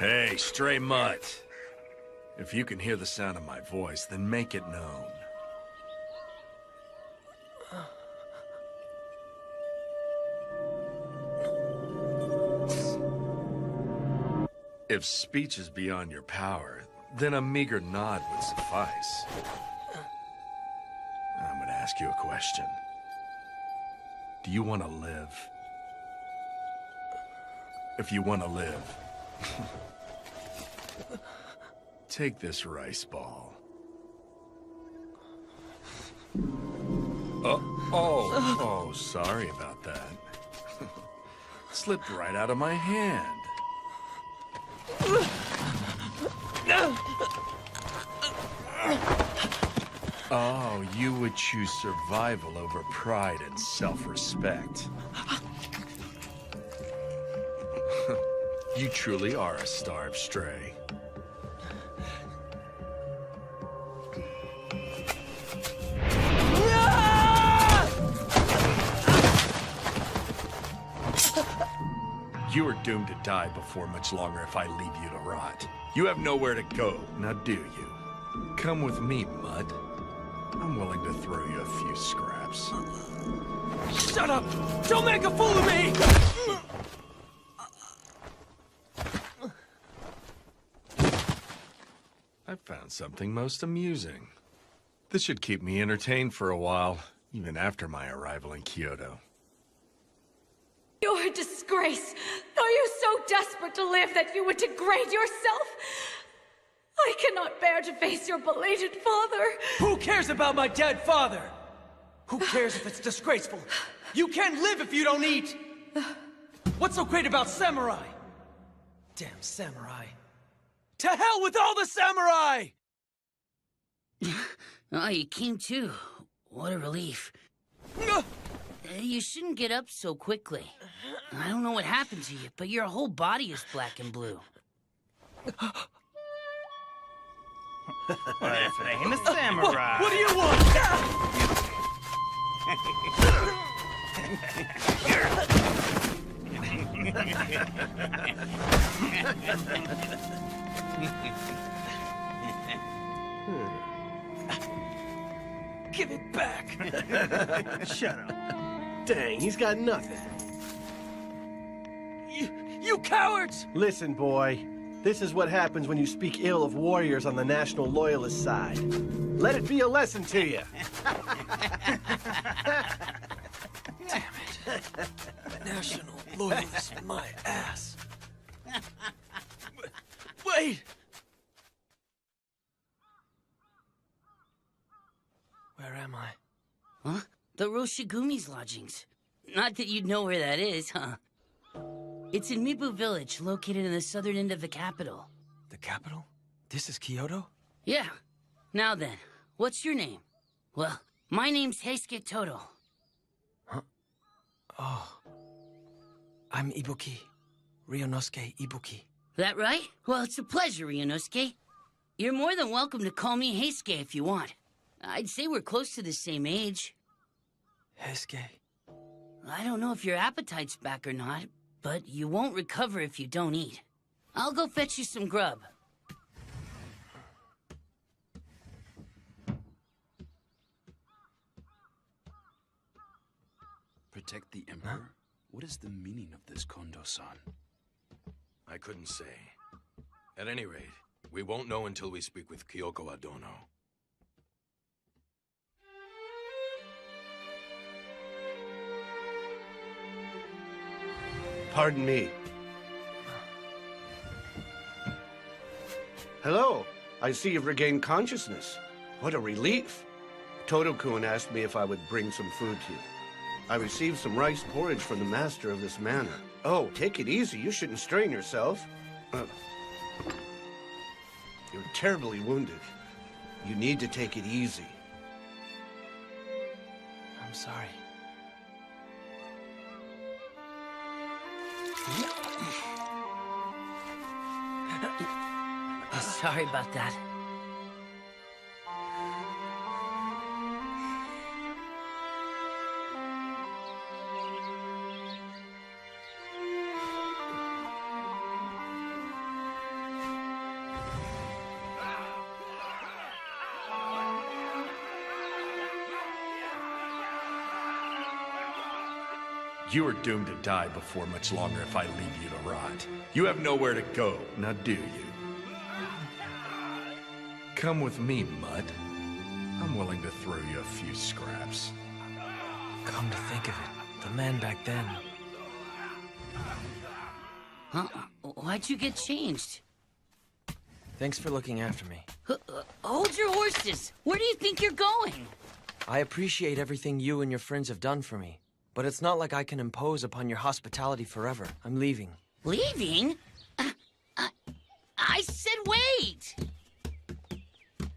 Hey, stray mutt. If you can hear the sound of my voice, then make it known. If speech is beyond your power, then a meager nod would suffice. I'm gonna ask you a question. Do you want to live? If you want to live, take this rice ball. Oh, sorry about that. Slipped right out of my hand. Oh, you would choose survival over pride and self-respect. You truly are a starved stray. You are doomed to die before much longer if I leave you to rot. You have nowhere to go, now do you? Come with me, mutt. I'm willing to throw you a few scraps. Shut up! Don't make a fool of me! I found something most amusing. This should keep me entertained for a while, even after my arrival in Kyoto. You're a disgrace! Are you so desperate to live that you would degrade yourself? I cannot bear to face your belated father. Who cares about my dead father? Who cares if it's disgraceful? You can't live if you don't eat! What's so great about samurai? Damn samurai. To hell with all the samurai! Oh, you came too. What a relief. You shouldn't get up so quickly. I don't know what happened to you, but your whole body is black and blue. My famous samurai. What do you want? Give it back. Shut up. Dang, he's got nothing. You cowards! Listen, boy. This is what happens when you speak ill of warriors on the National Loyalist side. Let it be a lesson to you. Damn it. National Loyalist, my ass. Wait! Where am I? Huh? The Roshigumi's lodgings. Not that you'd know where that is, huh? It's in Mibu Village, located in the southern end of the capital. The capital? This is Kyoto? Yeah. Now then, what's your name? Well, my name's Heisuke Todo. Huh? Oh. I'm Ibuki. Ryunosuke Ibuki. That right? Well, it's a pleasure, Ryunosuke. You're more than welcome to call me Heisuke if you want. I'd say we're close to the same age. Heisuke. I don't know if your appetite's back or not, but you won't recover if you don't eat. I'll go fetch you some grub. Protect the Emperor? Huh? What is the meaning of this, Kondo-san? I couldn't say. At any rate, we won't know until we speak with Kyoko Adono. Pardon me. Hello. I see you've regained consciousness. What a relief. Todo-kun asked me if I would bring some food to you. I received some rice porridge from the master of this manor. Oh, take it easy. You shouldn't strain yourself. You're terribly wounded. You need to take it easy. I'm sorry. Sorry about that. You are doomed to die before much longer if I leave you to rot. You have nowhere to go, now do you? Come with me, Mutt. I'm willing to throw you a few scraps. Come to think of it, the man back then. Huh? Why'd you get changed? Thanks for looking after me. Hold your horses! Where do you think you're going? I appreciate everything you and your friends have done for me, but it's not like I can impose upon your hospitality forever. I'm leaving. Leaving? I said wait!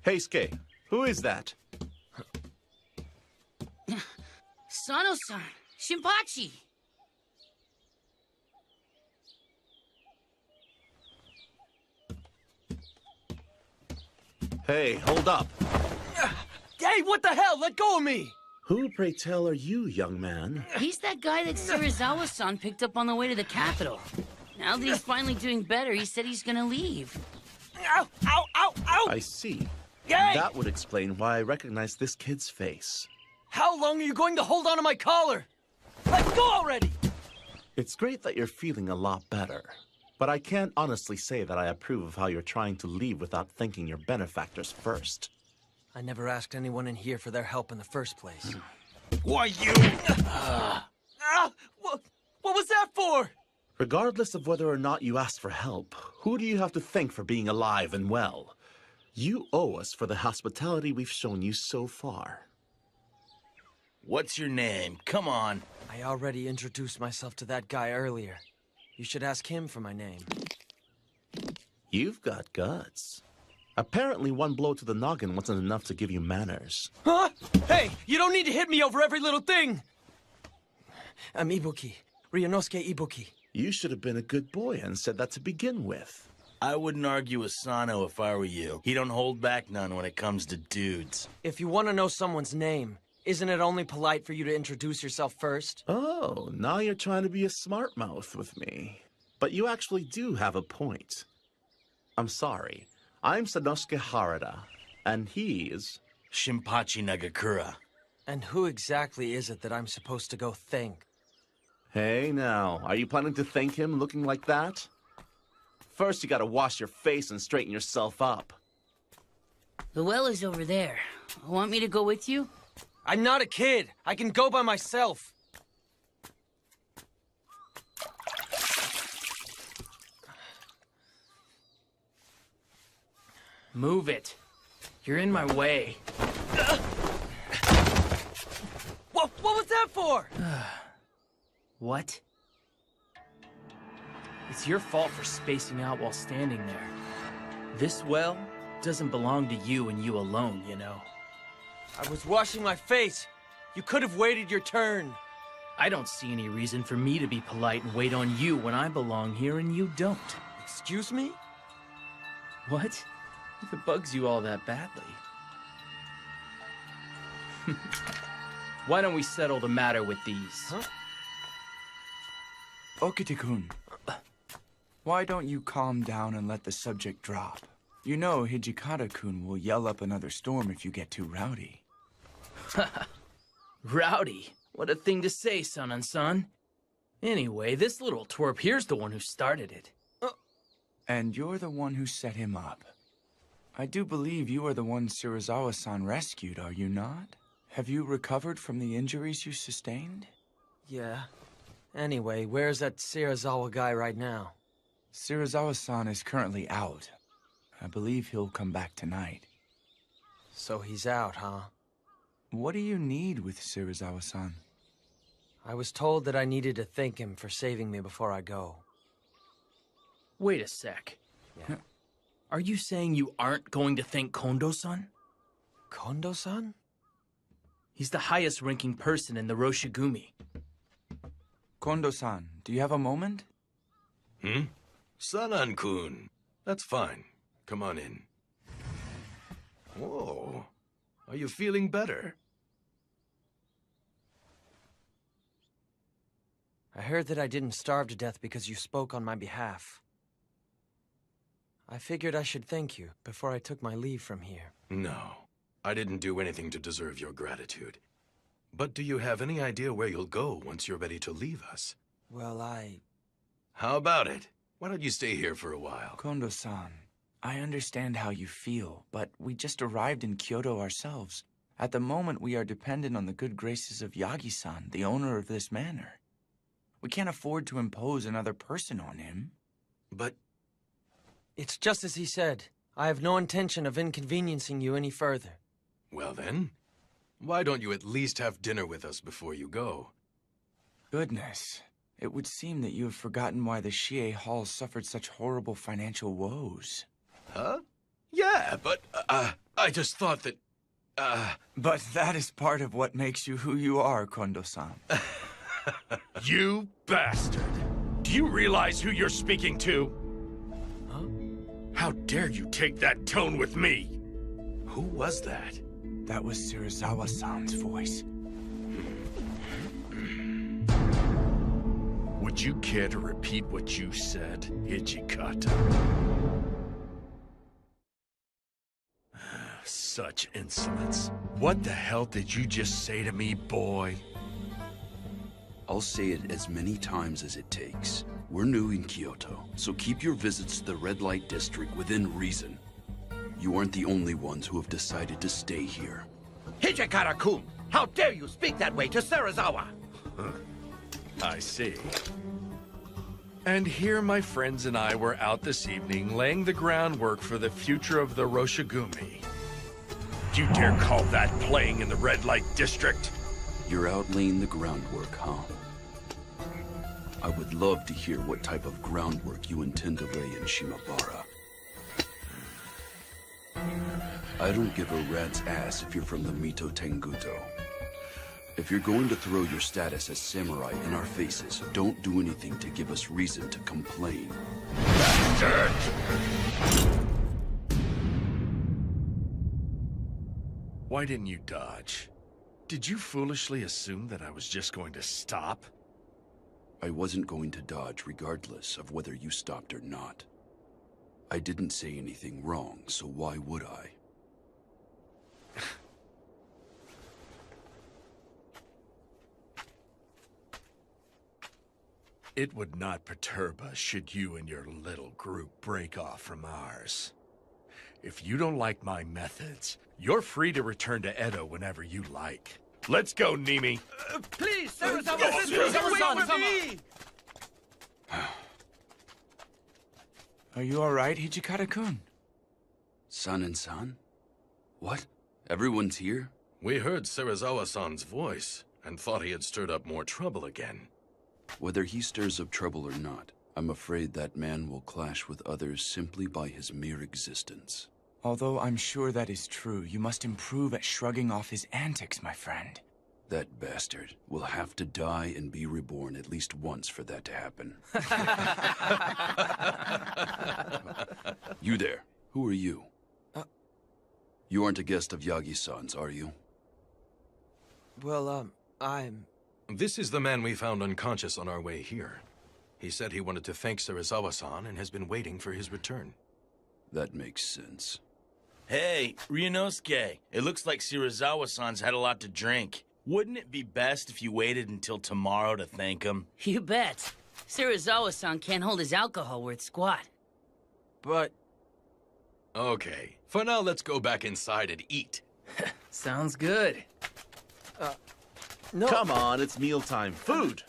Hey, Ske, who is that? Sano-san, Shinpachi. Hey, hold up. Hey, what the hell? Let go of me! Who, pray tell, are you, young man? He's that guy that Serizawa-san picked up on the way to the capital. Now that he's finally doing better, he said he's gonna leave. Ow! Ow! Ow! Ow! I see. Yay! That would explain why I recognize this kid's face. How long are you going to hold on to my collar? Let go already! It's great that you're feeling a lot better, but I can't honestly say that I approve of how you're trying to leave without thanking your benefactors first. I never asked anyone in here for their help in the first place. Why, you... What was that for? Regardless of whether or not you asked for help, who do you have to thank for being alive and well? You owe us for the hospitality we've shown you so far. What's your name? Come on. I already introduced myself to that guy earlier. You should ask him for my name. You've got guts. Apparently, one blow to the noggin wasn't enough to give you manners. Huh? Hey, you don't need to hit me over every little thing! I'm Ibuki. Ryunosuke Ibuki. You should have been a good boy and said that to begin with. I wouldn't argue with Sano if I were you. He don't hold back none when it comes to dudes. If you want to know someone's name, isn't it only polite for you to introduce yourself first? Oh, now you're trying to be a smart mouth with me. But you actually do have a point. I'm sorry. I'm Sanosuke Harada, and he is... Shinpachi Nagakura. And who exactly is it that I'm supposed to go thank? Hey now, are you planning to thank him looking like that? First you gotta wash your face and straighten yourself up. The well is over there. Want me to go with you? I'm not a kid. I can go by myself. Move it. You're in my way. What was that for? What? It's your fault for spacing out while standing there. This well doesn't belong to you and you alone, you know. I was washing my face. You could have waited your turn. I don't see any reason for me to be polite and wait on you when I belong here and you don't. Excuse me? What? If it bugs you all that badly. Why don't we settle the matter with these? Huh? Okite-kun, why don't you calm down and let the subject drop? You know Hijikata-kun will yell up another storm if you get too rowdy. Rowdy? What a thing to say, son and son. Anyway, this little twerp here's the one who started it. And you're the one who set him up. I do believe you are the one Serizawa-san rescued, are you not? Have you recovered from the injuries you sustained? Yeah. Anyway, where's that Serizawa guy right now? Serizawa-san is currently out. I believe he'll come back tonight. So he's out, huh? What do you need with Serizawa-san? I was told that I needed to thank him for saving me before I go. Wait a sec. Yeah. Are you saying you aren't going to thank Kondo-san? Kondo-san? He's the highest-ranking person in the Roshigumi. Kondo-san, do you have a moment? Sanan-kun. That's fine. Come on in. Whoa. Are you feeling better? I heard that I didn't starve to death because you spoke on my behalf. I figured I should thank you before I took my leave from here. No. I didn't do anything to deserve your gratitude. But do you have any idea where you'll go once you're ready to leave us? Well, How about it? Why don't you stay here for a while? Kondo-san, I understand how you feel, but we just arrived in Kyoto ourselves. At the moment, we are dependent on the good graces of Yagi-san, the owner of this manor. We can't afford to impose another person on him. But It's just as he said. I have no intention of inconveniencing you any further. well then, why don't you at least have dinner with us before you go? Goodness, it would seem that you have forgotten why the Shie Hall suffered such horrible financial woes. Huh? Yeah, but, I just thought that, But that is part of what makes you who you are, Kondo-san. You bastard! Do you realize who you're speaking to? Huh? How dare you take that tone with me? Who was that? That was Serizawa-san's voice. Would you care to repeat what you said, Hijikata? Such insolence. What the hell did you just say to me, boy? I'll say it as many times as it takes. We're new in Kyoto, so keep your visits to the red light district within reason. You aren't the only ones who have decided to stay here. Hijikata-kun! How dare you speak that way to Serizawa? I see. And here my friends and I were out this evening laying the groundwork for the future of the Roshigumi. Do you dare call that playing in the red light district? You're out laying the groundwork, huh? I would love to hear what type of groundwork you intend to lay in Shimabara. I don't give a rat's ass if you're from the Mito Tenguto. If you're going to throw your status as samurai in our faces, don't do anything to give us reason to complain. Bastard! Why didn't you dodge? Did you foolishly assume that I was just going to stop? I wasn't going to dodge regardless of whether you stopped or not. I didn't say anything wrong, so why would I? It would not perturb us should you and your little group break off from ours. If you don't like my methods, you're free to return to Edo whenever you like. Let's go, Nimi. Please, Serizawa, wait for me! Are you all right, Hijikata-kun? San and San? What? Everyone's here? We heard Serizawa-san's voice and thought he had stirred up more trouble again. Whether he stirs up trouble or not, I'm afraid that man will clash with others simply by his mere existence. Although I'm sure that is true, you must improve at shrugging off his antics, my friend. That bastard will have to die and be reborn at least once for that to happen. You there. Who are you? You aren't a guest of Yagi-san's, are you? Well, I'm... This is the man we found unconscious on our way here. He said he wanted to thank Serizawa-san and has been waiting for his return. That makes sense. Hey, Ryunosuke, it looks like Serizawa-san's had a lot to drink. Wouldn't it be best if you waited until tomorrow to thank him? You bet. Serizawa-san can't hold his alcohol worth squat. But... Okay, for now let's go back inside and eat. Sounds good. No. Come on, it's mealtime. Food!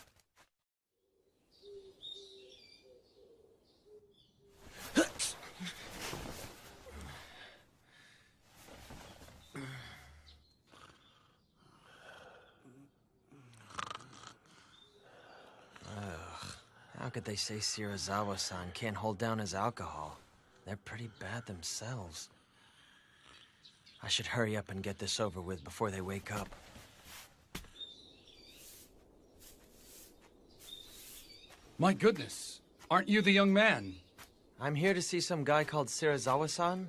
How could they say Serizawa-san can't hold down his alcohol? They're pretty bad themselves. I should hurry up and get this over with before they wake up. My goodness, aren't you the young man? I'm here to see some guy called Serizawa-san.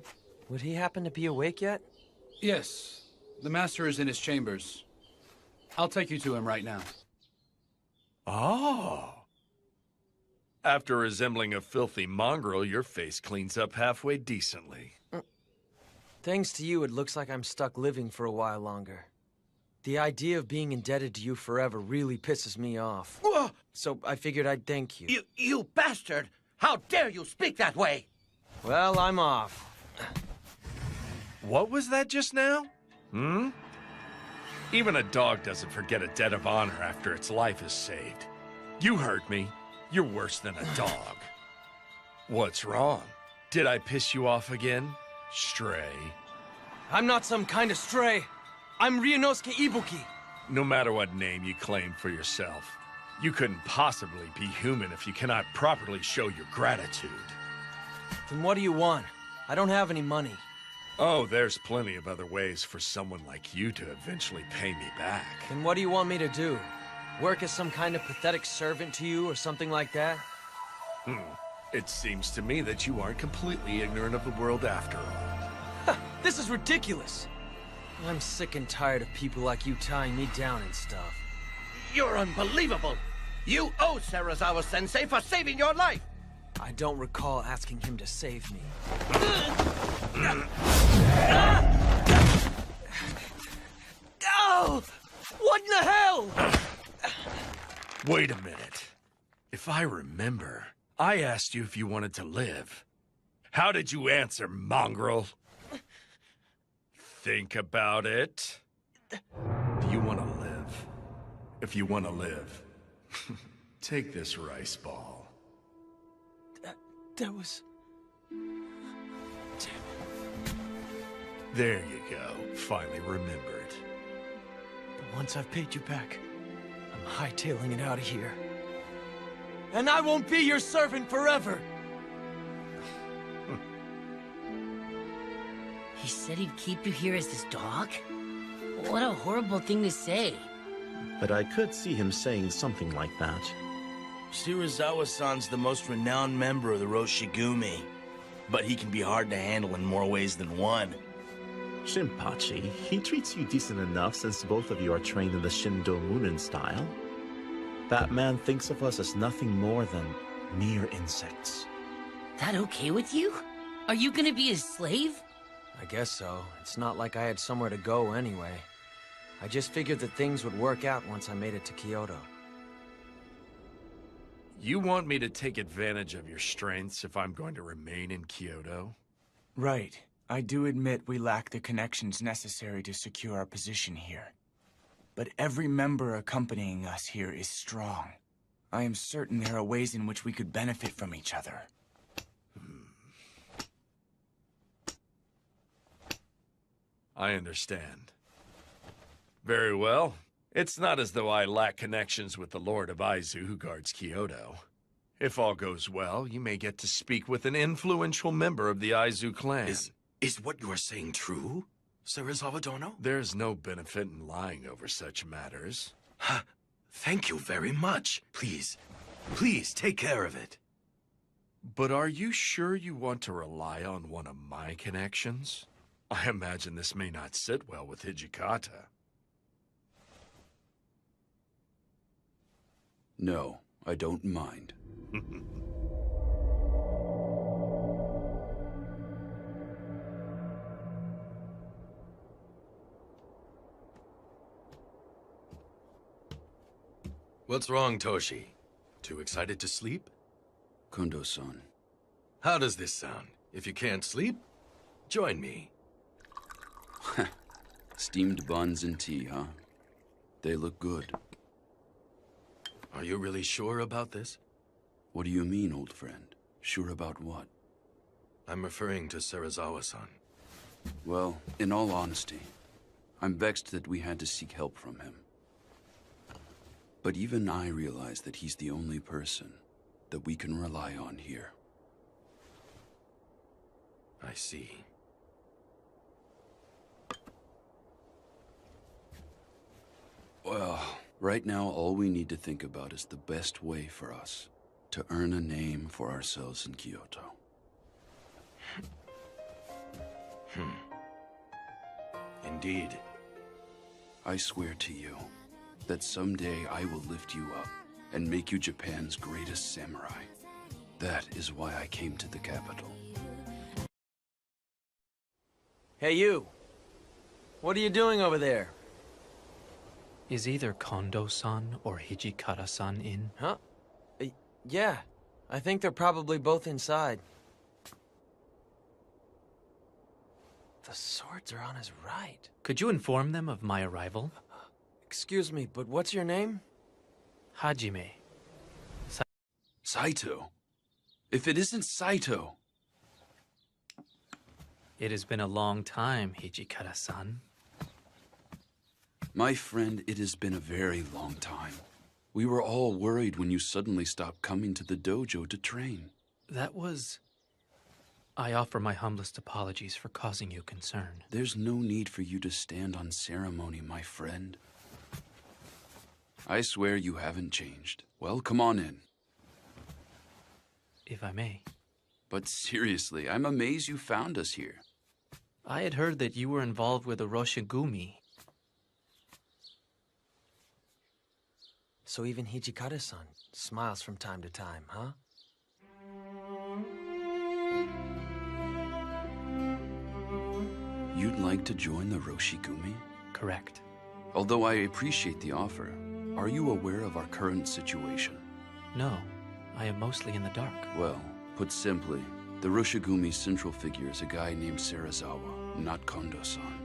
Would he happen to be awake yet? Yes, the master is in his chambers. I'll take you to him right now. Oh. After resembling a filthy mongrel, your face cleans up halfway decently. Thanks to you, it looks like I'm stuck living for a while longer. The idea of being indebted to you forever really pisses me off. So I figured I'd thank you. You bastard! How dare you speak that way? Well, I'm off. What was that just now? Hmm? Even a dog doesn't forget a debt of honor after its life is saved. You heard me. You're worse than a dog. What's wrong? Did I piss you off again? Stray. I'm not some kind of stray. I'm Ryunosuke Ibuki. No matter what name you claim for yourself, you couldn't possibly be human if you cannot properly show your gratitude. Then what do you want? I don't have any money. Oh, there's plenty of other ways for someone like you to eventually pay me back. Then what do you want me to do? Work as some kind of pathetic servant to you or something like that? It seems to me that you aren't completely ignorant of the world after all. This is ridiculous. I'm sick and tired of people like you tying me down and stuff. You're unbelievable! You owe Serizawa-sensei for saving your life! I don't recall asking him to save me. Oh! What in the hell? Wait a minute. If I remember, I asked you if you wanted to live. How did you answer, mongrel? Think about it. Do you want to live? If you want to live, take this rice ball. That was... Damn it. There you go. Finally remembered. But once I've paid you back, I'm hightailing it out of here. And I won't be your servant forever! He said he'd keep you here as his dog? What a horrible thing to say. But I could see him saying something like that. Shirazawa-san's the most renowned member of the Roshigumi, but he can be hard to handle in more ways than one. Shinpachi, he treats you decent enough since both of you are trained in the Shindo Munin style. That man thinks of us as nothing more than mere insects. That okay with you? Are you gonna be his slave? I guess so. It's not like I had somewhere to go anyway. I just figured that things would work out once I made it to Kyoto. You want me to take advantage of your strengths if I'm going to remain in Kyoto? Right. I do admit we lack the connections necessary to secure our position here. But every member accompanying us here is strong. I am certain there are ways in which we could benefit from each other. I understand. Very well. It's not as though I lack connections with the Lord of Aizu who guards Kyoto. If all goes well, you may get to speak with an influential member of the Aizu clan. Is what you are saying true, Serizawa Dono? There's no benefit in lying over such matters. Thank you very much. Please take care of it. But are you sure you want to rely on one of my connections? I imagine this may not sit well with Hijikata. No, I don't mind. What's wrong, Toshi? Too excited to sleep? Kondo-san. How does this sound? If you can't sleep, join me. Steamed buns and tea, huh? They look good. Are you really sure about this? What do you mean, old friend? Sure about what? I'm referring to Serizawa-san. Well, in all honesty, I'm vexed that we had to seek help from him. But even I realize that he's the only person that we can rely on here. I see. Well, right now all we need to think about is the best way for us to earn a name for ourselves in Kyoto. Indeed. I swear to you that someday I will lift you up and make you Japan's greatest samurai. That is why I came to the capital. Hey, you. What are you doing over there? Is either Kondo-san or Hijikata-san in? Huh? Yeah. I think they're probably both inside. The swords are on his right. Could you inform them of my arrival? Excuse me, but what's your name? Hajime. Saito. If it isn't Saito. It has been a long time, Hijikata-san. My friend, it has been a very long time. We were all worried when you suddenly stopped coming to the dojo to train. That was... I offer my humblest apologies for causing you concern. There's no need for you to stand on ceremony, my friend. I swear you haven't changed. Well, come on in. If I may. But seriously, I'm amazed you found us here. I had heard that you were involved with a Roshigumi. So even Hijikata-san smiles from time to time, huh? You'd like to join the Roshigumi? Correct. Although I appreciate the offer, are you aware of our current situation? No, I am mostly in the dark. Well, put simply, the Roshigumi's central figure is a guy named Serizawa, not Kondo-san.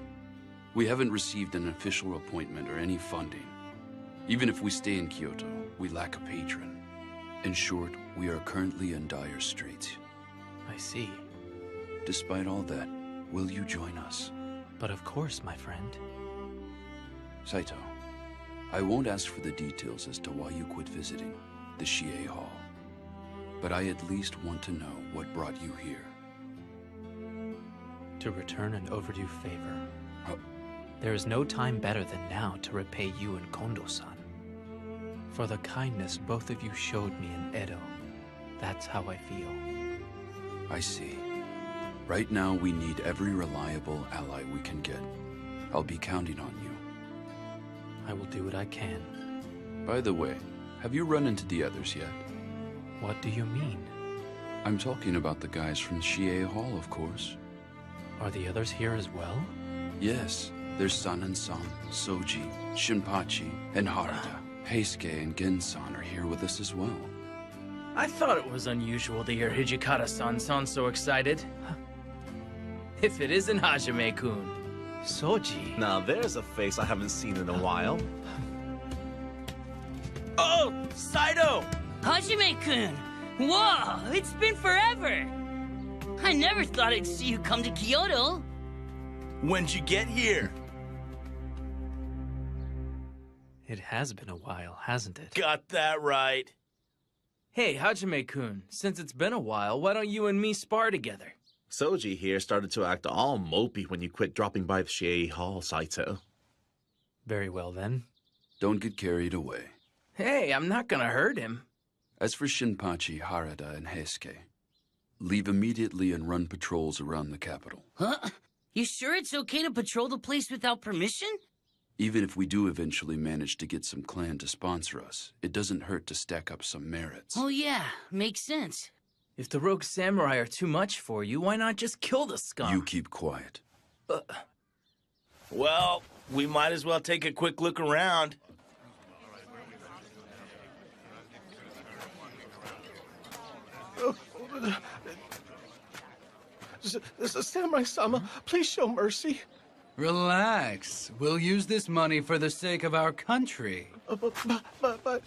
We haven't received an official appointment or any funding. Even if we stay in Kyoto, we lack a patron. In short, we are currently in dire straits. I see. Despite all that, will you join us? But of course, my friend. Saito, I won't ask for the details as to why you quit visiting the Shie Hall. But I at least want to know what brought you here. To return an overdue favor. There is no time better than now to repay you and Kondo-san. For the kindness both of you showed me in Edo. That's how I feel. I see. Right now, we need every reliable ally we can get. I'll be counting on you. I will do what I can. By the way, have you run into the others yet? What do you mean? I'm talking about the guys from Shie Hall, of course. Are the others here as well? Yes. There's San and San, Soji, Shinpachi, and Harada. Heisuke and Gen-san are here with us as well. I thought it was unusual to hear Hijikata-san sound so excited. If it isn't Hajime-kun. Soji. Now there's a face I haven't seen in a while. Oh, Saito! Hajime-kun! Whoa, it's been forever! I never thought I'd see you come to Kyoto. When'd you get here? It has been a while, hasn't it? Got that right. Hey, Hajime-kun, since it's been a while, why don't you and me spar together? Soji here started to act all mopey when you quit dropping by the Shie Hall, Saito. Very well, then. Don't get carried away. Hey, I'm not gonna hurt him. As for Shinpachi, Harada, and Heisuke, leave immediately and run patrols around the capital. Huh? You sure it's okay to patrol the place without permission? Even if we do eventually manage to get some clan to sponsor us, it doesn't hurt to stack up some merits. Oh yeah, makes sense. If the rogue samurai are too much for you, why not just kill the scum? You keep quiet. Well, we might as well take a quick look around. Samurai-sama, please show mercy. Relax. We'll use this money for the sake of our country. But...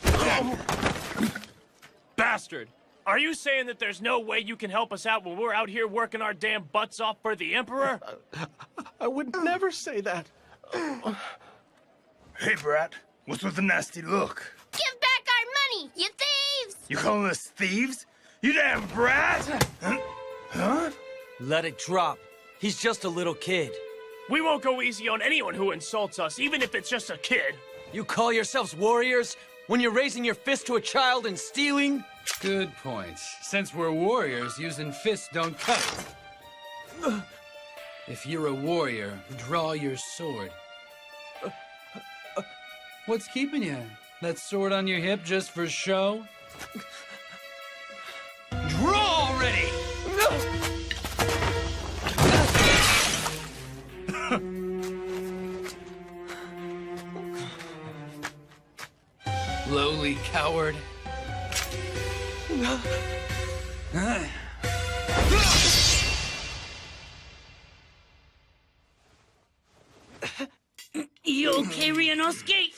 Bastard! Are you saying that there's no way you can help us out when we're out here working our damn butts off for the Emperor? I would never say that. Hey, brat. What's with the nasty look? Give back our money, you thieves! You calling us thieves? You damn brat! Huh? Let it drop. He's just a little kid. We won't go easy on anyone who insults us, even if it's just a kid. You call yourselves warriors when you're raising your fist to a child and stealing? Good point. Since we're warriors, using fists don't cut. If you're a warrior, draw your sword. What's keeping you? That sword on your hip just for show? Draw already! Lowly coward. You okay, Ryunosuke?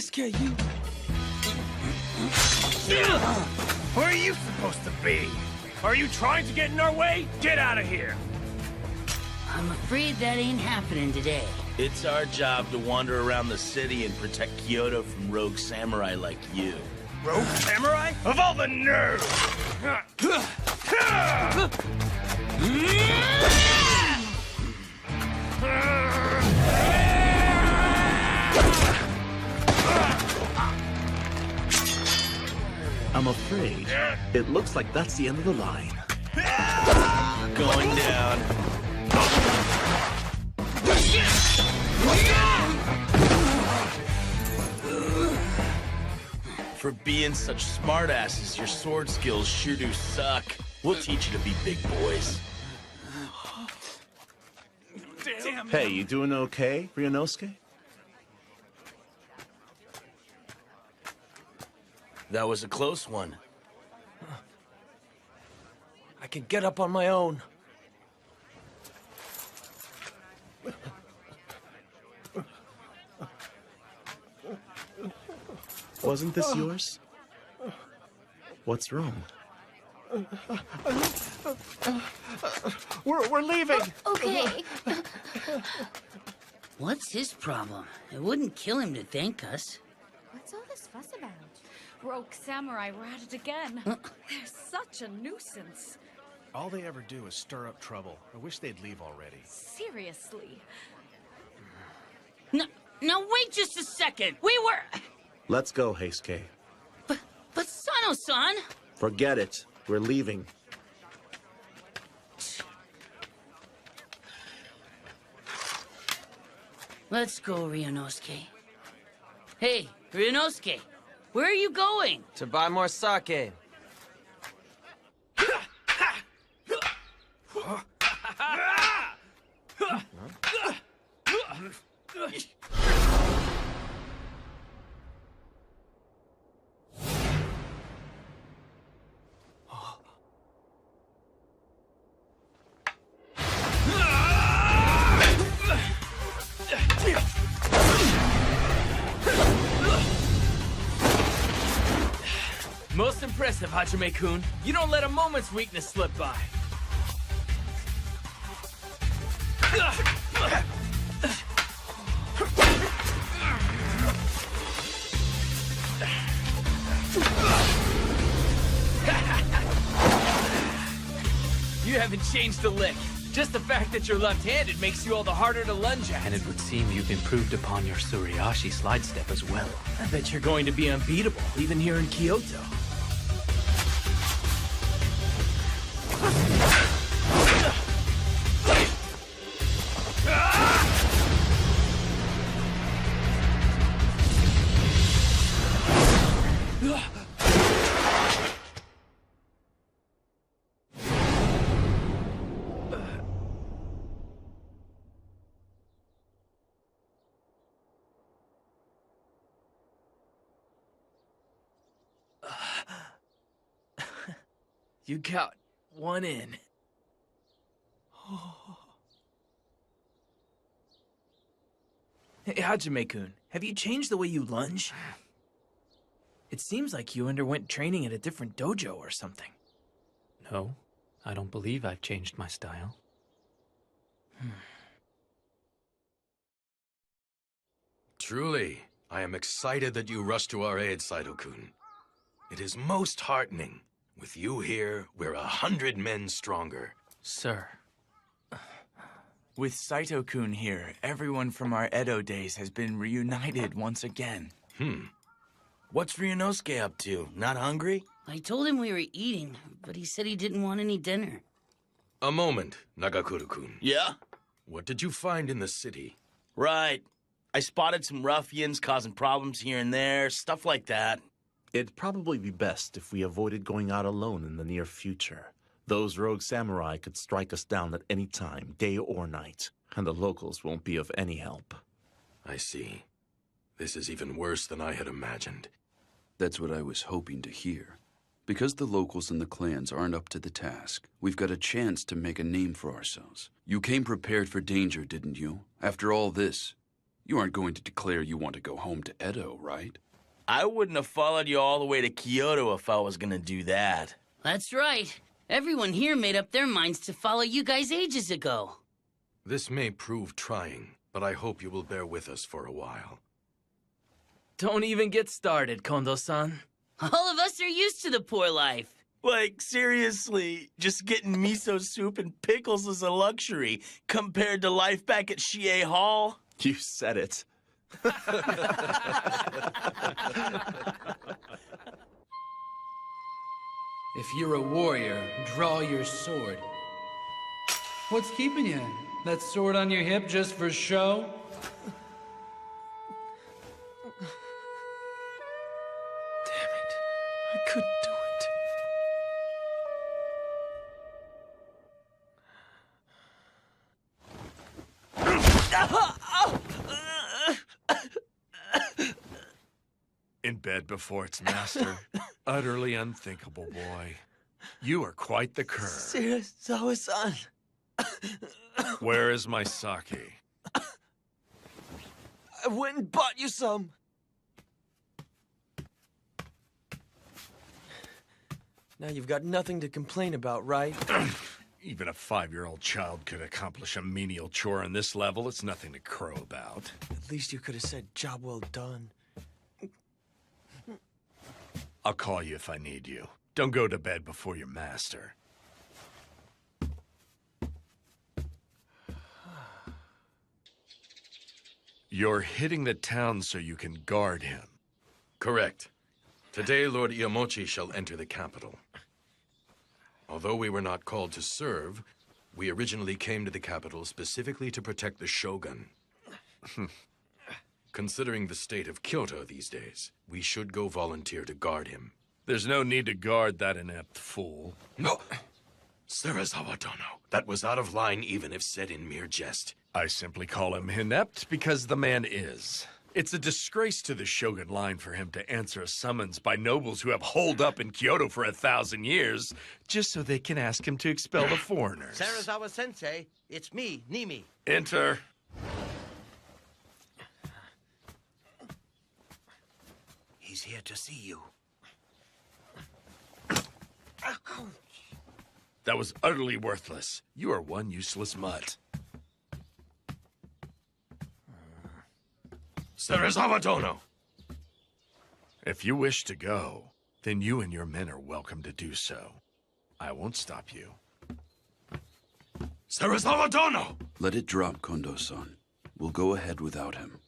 SK, you... Where are you supposed to be? Are you trying to get in our way? Get out of here! I'm afraid that ain't happening today. It's our job to wander around the city and protect Kyoto from rogue samurai like you. Rogue samurai? Of all the nerve! I'm afraid it looks like that's the end of the line. Going down. For being such smartasses, your sword skills sure do suck. We'll teach you to be big boys. Damn. Hey, you doing okay, Ryunosuke? That was a close one. I can get up on my own. Wasn't this yours? What's wrong? We're leaving. Okay. What's his problem? It wouldn't kill him to thank us. What's all this fuss about? Rogue samurai were at it again. Huh? They're such a nuisance. All they ever do is stir up trouble. I wish they'd leave already. Seriously. No, now wait just a second. We were... Let's go, Heisuke. But Sano-san... Forget it. We're leaving. Let's go, Ryunosuke. Hey, Ryunosuke, where are you going? To buy more sake. Most impressive, Hajime-kun. You don't let a moment's weakness slip by. You haven't changed a lick. Just the fact that you're left-handed makes you all the harder to lunge at. And it would seem you've improved upon your Suriashi slide step as well. I bet you're going to be unbeatable, even here in Kyoto. You got one in. Hey, Hajime-kun, have you changed the way you lunge? It seems like you underwent training at a different dojo or something. No, I don't believe I've changed my style. Truly, I am excited that you rushed to our aid, Saito-kun. It is most heartening. With you here, we're 100 men stronger. Sir. With Saito-kun here, everyone from our Edo days has been reunited once again. What's Ryunosuke up to? Not hungry? I told him we were eating, but he said he didn't want any dinner. A moment, Nagakuro-kun. Yeah? What did you find in the city? Right. I spotted some ruffians causing problems here and there, stuff like that. It'd probably be best if we avoided going out alone in the near future. Those rogue samurai could strike us down at any time, day or night, and the locals won't be of any help. I see. This is even worse than I had imagined. That's what I was hoping to hear. Because the locals and the clans aren't up to the task, we've got a chance to make a name for ourselves. You came prepared for danger, didn't you? After all this, you aren't going to declare you want to go home to Edo, right? I wouldn't have followed you all the way to Kyoto if I was gonna do that. That's right. Everyone here made up their minds to follow you guys ages ago. This may prove trying, but I hope you will bear with us for a while. Don't even get started, Kondo-san. All of us are used to the poor life. Like, seriously, just getting miso soup and pickles is a luxury compared to life back at Shie Hall. You said it. If you're a warrior, draw your sword. What's keeping you? That sword on your hip just for show? I couldn't do it. In bed before its master. Utterly unthinkable, boy. You are quite the cur. Serizawa-san. Where is my sake? I went and bought you some. Now you've got nothing to complain about, right? Even a 5-year-old child could accomplish a menial chore on this level. It's nothing to crow about. At least you could have said, job well done. I'll call you if I need you. Don't go to bed before your master. You're hitting the town so you can guard him. Correct. Today, Lord Iamochi shall enter the capital. Although we were not called to serve, we originally came to the capital specifically to protect the shogun. Considering the state of Kyoto these days, we should go volunteer to guard him. There's no need to guard that inept fool. No! Serizawa Dono, that was out of line even if said in mere jest. I simply call him inept because the man is. It's a disgrace to the Shogun line for him to answer a summons by nobles who have holed up in Kyoto for 1,000 years, just so they can ask him to expel the foreigners. Serizawa-sensei, it's me, Nimi. Enter. He's here to see you. That was utterly worthless. You are one useless mutt. Serizawa Dono! If you wish to go, then you and your men are welcome to do so. I won't stop you. Serizawa Dono! Let it drop, Kondo-san. We'll go ahead without him.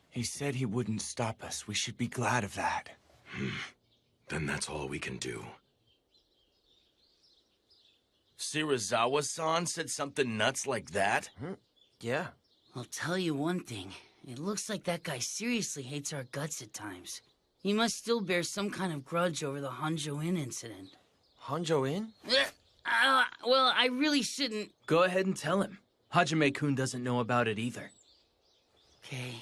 He said he wouldn't stop us. We should be glad of that. Then that's all we can do. Serizawa-san said something nuts like that? Yeah. I'll tell you one thing. It looks like that guy seriously hates our guts at times. He must still bear some kind of grudge over the Honjo Inn incident. Honjo Inn? Well, I really shouldn't... Go ahead and tell him. Hajime-kun doesn't know about it either. Okay.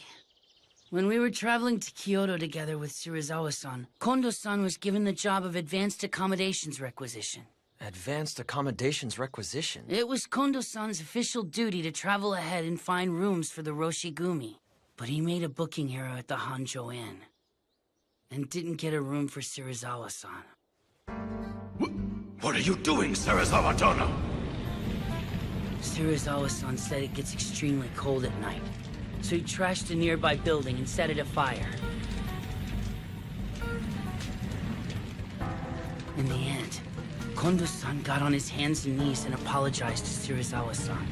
When we were traveling to Kyoto together with Serizawa-san, Kondo-san was given the job of Advanced Accommodations Requisition. Advanced Accommodations Requisition? It was Kondo-san's official duty to travel ahead and find rooms for the Roshigumi. But he made a booking error at the Honjo Inn. And didn't get a room for Serizawa-san. What are you doing, Serizawa Dono? Serizawa-san said it gets extremely cold at night. So he trashed a nearby building and set it afire. In the end, Kondo-san got on his hands and knees and apologized to Serizawa-san.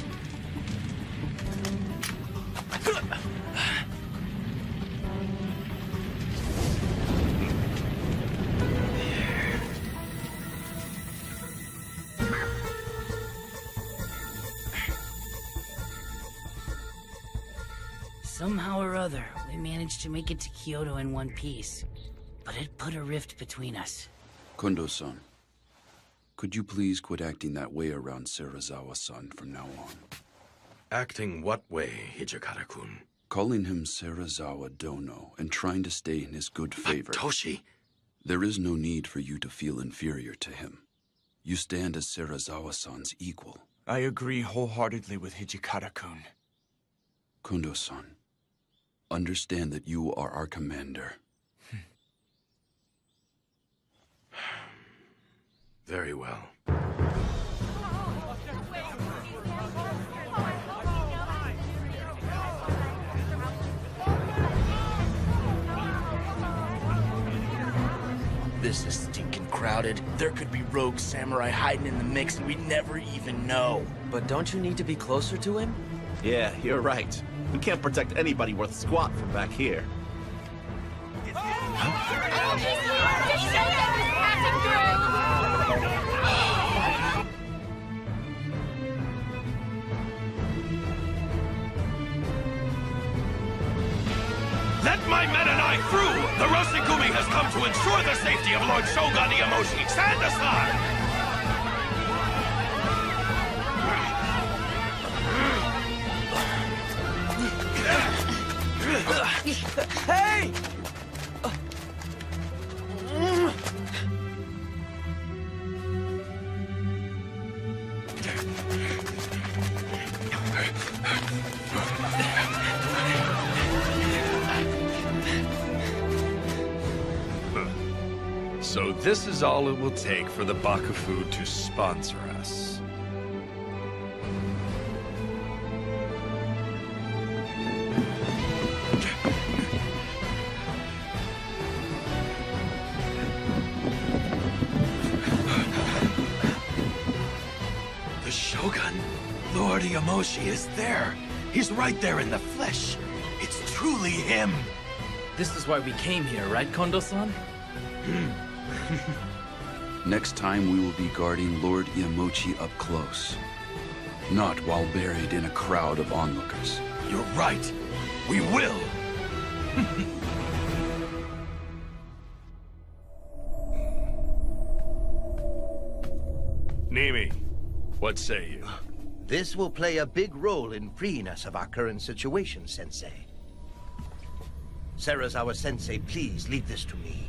Somehow or other, we managed to make it to Kyoto in one piece. But it put a rift between us. Kondo-san, could you please quit acting that way around Serizawa-san from now on? Acting what way, Hijikata-kun? Calling him Serizawa Dono and trying to stay in his good favor. Toshi! There is no need for you to feel inferior to him. You stand as Serizawa-san's equal. I agree wholeheartedly with Hijikata-kun. Kondo-san, understand that you are our commander. Very well. This is stinking crowded. There could be rogue samurai hiding in the mix and we'd never even know. But don't you need to be closer to him? Yeah, you're right. We can't protect anybody worth squat from back here. Let my men and I through! The Roshigumi has come to ensure the safety of Lord Shogun Iamoshi. Stand aside! Hey! So this is all it will take for the Bakufu to sponsor us. The Shogun, Lord Iamoshi, is there. He's right there in the flesh. It's truly him. This is why we came here, right, Kondo-san? Next time we will be guarding Lord Iamochi up close. Not while buried in a crowd of onlookers. You're right. We will. Nimi, what say you? This will play a big role in freeing us of our current situation, Sensei. Serizawa Sensei, please leave this to me.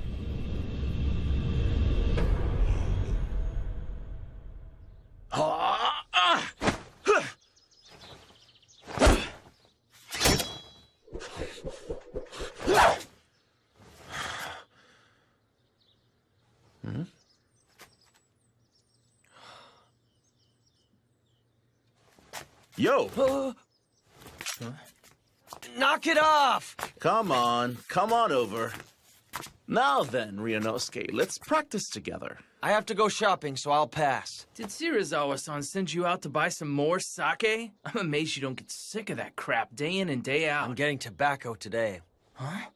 Yo! Knock it off! Come on over. Now then, Ryunosuke, let's practice together. I have to go shopping, so I'll pass. Did Serizawa-san send you out to buy some more sake? I'm amazed you don't get sick of that crap day in and day out. I'm getting tobacco today. Huh?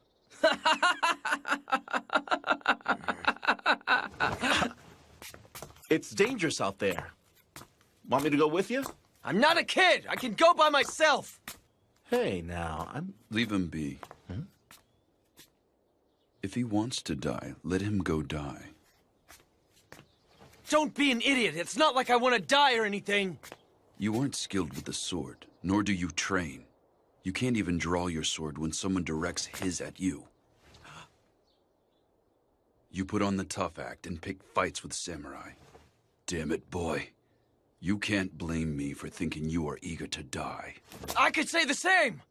It's dangerous out there. Want me to go with you? I'm not a kid! I can go by myself! Hey, now, Leave him be. If he wants to die, let him go die. Don't be an idiot! It's not like I want to die or anything! You aren't skilled with the sword, nor do you train. You can't even draw your sword when someone directs his at you. You put on the tough act and pick fights with samurai. Damn it, boy. You can't blame me for thinking you are eager to die. I could say the same!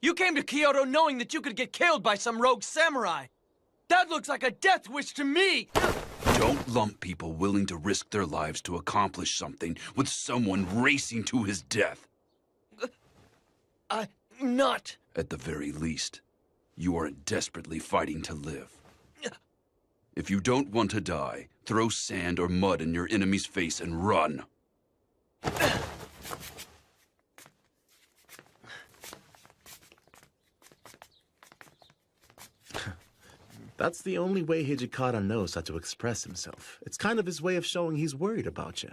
You came to Kyoto knowing that you could get killed by some rogue samurai! That looks like a death wish to me! Don't lump people willing to risk their lives to accomplish something with someone racing to his death. I'm not. At the very least, you aren't desperately fighting to live. If you don't want to die, throw sand or mud in your enemy's face and run. That's the only way Hijikata knows how to express himself. It's kind of his way of showing he's worried about you.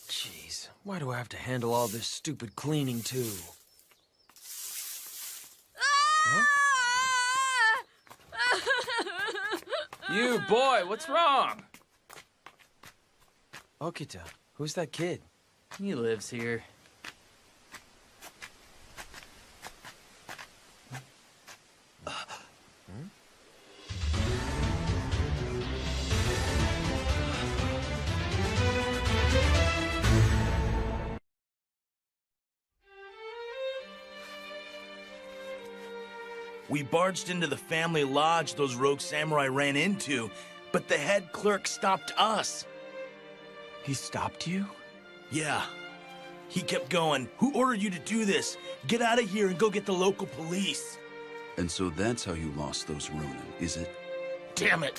Jeez, why do I have to handle all this stupid cleaning, too? Huh? You, boy, what's wrong? Okita, who's that kid? He lives here. We barged into the family lodge those rogue samurai ran into, but the head clerk stopped us. He stopped you? Yeah. He kept going. Who ordered you to do this? Get out of here and go get the local police. And so that's how you lost those Ronin, is it? Damn it!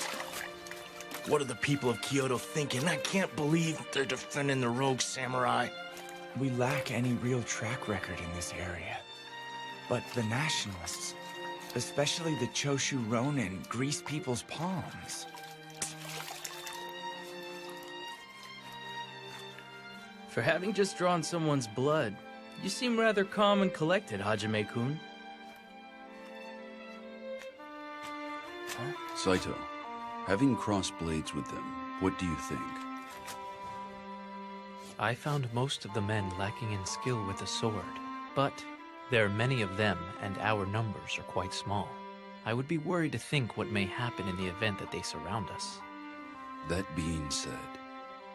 What are the people of Kyoto thinking? I can't believe they're defending the rogue samurai. We lack any real track record in this area. But the nationalists, especially the Choshu Ronin, grease people's palms. For having just drawn someone's blood, you seem rather calm and collected, Hajime-kun. Saito, having crossed blades with them, what do you think? I found most of the men lacking in skill with the sword, but there are many of them, and our numbers are quite small. I would be worried to think what may happen in the event that they surround us. That being said,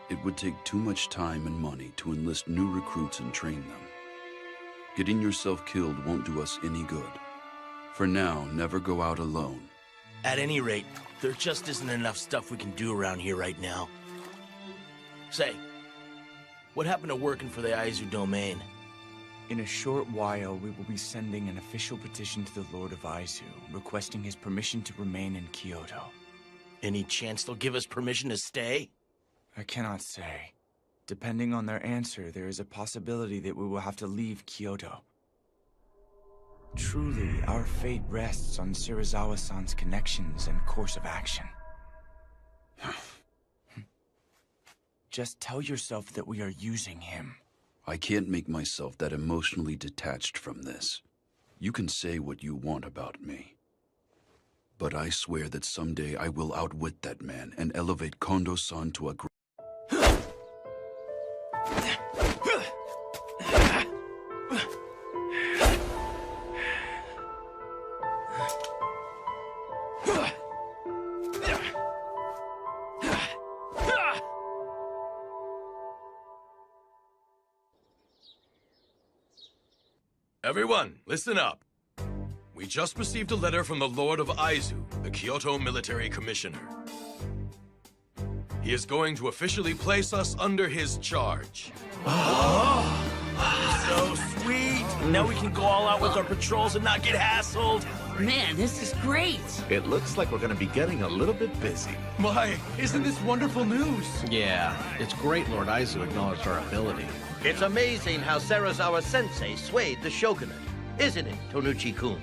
it would take too much time and money to enlist new recruits and train them. Getting yourself killed won't do us any good. For now, never go out alone. At any rate, there just isn't enough stuff we can do around here right now. Say, what happened to working for the Aizu domain? In a short while, we will be sending an official petition to the Lord of Aizu, requesting his permission to remain in Kyoto. Any chance they'll give us permission to stay? I cannot say. Depending on their answer, there is a possibility that we will have to leave Kyoto. Truly, our fate rests on Shirazawa-san's connections and course of action. Just tell yourself that we are using him. I can't make myself that emotionally detached from this. You can say what you want about me. But I swear that someday I will outwit that man and elevate Kondo-san to a Everyone, listen up. We just received a letter from the Lord of Aizu, the Kyoto Military Commissioner. He is going to officially place us under his charge. So sweet! Now we can go all out with our patrols and not get hassled. Man, this is great! It looks like we're gonna be getting a little bit busy. Why, isn't this wonderful news? Yeah, it's great Lord Aizu acknowledged our ability. It's amazing how Serizawa-sensei swayed the shogunate, isn't it, Tonuchi-kun?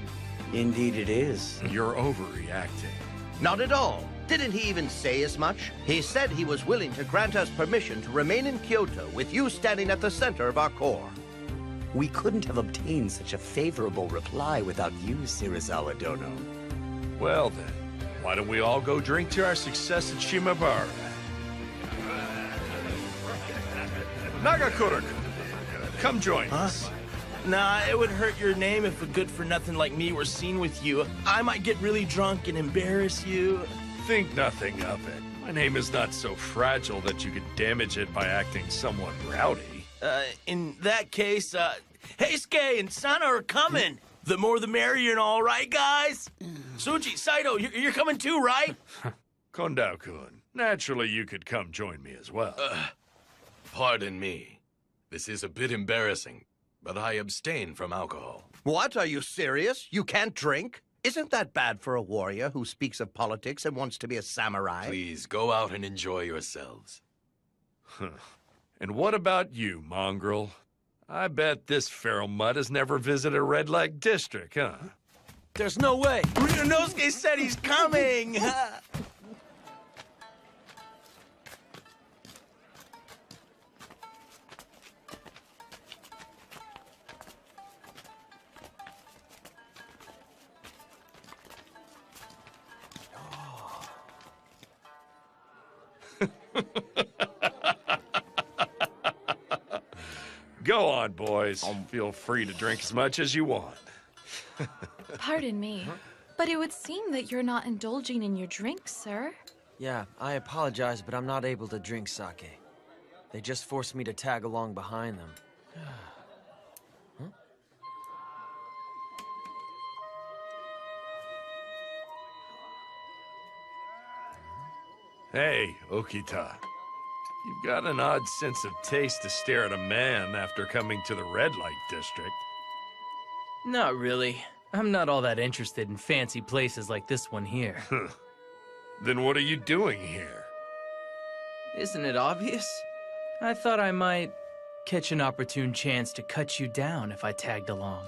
Indeed it is. You're overreacting. Not at all. Didn't he even say as much? He said he was willing to grant us permission to remain in Kyoto with you standing at the center of our corps. We couldn't have obtained such a favorable reply without you, Shirazawa Dono. Well then, why don't we all go drink to our success at Shimabara? Nagakura-kun, come join us. Nah, it would hurt your name if a good-for-nothing like me were seen with you. I might get really drunk and embarrass you. Think nothing of it. My name is not so fragile that you could damage it by acting somewhat rowdy. In that case, Heisuke and Sana are coming. The more the merrier and all, right, guys? Suji, Saito, you're coming too, right? Kondo-kun, naturally you could come join me as well. Pardon me. This is a bit embarrassing, but I abstain from alcohol. What? Are you serious? You can't drink? Isn't that bad for a warrior who speaks of politics and wants to be a samurai? Please, go out and enjoy yourselves. And what about you, mongrel? I bet this feral mutt has never visited a red-light district, huh? There's no way. Ryunosuke said he's coming. Go on, boys. Feel free to drink as much as you want. Pardon me, but it would seem that you're not indulging in your drink, sir. Yeah, I apologize, but I'm not able to drink sake. They just forced me to tag along behind them. Huh? Hey, Okita. You've got an odd sense of taste to stare at a man after coming to the red light district. Not really. I'm not all that interested in fancy places like this one here. Then what are you doing here? Isn't it obvious? I thought I might catch an opportune chance to cut you down if I tagged along.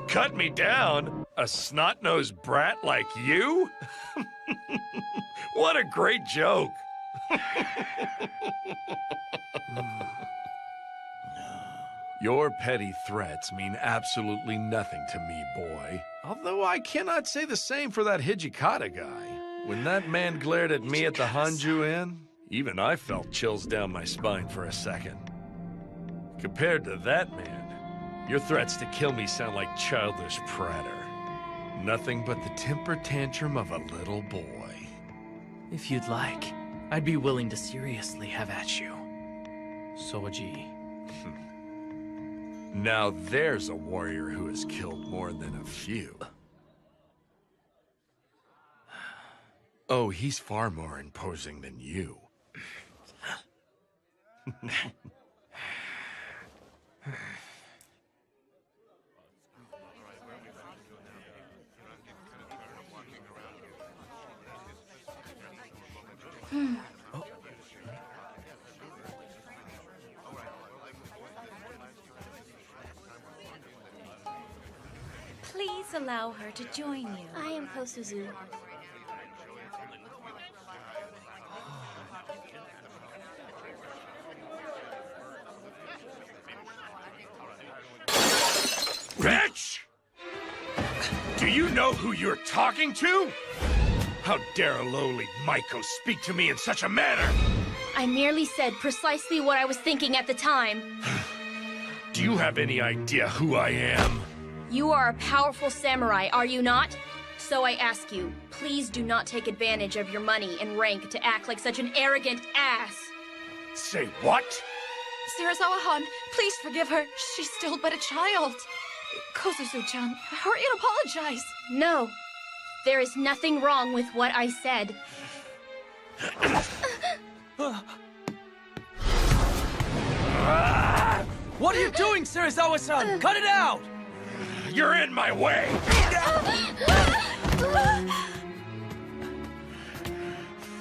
Cut me down? A snot-nosed brat like you? What a great joke! Your petty threats mean absolutely nothing to me, boy. Although I cannot say the same for that Hijikata guy. When that man glared at me at the Hanju Inn, even I felt chills down my spine for a second. Compared to that man, your threats to kill me sound like childish pratter. Nothing but the temper tantrum of a little boy. If you'd like, I'd be willing to seriously have at you. Soji. Now there's a warrior who has killed more than a few. Oh, he's far more imposing than you. Please allow her to join you. I am Kosuzu. Bitch! Do you know who you're talking to? How dare a lowly Maiko speak to me in such a manner? I merely said precisely what I was thinking at the time. Do you have any idea who I am? You are a powerful samurai, are you not? So I ask you, please do not take advantage of your money and rank to act like such an arrogant ass. Say what? Serizawa-han, please forgive her. She's still but a child. Kosuzu-chan, hurry and apologize. No, there is nothing wrong with what I said. What are you doing, Serizawa-san? Cut it out! You're in my way!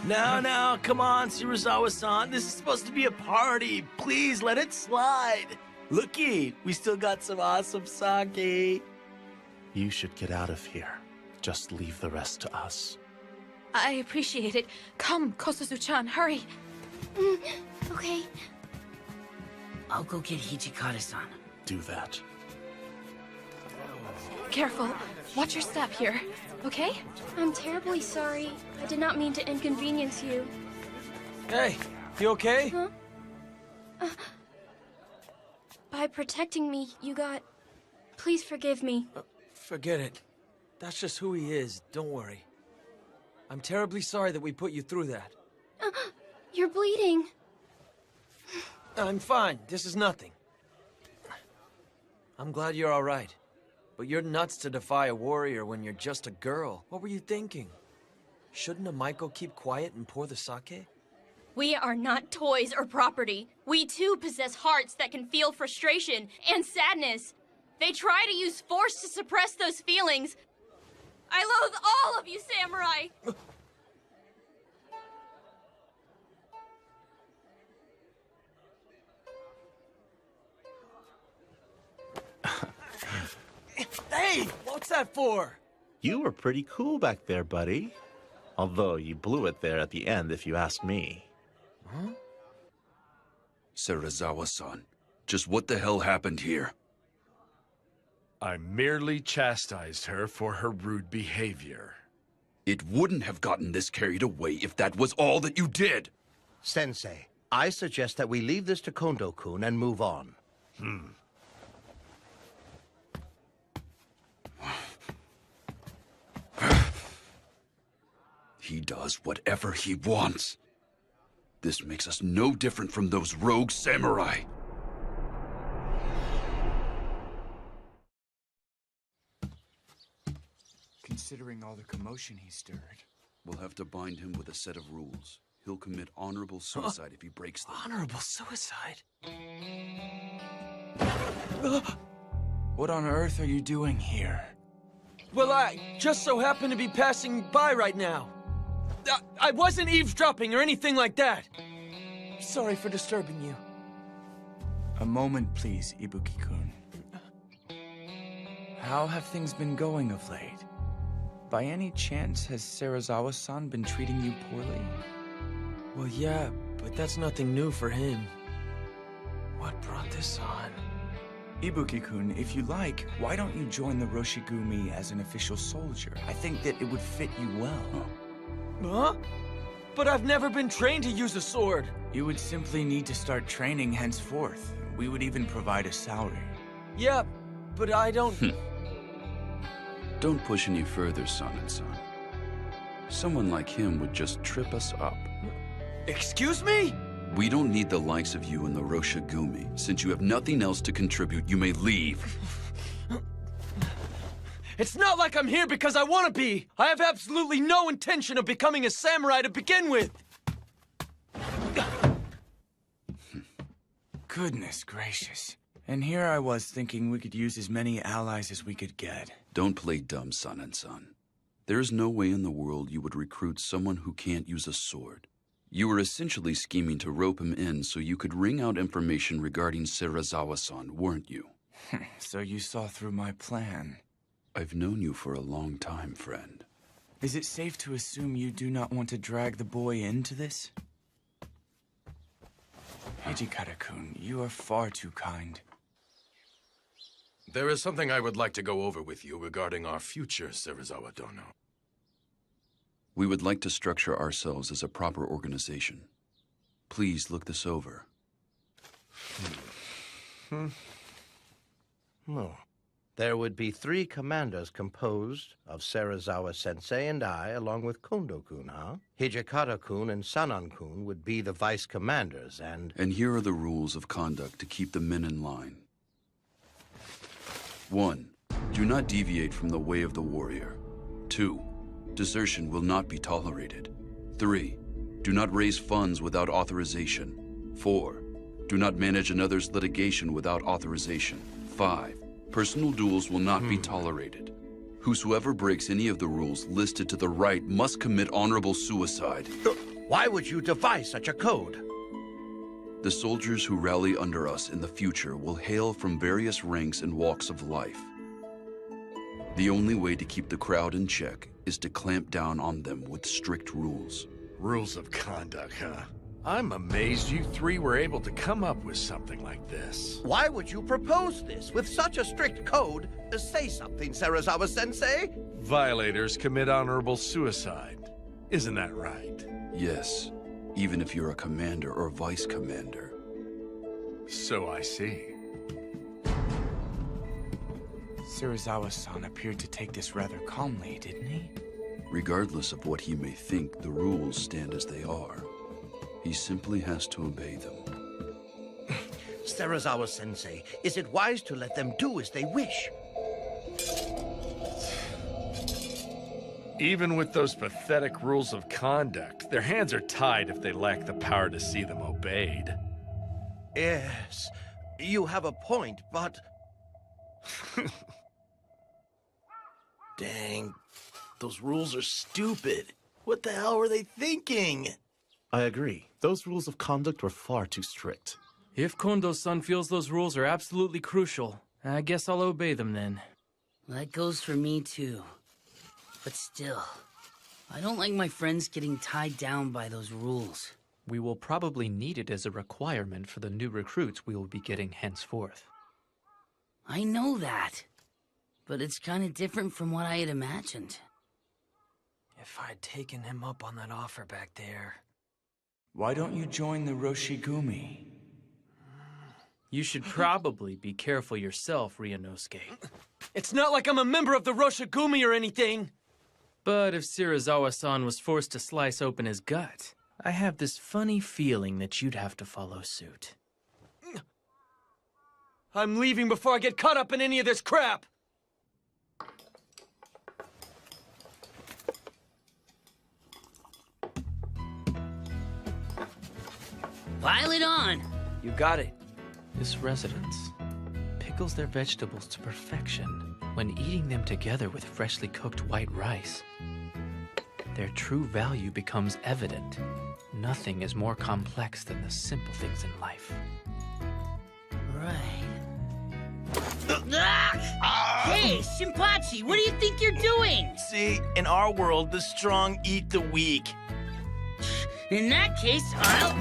Now, come on, Serizawa-san. This is supposed to be a party. Please, let it slide. Looky, we still got some awesome sake. You should get out of here. Just leave the rest to us. I appreciate it. Come, Kosuzu-chan, hurry. Okay. I'll go get Hijikata-san. Do that. Careful. Watch your step here, okay? I'm terribly sorry. I did not mean to inconvenience you. Hey, you okay? Huh? By protecting me, you got... Please forgive me. Forget it. That's just who he is, don't worry. I'm terribly sorry that we put you through that. You're bleeding. I'm fine, this is nothing. I'm glad you're all right. But you're nuts to defy a warrior when you're just a girl. What were you thinking? Shouldn't a Maiko keep quiet and pour the sake? We are not toys or property. We too possess hearts that can feel frustration and sadness. They try to use force to suppress those feelings. I loathe all of you, samurai! Hey, what's that for? You were pretty cool back there, buddy. Although you blew it there at the end, if you ask me. Huh? Serizawa-san, just what the hell happened here? I merely chastised her for her rude behavior. It wouldn't have gotten this carried away if that was all that you did. Sensei, I suggest that we leave this to Kondo-kun and move on. He does whatever he wants. This makes us no different from those rogue samurai. Considering all the commotion he stirred. We'll have to bind him with a set of rules. He'll commit honorable suicide if he breaks them. Honorable suicide? What on earth are you doing here? Well, I just so happen to be passing by right now. I wasn't eavesdropping or anything like that. Sorry for disturbing you. A moment, please, Ibuki-kun. How have things been going of late? By any chance, has Serizawa-san been treating you poorly? Well, yeah, but that's nothing new for him. What brought this on? Ibuki-kun, if you like, why don't you join the Roshigumi as an official soldier? I think that it would fit you well. Huh? But I've never been trained to use a sword. You would simply need to start training henceforth. We would even provide a salary. Yeah, but I don't... Don't push any further, Son-and-son. Someone like him would just trip us up. Excuse me? We don't need the likes of you in the Roshigumi. Since you have nothing else to contribute, you may leave. It's not like I'm here because I want to be. I have absolutely no intention of becoming a samurai to begin with. Goodness gracious. And here I was thinking we could use as many allies as we could get. Don't play dumb, Son-and-son. There is no way in the world you would recruit someone who can't use a sword. You were essentially scheming to rope him in so you could wring out information regarding Serizawa-san, weren't you? So you saw through my plan. I've known you for a long time, friend. Is it safe to assume you do not want to drag the boy into this? Hijikata-kun, you are far too kind. There is something I would like to go over with you regarding our future, Serizawa-dono. We would like to structure ourselves as a proper organization. Please look this over. No. There would be 3 commanders composed of Serizawa-sensei and I, along with Kondo-kun, huh? Hijikata-kun and Sanan-kun would be the vice commanders, and... And here are the rules of conduct to keep the men in line. 1. Do not deviate from the way of the warrior. 2. Desertion will not be tolerated. 3. Do not raise funds without authorization. 4. Do not manage another's litigation without authorization. 5. Personal duels will not be tolerated. Whosoever breaks any of the rules listed to the right must commit honorable suicide. Why would you devise such a code? The soldiers who rally under us in the future will hail from various ranks and walks of life. The only way to keep the crowd in check is to clamp down on them with strict rules. Rules of conduct, huh? I'm amazed you 3 were able to come up with something like this. Why would you propose this with such a strict code? Say something, Serizawa-sensei. Violators commit honorable suicide. Isn't that right? Yes, even if you're a commander or vice commander. So I see. Serizawa-san appeared to take this rather calmly, didn't he? Regardless of what he may think, the rules stand as they are. He simply has to obey them. Serizawa-sensei, is it wise to let them do as they wish? Even with those pathetic rules of conduct, their hands are tied if they lack the power to see them obeyed. Yes, you have a point, but... Dang, those rules are stupid. What the hell were they thinking? I agree. Those rules of conduct were far too strict. If Kondo-san feels those rules are absolutely crucial, I guess I'll obey them then. That goes for me too. But still, I don't like my friends getting tied down by those rules. We will probably need it as a requirement for the new recruits we will be getting henceforth. I know that. But it's kind of different from what I had imagined. If I'd taken him up on that offer back there... Why don't you join the Roshigumi? You should probably be careful yourself, Ryunosuke. It's not like I'm a member of the Roshigumi or anything! But if Shirazawa-san was forced to slice open his gut, I have this funny feeling that you'd have to follow suit. I'm leaving before I get caught up in any of this crap! Pile it on! You got it. This residence pickles their vegetables to perfection when eating them together with freshly cooked white rice. Their true value becomes evident. Nothing is more complex than the simple things in life. Right. Hey, Shinpachi, what do you think you're doing? See, in our world, the strong eat the weak. In that case, I'll...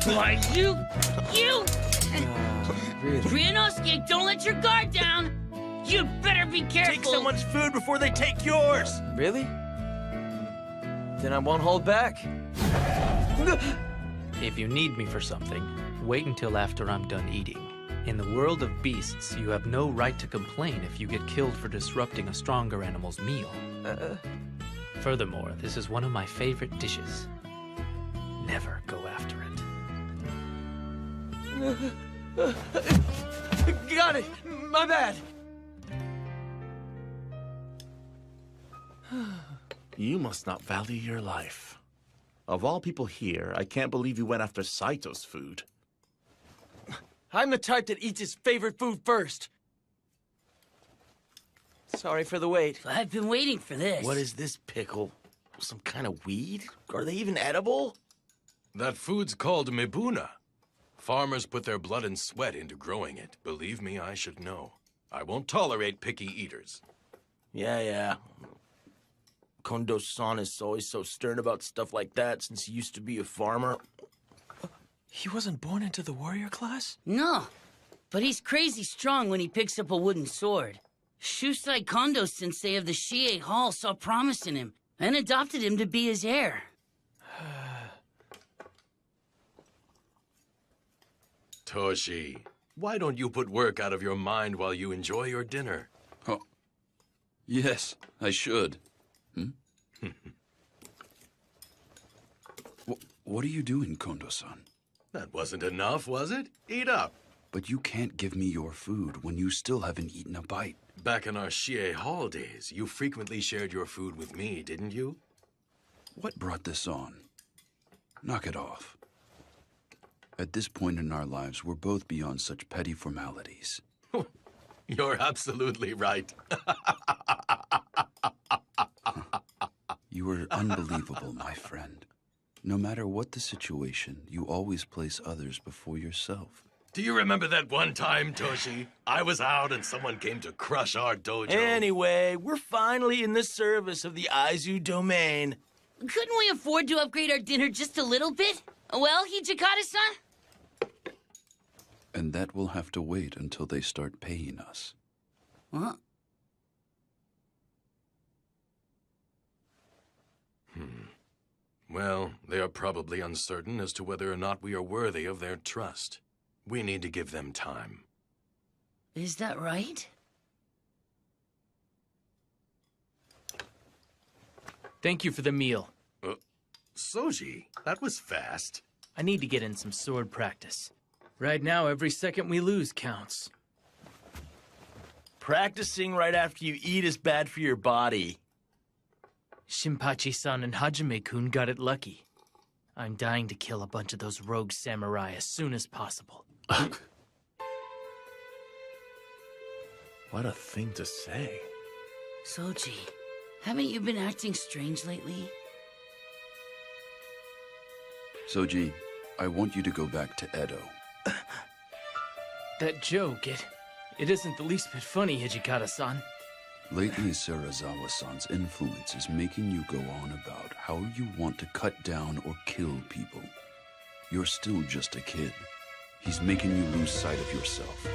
Why, you... Ryunosuke, don't let your guard down! You better be careful! Take someone's food before they take yours! Really? Then I won't hold back. If you need me for something, wait until after I'm done eating. In the world of beasts, you have no right to complain if you get killed for disrupting a stronger animal's meal. Furthermore, this is one of my favorite dishes. Never go after it. Got it! My bad! You must not value your life. Of all people here, I can't believe you went after Saito's food. I'm the type that eats his favorite food first. Sorry for the wait. I've been waiting for this. What is this pickle? Some kind of weed? Are they even edible? That food's called mibuna. Farmers put their blood and sweat into growing it. Believe me, I should know. I won't tolerate picky eaters. Yeah. Kondo-san is always so stern about stuff like that since he used to be a farmer. He wasn't born into the warrior class? No, but he's crazy strong when he picks up a wooden sword. Shusai Kondo-sensei of the Shie Hall saw promise in him and adopted him to be his heir. Toshi, why don't you put work out of your mind while you enjoy your dinner? Oh, yes, I should. What are you doing, Kondo-san? That wasn't enough, was it? Eat up. But you can't give me your food when you still haven't eaten a bite. Back in our Shie Hall days, you frequently shared your food with me, didn't you? What brought this on? Knock it off. At this point in our lives, we're both beyond such petty formalities. You're absolutely right. You are unbelievable, my friend. No matter what the situation, you always place others before yourself. Do you remember that one time, Toshi? I was out and someone came to crush our dojo. Anyway, we're finally in the service of the Aizu domain. Couldn't we afford to upgrade our dinner just a little bit? Well, Hijikata-san? And that will have to wait until they start paying us. What? Well, they are probably uncertain as to whether or not we are worthy of their trust. We need to give them time. Is that right? Thank you for the meal. Soji, that was fast. I need to get in some sword practice. Right now, every second we lose counts. Practicing right after you eat is bad for your body. Shinpachi-san and Hajime-kun got it lucky. I'm dying to kill a bunch of those rogue samurai as soon as possible. What a thing to say. Soji, haven't you been acting strange lately? Soji, I want you to go back to Edo. That joke, it isn't the least bit funny, Hijikata-san. Lately, Serizawa-san's influence is making you go on about how you want to cut down or kill people. You're still just a kid. He's making you lose sight of yourself.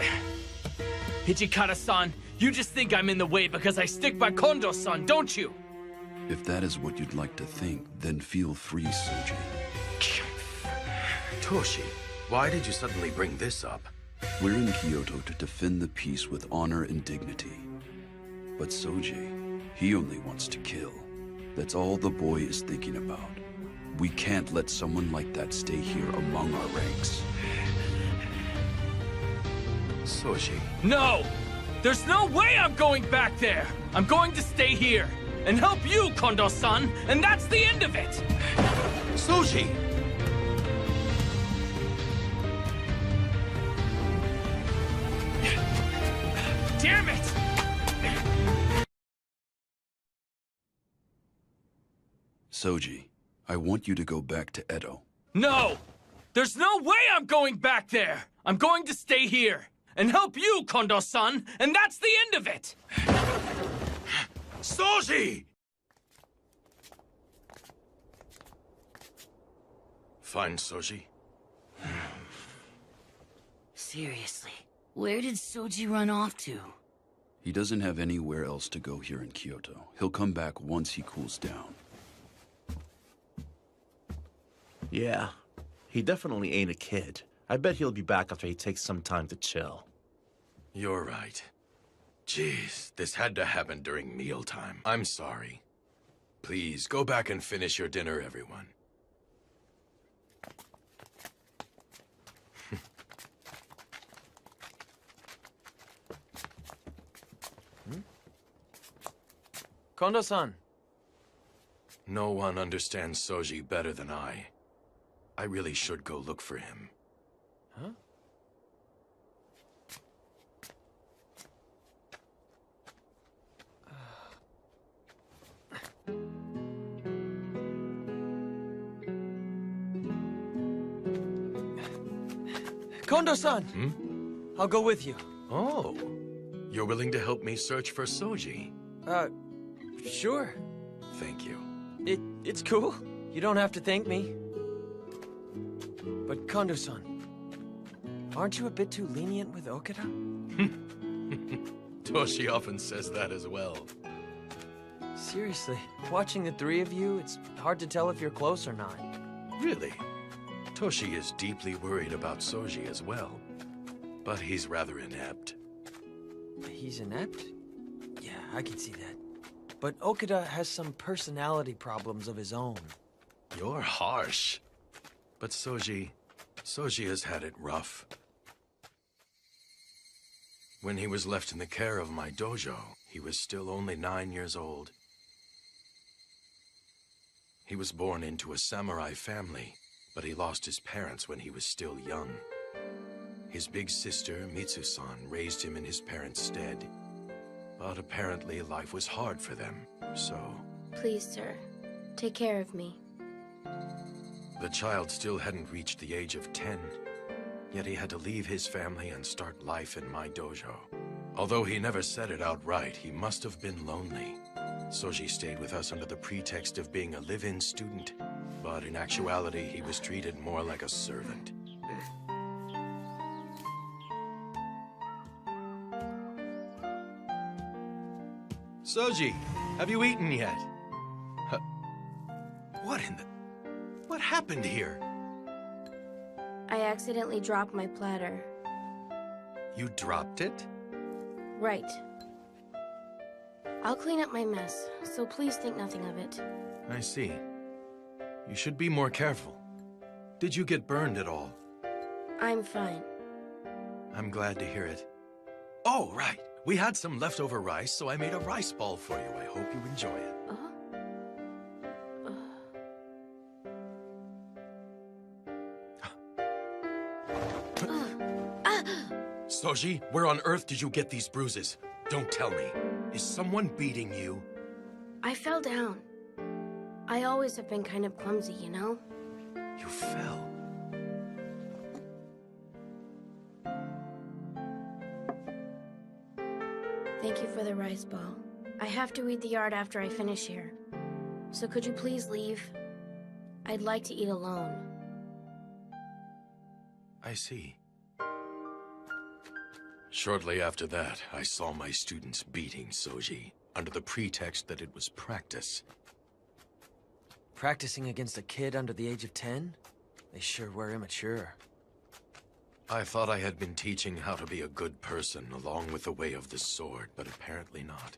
Hijikata-san, you just think I'm in the way because I stick by Kondo-san, don't you? If that is what you'd like to think, then feel free, Soji. Toshi, why did you suddenly bring this up? We're in Kyoto to defend the peace with honor and dignity. But Soji, he only wants to kill. That's all the boy is thinking about. We can't let someone like that stay here among our ranks. Soji. No! There's no way I'm going back there! I'm going to stay here and help you, Kondo-san, and that's the end of it! Soji! Damn it! Soji, I want you to go back to Edo. No! There's no way I'm going back there! I'm going to stay here and help you, Kondo-san, and that's the end of it! Soji! Fine, Soji. Seriously, where did Soji run off to? He doesn't have anywhere else to go here in Kyoto. He'll come back once he cools down. Yeah, he definitely ain't a kid. I bet he'll be back after he takes some time to chill. You're right. Jeez, this had to happen during mealtime. I'm sorry. Please, go back and finish your dinner, everyone. Kondo-san. No one understands Soji better than I. I really should go look for him. Huh? Kondo-san! I'll go with you. Oh, you're willing to help me search for Soji? Sure. Thank you. It's cool. You don't have to thank me. But Kondo-san, aren't you a bit too lenient with Okada? Toshi often says that as well. Seriously, watching the three of you, it's hard to tell if you're close or not. Really? Toshi is deeply worried about Soji as well. But he's rather inept. He's inept? Yeah, I can see that. But Okada has some personality problems of his own. You're harsh. But Soji has had it rough. When he was left in the care of my dojo, he was still only 9 years old. He was born into a samurai family, but he lost his parents when he was still young. His big sister, Mitsu-san, raised him in his parents' stead. But apparently life was hard for them, so... Please, sir, take care of me. The child still hadn't reached the age of 10, yet he had to leave his family and start life in my dojo. Although he never said it outright, he must have been lonely. Soji stayed with us under the pretext of being a live-in student, but in actuality, he was treated more like a servant. Soji, have you eaten yet? What in the... What happened here? I accidentally dropped my platter. You dropped it? Right. I'll clean up my mess, so please think nothing of it. I see. You should be more careful. Did you get burned at all? I'm fine. I'm glad to hear it. Oh, right. We had some leftover rice, so I made a rice ball for you. I hope you enjoy it. Soji, where on earth did you get these bruises? Don't tell me. Is someone beating you? I fell down. I always have been kind of clumsy, you know? You fell. Thank you for the rice ball. I have to weed the yard after I finish here. So could you please leave? I'd like to eat alone. I see. Shortly after that, I saw my students beating Soji, under the pretext that it was practice. Practicing against a kid under the age of 10? They sure were immature. I thought I had been teaching how to be a good person along with the way of the sword, but apparently not.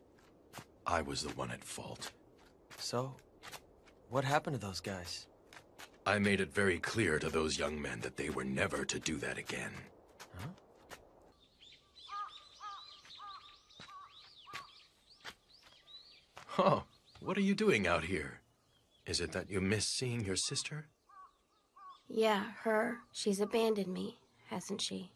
I was the one at fault. So, what happened to those guys? I made it very clear to those young men that they were never to do that again. Huh? Oh, what are you doing out here? Is it that you miss seeing your sister? Yeah, her. She's abandoned me, hasn't she?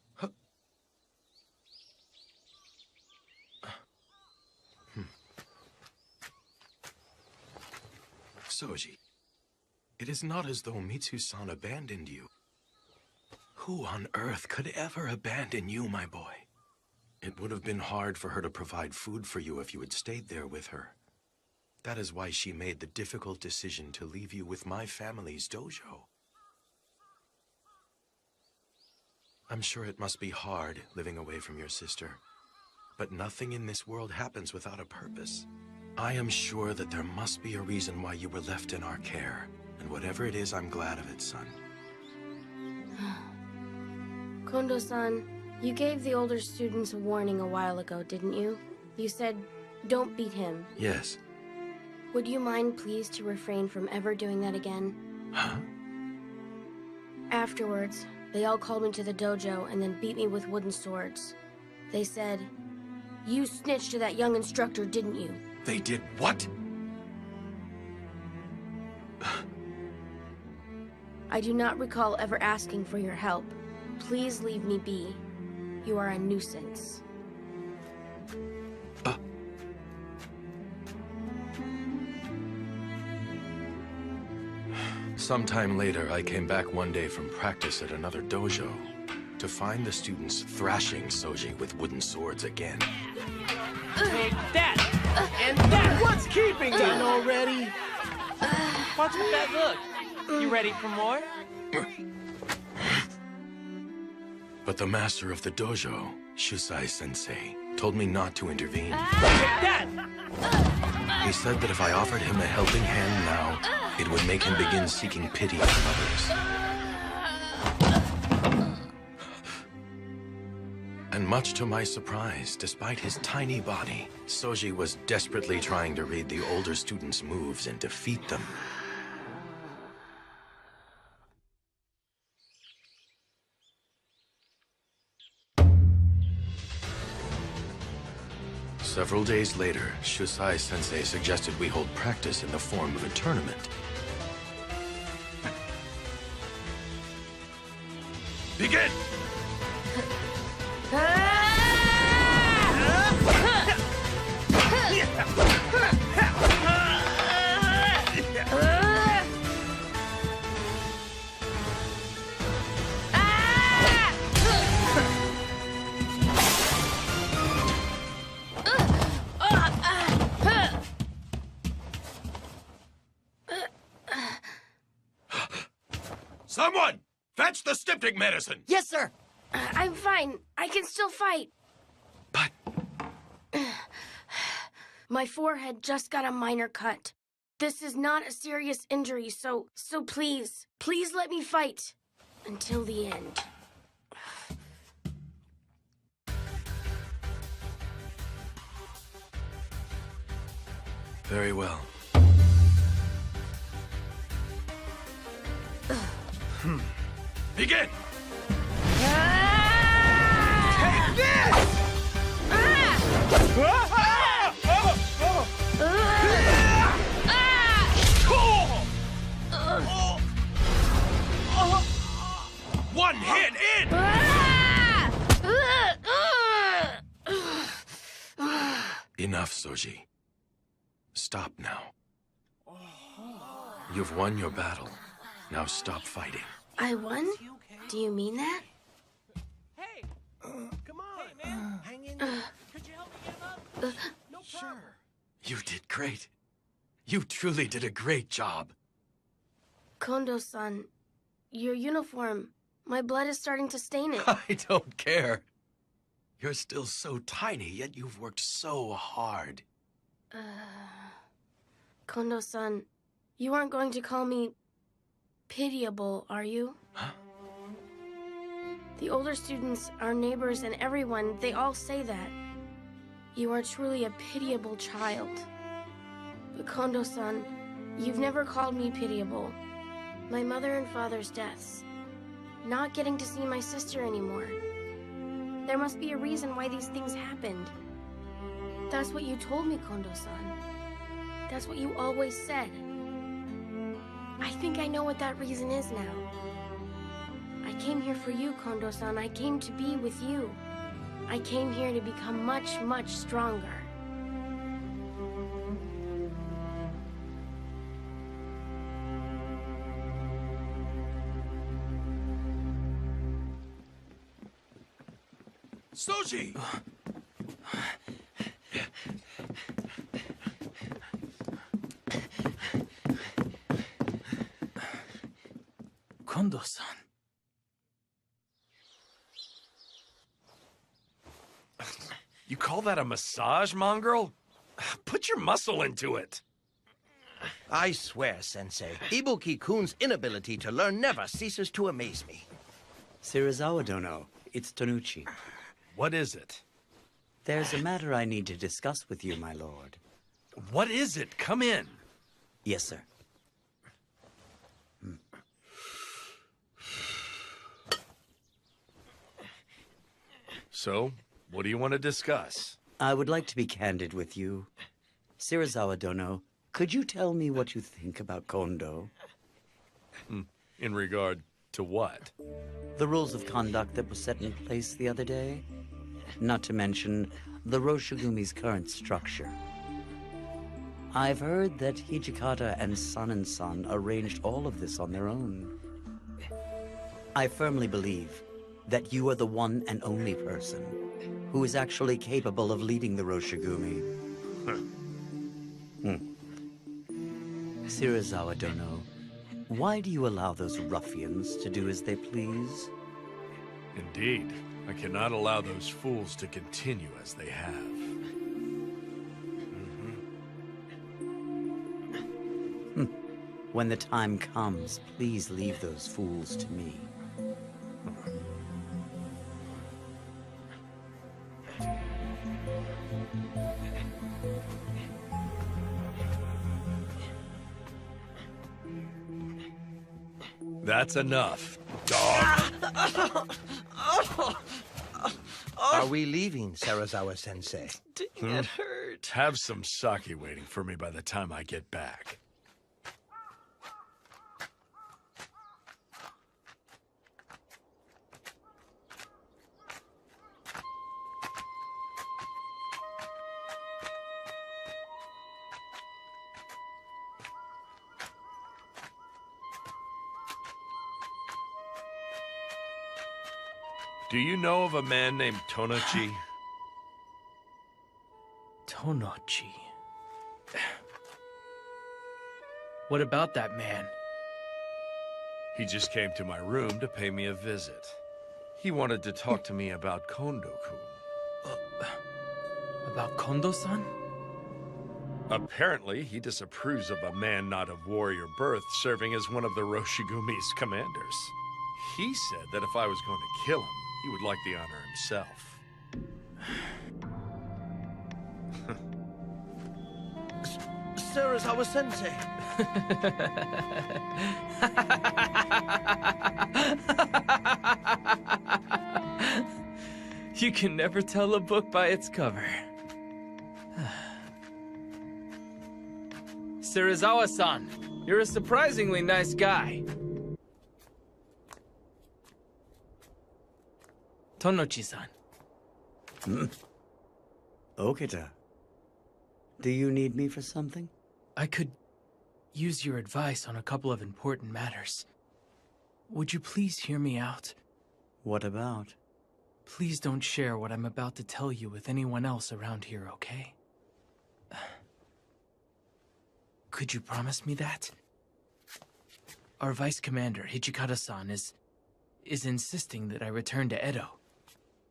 Soji, it is not as though Mitsu-san abandoned you. Who on earth could ever abandon you, my boy? It would have been hard for her to provide food for you if you had stayed there with her. That is why she made the difficult decision to leave you with my family's dojo. I'm sure it must be hard living away from your sister, but nothing in this world happens without a purpose. I am sure that there must be a reason why you were left in our care, and whatever it is, I'm glad of it, son. Kondo-san, you gave the older students a warning a while ago, didn't you? You said, don't beat him. Yes. Would you mind, please, to refrain from ever doing that again? Huh? Afterwards, they all called me to the dojo and then beat me with wooden swords. They said, you snitched to that young instructor, didn't you? They did what? I do not recall ever asking for your help. Please leave me be. You are a nuisance. Sometime later, I came back one day from practice at another dojo to find the students thrashing Soji with wooden swords again. Take that! And that! What's keeping you? Done already? What's with that look? You ready for more? But the master of the dojo, Shusai-sensei, told me not to intervene. Take that! He said that if I offered him a helping hand now, it would make him begin seeking pity from others. And much to my surprise, despite his tiny body, Soji was desperately trying to read the older students' moves and defeat them. Several days later, Shusai-sensei suggested we hold practice in the form of a tournament. Begin! Someone! Fetch the styptic medicine! Yes, sir. I'm fine. I can still fight. But... My forehead just got a minor cut. This is not a serious injury, so please let me fight until the end. Very well. Begin! Take this! One hit in! Enough, Soji. Stop now. You've won your battle. Now stop fighting. I won? Do you mean that? Hey! Come on! Hey, man! Hang in there. Could you help me get him up? No problem. You did great. You truly did a great job. Kondo-san, your uniform. My blood is starting to stain it. I don't care. You're still so tiny, yet you've worked so hard. Kondo-san, you aren't going to call me pitiable, are you? Huh? The older students, our neighbors, and everyone, they all say that. You are truly a pitiable child. But Kondo-san, you've never called me pitiable. My mother and father's deaths. Not getting to see my sister anymore. There must be a reason why these things happened. That's what you told me, Kondo-san. That's what you always said. I think I know what that reason is now. I came here for you, Kondo-san. I came to be with you. I came here to become much, much stronger. Soji! Kondo-san. You call that a massage, mongrel? Put your muscle into it. I swear, Sensei, Ibuki-kun's inability to learn never ceases to amaze me. Serizawa Dono, it's Tonuchi. What is it? There's a matter I need to discuss with you, my lord. What is it? Come in. Yes, sir. So, what do you want to discuss? I would like to be candid with you. Serizawa Dono, could you tell me what you think about Kondo? In regard to what? The rules of conduct that were set in place the other day? Not to mention the Roshigumi's current structure. I've heard that Hijikata and San arranged all of this on their own. I firmly believe that you are the one and only person who is actually capable of leading the Roshigumi. Serizawa Dono, why do you allow those ruffians to do as they please? Indeed. I cannot allow those fools to continue as they have. When the time comes, please leave those fools to me. That's enough, dog. Are we leaving, Serizawa-sensei? Dang, it hurt. Have some sake waiting for me by the time I get back. Do you know of a man named Tonochi? Tonochi. What about that man? He just came to my room to pay me a visit. He wanted to talk to me about Kondo-kun. About Kondo-san? Apparently, he disapproves of a man not of warrior birth serving as one of the Roshigumi's commanders. He said that if I was going to kill him, he would like the honor himself. Serizawa-sensei! You can never tell a book by its cover. Serizawa-san, you're a surprisingly nice guy. Tonochi-san. Okita. Do you need me for something? I could use your advice on a couple of important matters. Would you please hear me out? What about? Please don't share what I'm about to tell you with anyone else around here, okay? Could you promise me that? Our Vice Commander, Hijikata-san, is insisting that I return to Edo.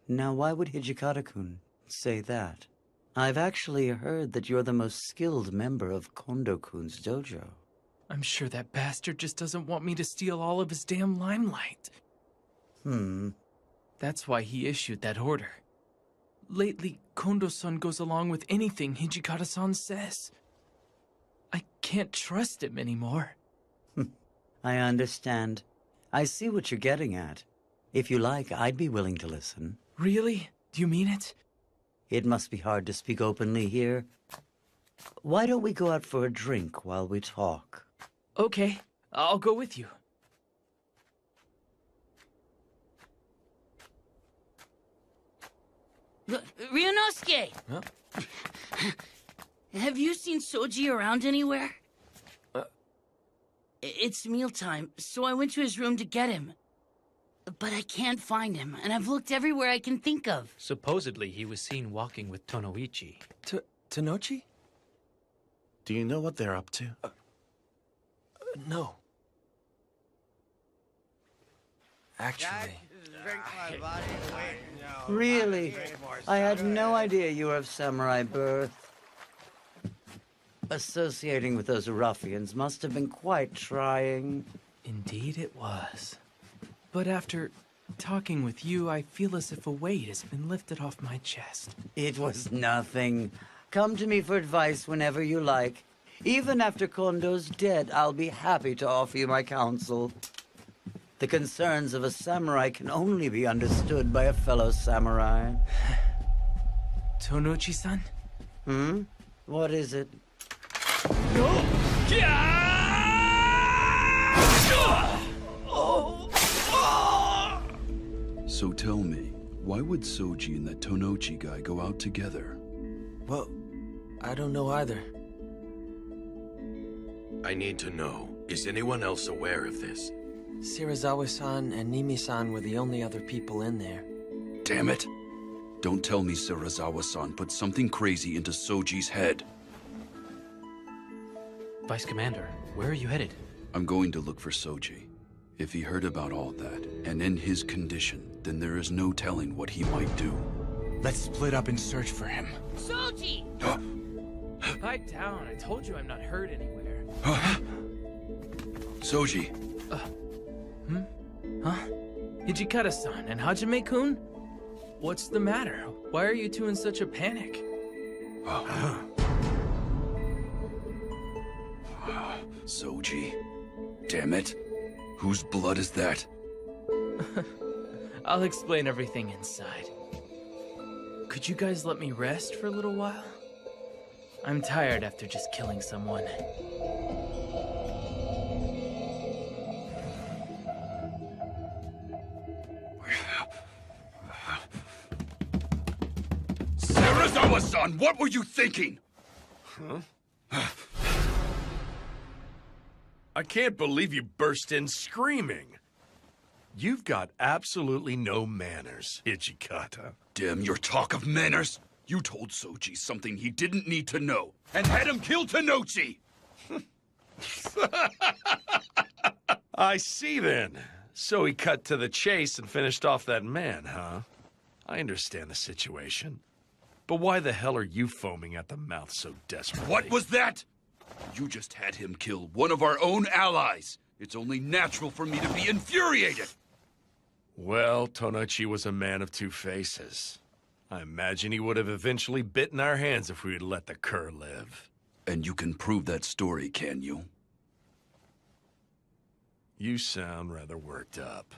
Now, why would Hijikata-kun say that? I've actually heard that you're the most skilled member of Kondo-kun's dojo. I'm sure that bastard just doesn't want me to steal all of his damn limelight. That's why he issued that order. Lately, Kondo-san goes along with anything Hijikata-san says. I can't trust him anymore. I understand. I see what you're getting at. If you like, I'd be willing to listen. Really? Do you mean it? It must be hard to speak openly here. Why don't we go out for a drink while we talk? Okay, I'll go with you. Ryunosuke! Huh? Have you seen Soji around anywhere? It's mealtime, so I went to his room to get him. But I can't find him, and I've looked everywhere I can think of. Supposedly, he was seen walking with Tonoichi. Tanochi? Do you know what they're up to? No. Actually... Really? I had no idea you were of samurai birth. Associating with those ruffians must have been quite trying. Indeed it was. But after talking with you, I feel as if a weight has been lifted off my chest. It was nothing. Come to me for advice whenever you like. Even after Kondo's dead, I'll be happy to offer you my counsel. The concerns of a samurai can only be understood by a fellow samurai. Tonochi-san? What is it? So tell me, why would Soji and that Tonochi guy go out together? Well, I don't know either. I need to know, is anyone else aware of this? Shirazawa-san and Nimi-san were the only other people in there. Damn it! Don't tell me Shirazawa-san put something crazy into Soji's head. Vice Commander, where are you headed? I'm going to look for Soji. If he heard about all that, and in his condition, then there is no telling what he might do. Let's split up and search for him. Soji! Pipe down. I told you I'm not hurt anywhere. Soji! Huh? Hijikata-san and Hajime-kun? What's the matter? Why are you two in such a panic? Soji. Damn it. Whose blood is that? I'll explain everything inside. Could you guys let me rest for a little while? I'm tired after just killing someone. Shirazawa-san, what were you thinking? I can't believe you burst in screaming. You've got absolutely no manners, Hijikata. Damn your talk of manners! You told Soji something he didn't need to know, and had him kill Tanochi! I see then. So he cut to the chase and finished off that man, huh? I understand the situation. But why the hell are you foaming at the mouth so desperately? What was that? You just had him kill one of our own allies. It's only natural for me to be infuriated. Well, Tonochi was a man of two faces. I imagine he would have eventually bitten our hands if we had let the cur live. And you can prove that story, can you? You sound rather worked up.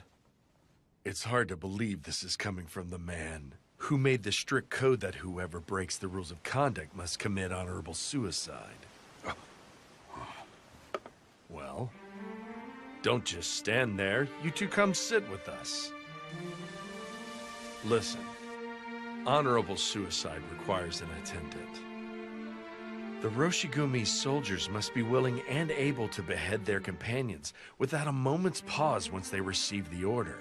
It's hard to believe this is coming from the man who made the strict code that whoever breaks the rules of conduct must commit honorable suicide. Well, don't just stand there. You two come sit with us. Listen, honorable suicide requires an attendant. The Roshigumi's soldiers must be willing and able to behead their companions without a moment's pause once they receive the order.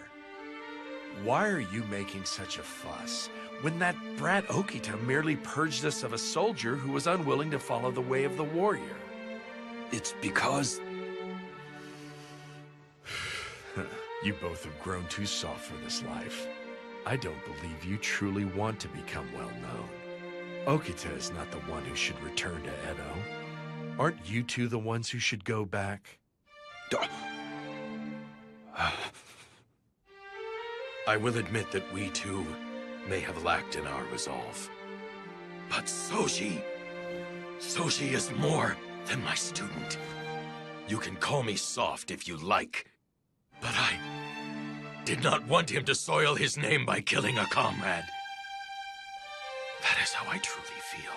Why are you making such a fuss when that brat Okita merely purged us of a soldier who was unwilling to follow the way of the warrior? It's because... You both have grown too soft for this life. I don't believe you truly want to become well known. Okita is not the one who should return to Edo. Aren't you two the ones who should go back? I will admit that we too may have lacked in our resolve. But Soji is more than my student. You can call me soft if you like, but I did not want him to soil his name by killing a comrade. That is how I truly feel.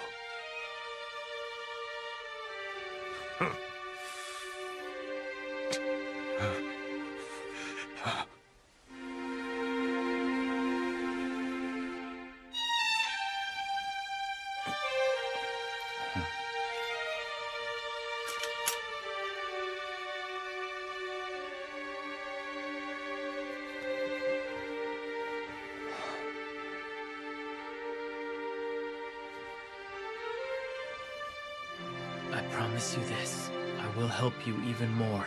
I promise you this. I will help you even more.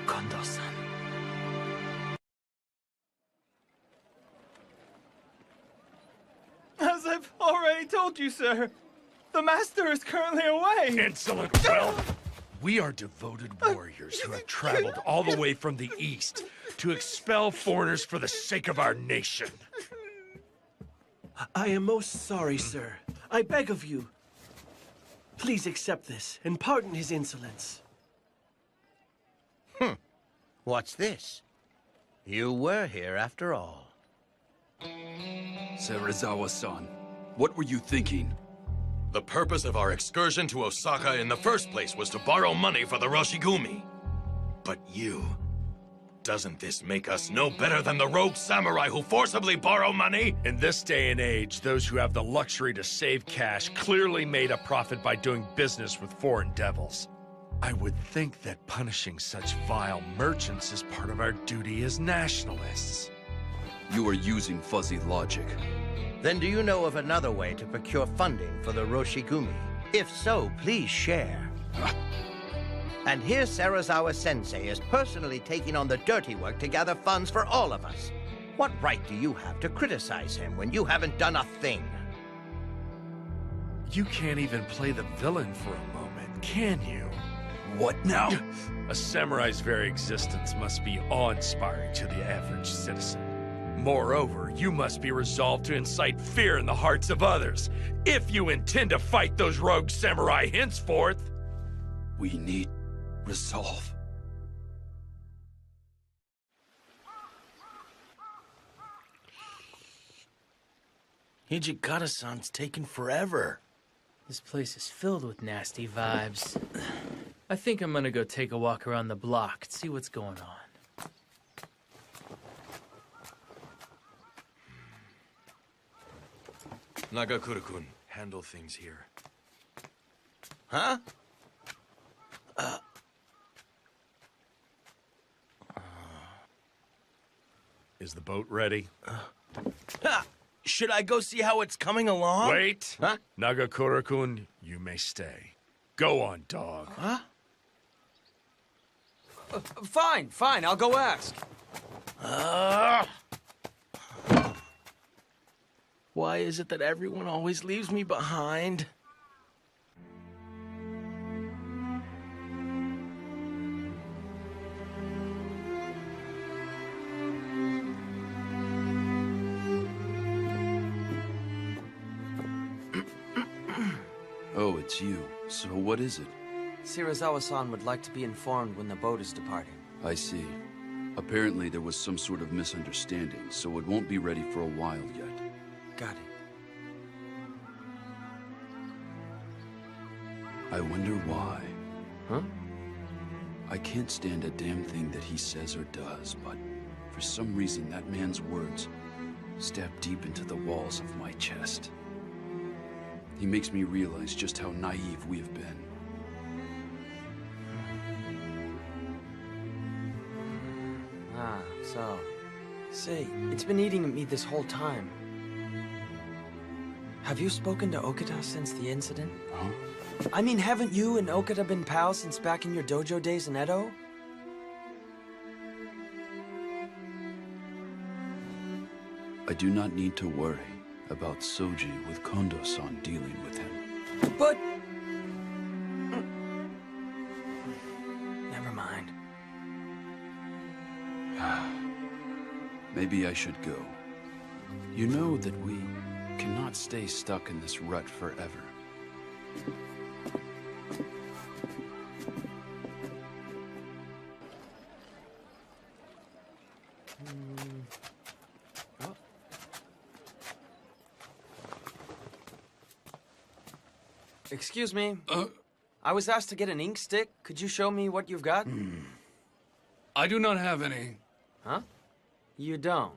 Kondo-san. As I've already told you, sir, the master is currently away. Insolent whelp! We are devoted warriors who have traveled all the way from the east to expel foreigners for the sake of our nation. I am most sorry, sir. I beg of you. Please accept this and pardon his insolence. What's this? You were here after all. Serizawa-san, what were you thinking? The purpose of our excursion to Osaka in the first place was to borrow money for the Roshigumi. But you... Doesn't this make us no better than the rogue samurai who forcibly borrow money? In this day and age, those who have the luxury to save cash clearly made a profit by doing business with foreign devils. I would think that punishing such vile merchants is part of our duty as nationalists. You are using fuzzy logic. Then do you know of another way to procure funding for the Roshigumi? If so, please share. And here Serizawa-sensei is personally taking on the dirty work to gather funds for all of us. What right do you have to criticize him when you haven't done a thing? You can't even play the villain for a moment, can you? What now? A samurai's very existence must be awe-inspiring to the average citizen. Moreover, you must be resolved to incite fear in the hearts of others, if you intend to fight those rogue samurai henceforth. We need resolve. Hijikata-san's taking forever. This place is filled with nasty vibes. I think I'm gonna go take a walk around the block and see what's going on. Nagakura-kun, handle things here. Huh? Is the boat ready? Should I go see how it's coming along? Wait! Huh? Nagakura-kun, you may stay. Go on, dog. Huh? Fine, I'll go ask. Why is it that everyone always leaves me behind? Oh, it's you. So what is it? Serizawa-san would like to be informed when the boat is departing. I see. Apparently there was some sort of misunderstanding, so it won't be ready for a while yet. Got it. I wonder why. Huh? I can't stand a damn thing that he says or does, but for some reason that man's words stab deep into the walls of my chest. He makes me realize just how naive we have been. Ah, so... Say, it's been eating at me this whole time. Have you spoken to Okita since the incident? Huh? I mean, haven't you and Okita been pals since back in your dojo days in Edo? I do not need to worry about Soji with Kondo-san dealing with him. But... Never mind. Maybe I should go. You know that we cannot stay stuck in this rut forever. Excuse me. I was asked to get an ink stick. Could you show me what you've got? I do not have any. Huh? You don't?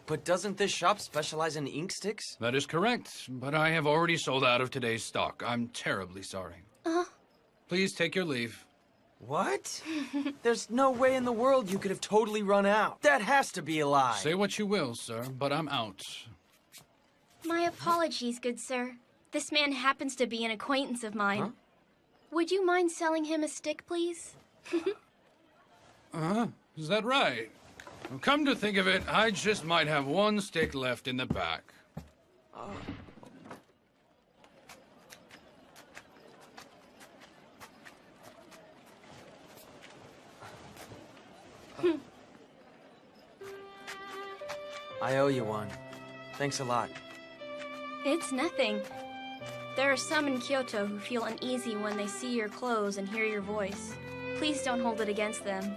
But doesn't this shop specialize in ink sticks? That is correct, but I have already sold out of today's stock. I'm terribly sorry. Please take your leave. What? There's no way in the world you could have totally run out. That has to be a lie. Say what you will, sir, but I'm out. My apologies, good sir. This man happens to be an acquaintance of mine. Huh? Would you mind selling him a stick, please? Is that right? Well, come to think of it, I just might have one stick left in the back. I owe you one. Thanks a lot. It's nothing. There are some in Kyoto who feel uneasy when they see your clothes and hear your voice. Please don't hold it against them.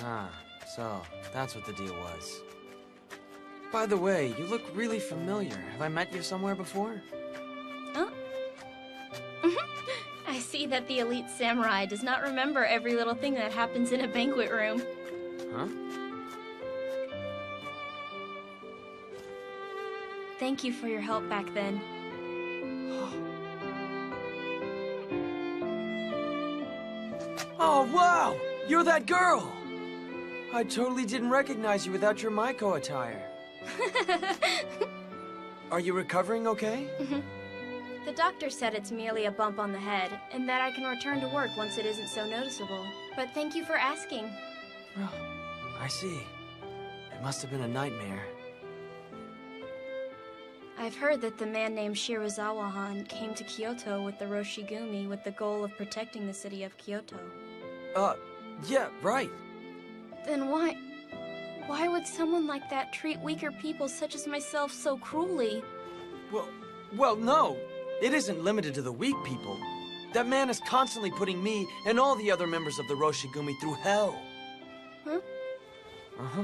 Ah, so that's what the deal was. By the way, you look really familiar. Have I met you somewhere before? Huh? I see that the elite samurai does not remember every little thing that happens in a banquet room. Huh? Thank you for your help back then. Oh, wow! You're that girl! I totally didn't recognize you without your Maiko attire. Are you recovering okay? The doctor said it's merely a bump on the head, and that I can return to work once it isn't so noticeable. But thank you for asking. Oh, I see. It must have been a nightmare. I've heard that the man named Shirazawa-han came to Kyoto with the Roshigumi with the goal of protecting the city of Kyoto. Yeah, right. Then why would someone like that treat weaker people such as myself so cruelly? Well, no. It isn't limited to the weak people. That man is constantly putting me and all the other members of the Roshigumi through hell. Huh? Uh-huh.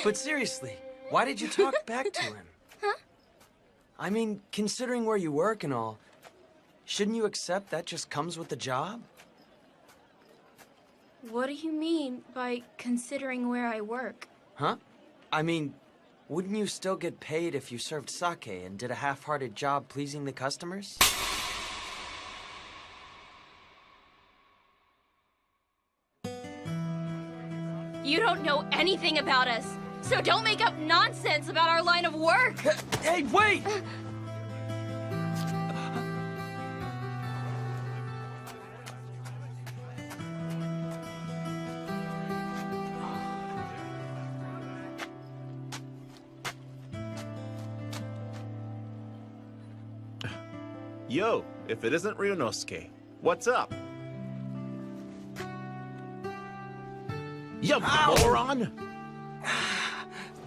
But seriously, why did you talk back to him? Huh? I mean, considering where you work and all, shouldn't you accept that just comes with the job? What do you mean by considering where I work? Huh? I mean, wouldn't you still get paid if you served sake and did a half-hearted job pleasing the customers? You don't know anything about us, so don't make up nonsense about our line of work! Hey, wait! Yo, if it isn't Ryunosuke, what's up? You moron!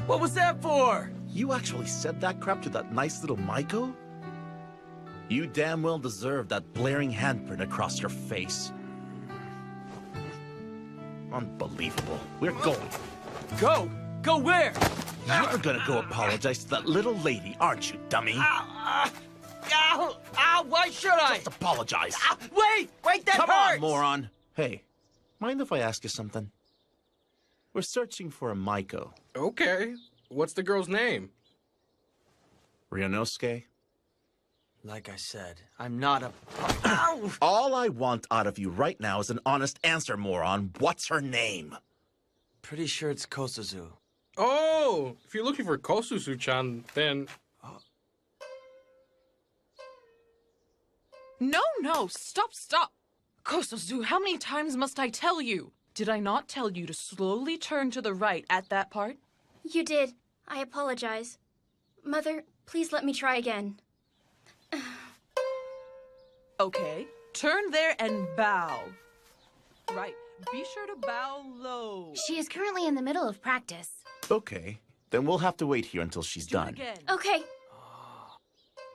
What was that for? You actually said that crap to that nice little Maiko? You damn well deserve that blaring handprint across your face. Unbelievable. We're going. Go? Go where? You're gonna go apologize to that little lady, aren't you, dummy? Ow! Ow! Why should I? Just apologize. Wait! That Come hurts! on, moron. Hey, mind if I ask you something? We're searching for a Maiko. Okay. What's the girl's name? Ryunosuke? Like I said, I'm not a... All I want out of you right now is an honest answer, moron. What's her name? Pretty sure it's Kosuzu. Oh, if you're looking for Kosuzu-chan, then... No, stop. Kosozu, how many times must I tell you? Did I not tell you to slowly turn to the right at that part? You did. I apologize. Mother, please let me try again. Okay, turn there and bow. Right, be sure to bow low. She is currently in the middle of practice. Okay, then we'll have to wait here until she's Do it done. again. Okay.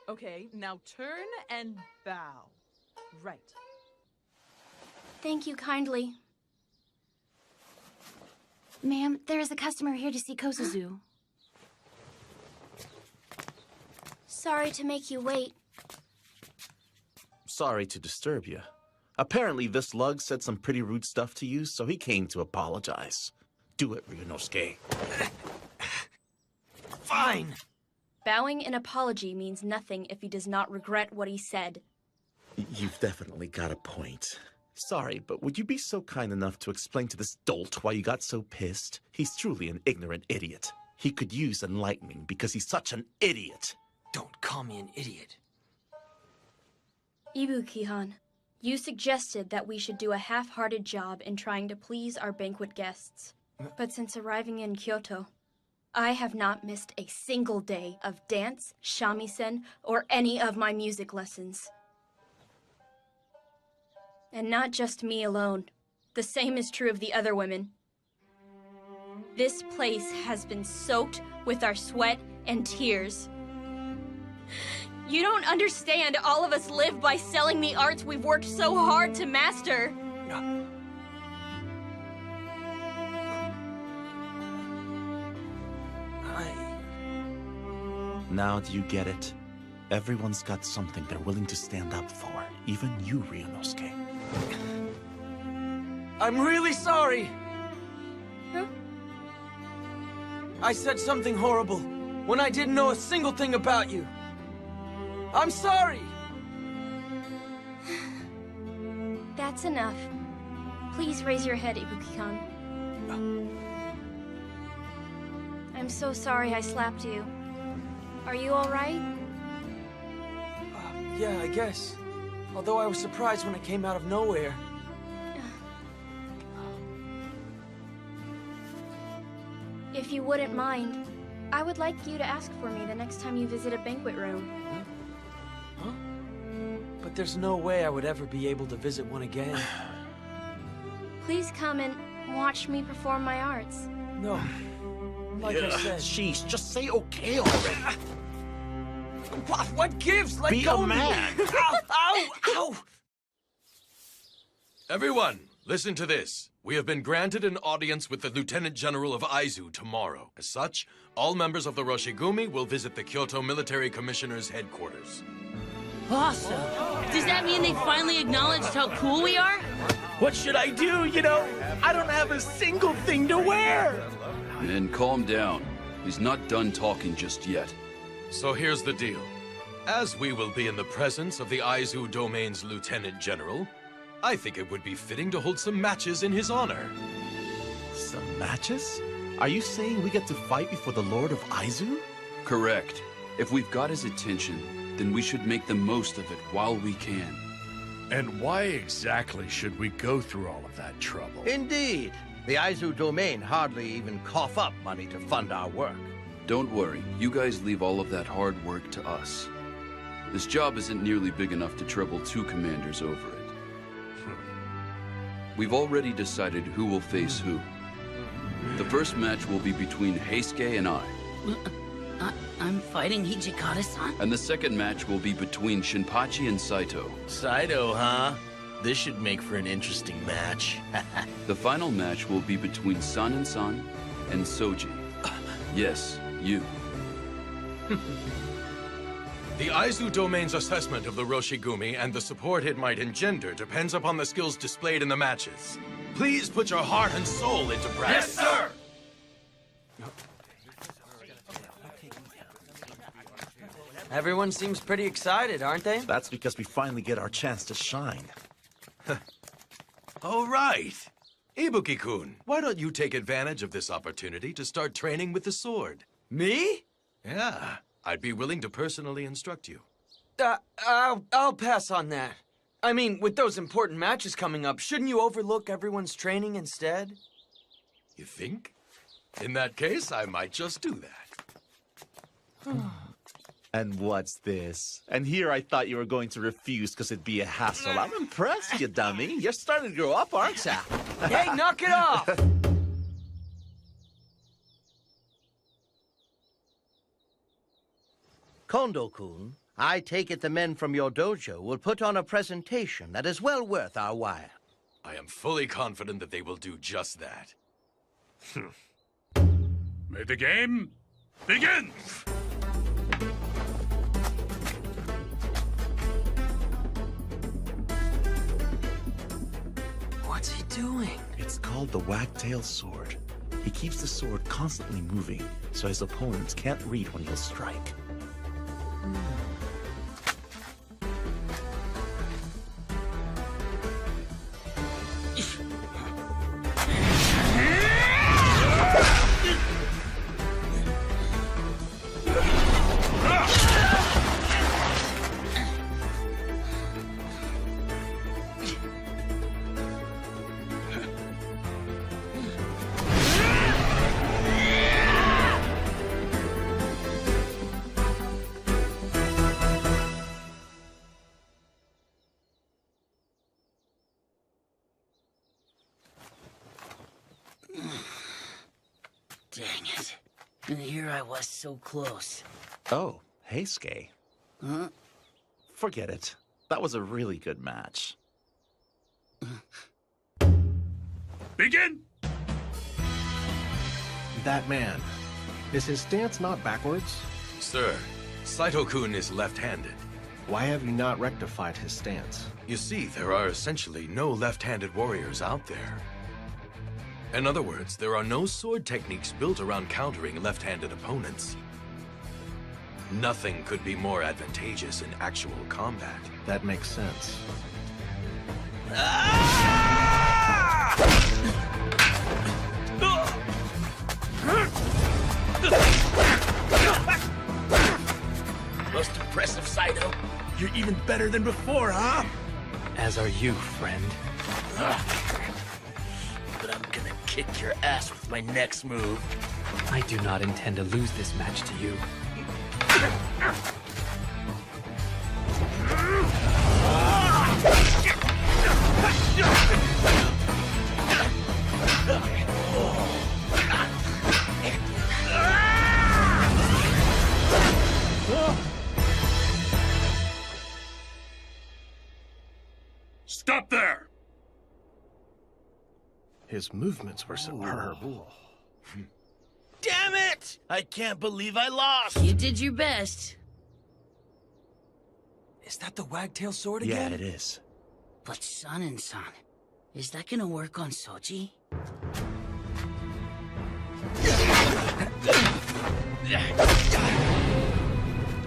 Okay, now turn and bow. Right. Thank you kindly. Ma'am, there is a customer here to see Kosuzu. Sorry to make you wait. Sorry to disturb you. Apparently this lug said some pretty rude stuff to you, so he came to apologize. Do it, Ryunosuke. Fine! Bowing an apology means nothing if he does not regret what he said. You've definitely got a point. Sorry, but would you be so kind enough to explain to this dolt why you got so pissed? He's truly an ignorant idiot. He could use enlightening because he's such an idiot. Don't call me an idiot. Ibuki-han, you suggested that we should do a half-hearted job in trying to please our banquet guests. But since arriving in Kyoto, I have not missed a single day of dance, shamisen, or any of my music lessons. And not just me alone. The same is true of the other women. This place has been soaked with our sweat and tears. You don't understand, all of us live by selling the arts we've worked so hard to master. Now do you get it? Everyone's got something they're willing to stand up for. Even you, Ryunosuke. I'm really sorry! Huh? I said something horrible when I didn't know a single thing about you. I'm sorry! That's enough. Please raise your head, Ibuki-kan. I'm so sorry I slapped you. Are you alright? Yeah, I guess. Although I was surprised when it came out of nowhere. If you wouldn't mind, I would like you to ask for me the next time you visit a banquet room. Huh? But there's no way I would ever be able to visit one again. Please come and watch me perform my arts. No. Like I said. Sheesh, just say okay already. What gives? Let Be go a of me. man. Ow! Ow! Ow! Everyone, listen to this. We have been granted an audience with the Lieutenant General of Aizu tomorrow. As such, all members of the Roshigumi will visit the Kyoto Military Commissioner's headquarters. Awesome! Does that mean they finally acknowledged how cool we are? What should I do? You know, I don't have a single thing to wear. Men, calm down. He's not done talking just yet. So here's the deal. As we will be in the presence of the Aizu Domain's Lieutenant General, I think it would be fitting to hold some matches in his honor. Some matches? Are you saying we get to fight before the Lord of Aizu? Correct. If we've got his attention, then we should make the most of it while we can. And why exactly should we go through all of that trouble? Indeed. The Aizu domain hardly even cough up money to fund our work. Don't worry. You guys leave all of that hard work to us. This job isn't nearly big enough to trouble 2 commanders over it. We've already decided who will face who. The first match will be between Heisuke and I. I'm fighting Hijikata-san? And the second match will be between Shinpachi and Saito. Saito, huh? This should make for an interesting match. The final match will be between San and Soji. Yes, you. The Aizu Domain's assessment of the Roshigumi and the support it might engender depends upon the skills displayed in the matches. Please put your heart and soul into practice. Yes, sir! Everyone seems pretty excited, aren't they? That's because we finally get our chance to shine. All right. Ibuki-kun, why don't you take advantage of this opportunity to start training with the sword? Me? Yeah, I'd be willing to personally instruct you. I'll pass on that. I mean, with those important matches coming up, shouldn't you overlook everyone's training instead? You think? In that case, I might just do that. And what's this? And here I thought you were going to refuse because it'd be a hassle. I'm impressed, you dummy. You're starting to grow up, aren't ya? Hey, knock it off! Kondo-kun, I take it the men from your dojo will put on a presentation that is well worth our while. I am fully confident that they will do just that. May the game begin! What's he doing? It's called the wagtail sword. He keeps the sword constantly moving, so his opponents can't read when he'll strike. Dang it. And here I was so close. Oh, hey, Skay. Huh? Forget it. That was a really good match. Begin! That man. Is his stance not backwards? Sir, Saito-kun is left-handed. Why have you not rectified his stance? You see, there are essentially no left-handed warriors out there. In other words, there are no sword techniques built around countering left-handed opponents. Nothing could be more advantageous in actual combat. That makes sense. Most impressive, Saito. You're even better than before, huh? As are you, friend. But I'm gonna kick your ass with my next move. I do not intend to lose this match to you. Stop there! His movements were superb. Damn it! I can't believe I lost! You did your best. Is that the wagtail sword Yeah, again? it is. But San, is that gonna work on Soji?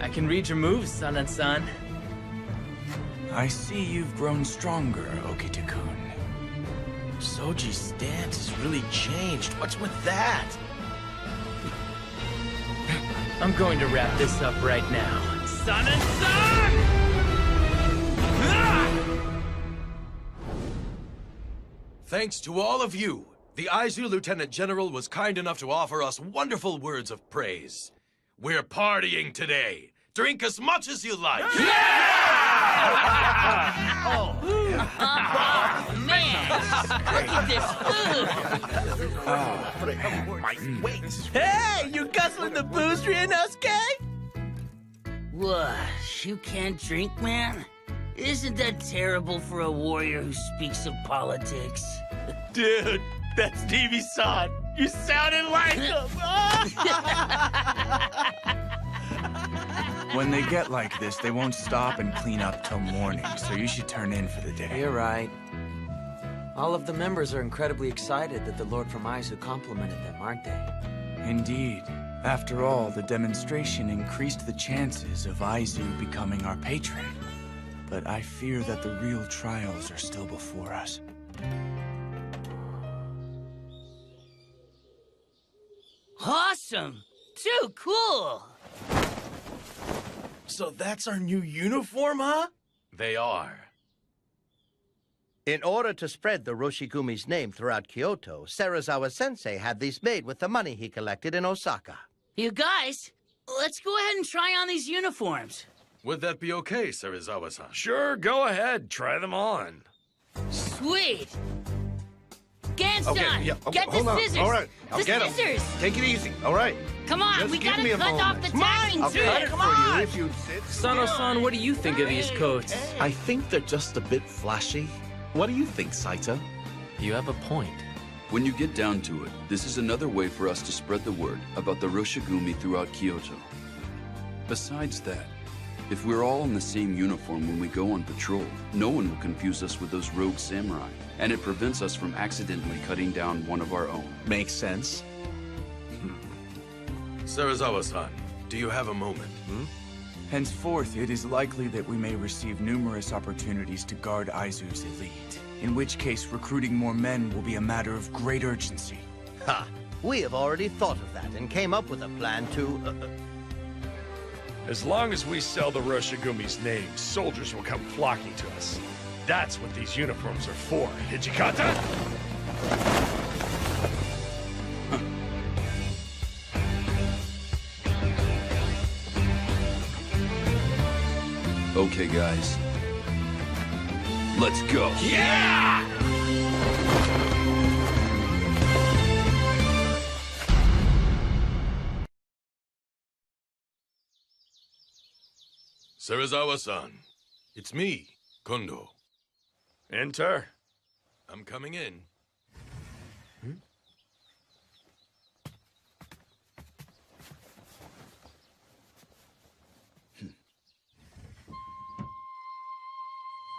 I can read your moves, San. I see you've grown stronger, Okita-kun. Soji's stance has really changed. What's with that? I'm going to wrap this up right now. San! Thanks to all of you, the Aizu Lieutenant General was kind enough to offer us wonderful words of praise. We're partying today. Drink as much as you like. Oh, man! Look at this food! My weight. Hey, you guzzling the booze, Ryunosuke? What? You can't drink, man? Isn't that terrible for a warrior who speaks of politics? Dude, that's Devi-san. You sounded like him. When they get like this, they won't stop and clean up till morning, so you should turn in for the day. You're right. All of the members are incredibly excited that the Lord from Aizu complimented them, aren't they? Indeed. After all, the demonstration increased the chances of Aizu becoming our patron. But I fear that the real trials are still before us. Awesome! Too cool! So that's our new uniform, huh? They are. In order to spread the Roshigumi's name throughout Kyoto, Serizawa-sensei had these made with the money he collected in Osaka. You guys, let's go ahead and try on these uniforms. Would that be okay, Serizawa-san? Sure, go ahead. Try them on. Sweet! Gansan, get hold the on. scissors! All right, I'll the get 'em. scissors! Take it easy. All right. Come on, Just we give gotta me a cut off the moment. tagging I'll too! cut it Come for on! you if you sit. Sano-san, what do you think of these coats? I think they're just a bit flashy. What do you think, Saito? You have a point. When you get down to it, this is another way for us to spread the word about the Roshigumi throughout Kyoto. Besides that, if we're all in the same uniform when we go on patrol, no one will confuse us with those rogue samurai, and it prevents us from accidentally cutting down one of our own. Makes sense. Serizawa-san, do you have a moment? Henceforth, it is likely that we may receive numerous opportunities to guard Aizu's elite, in which case recruiting more men will be a matter of great urgency. Ha! We have already thought of that and came up with a plan to... As long as we sell the Roshigumi's name, soldiers will come flocking to us. That's what these uniforms are for, Hijikata! Okay, guys. Let's go. Yeah! Serizawa-san, it's me, Kondo. Enter. I'm coming in.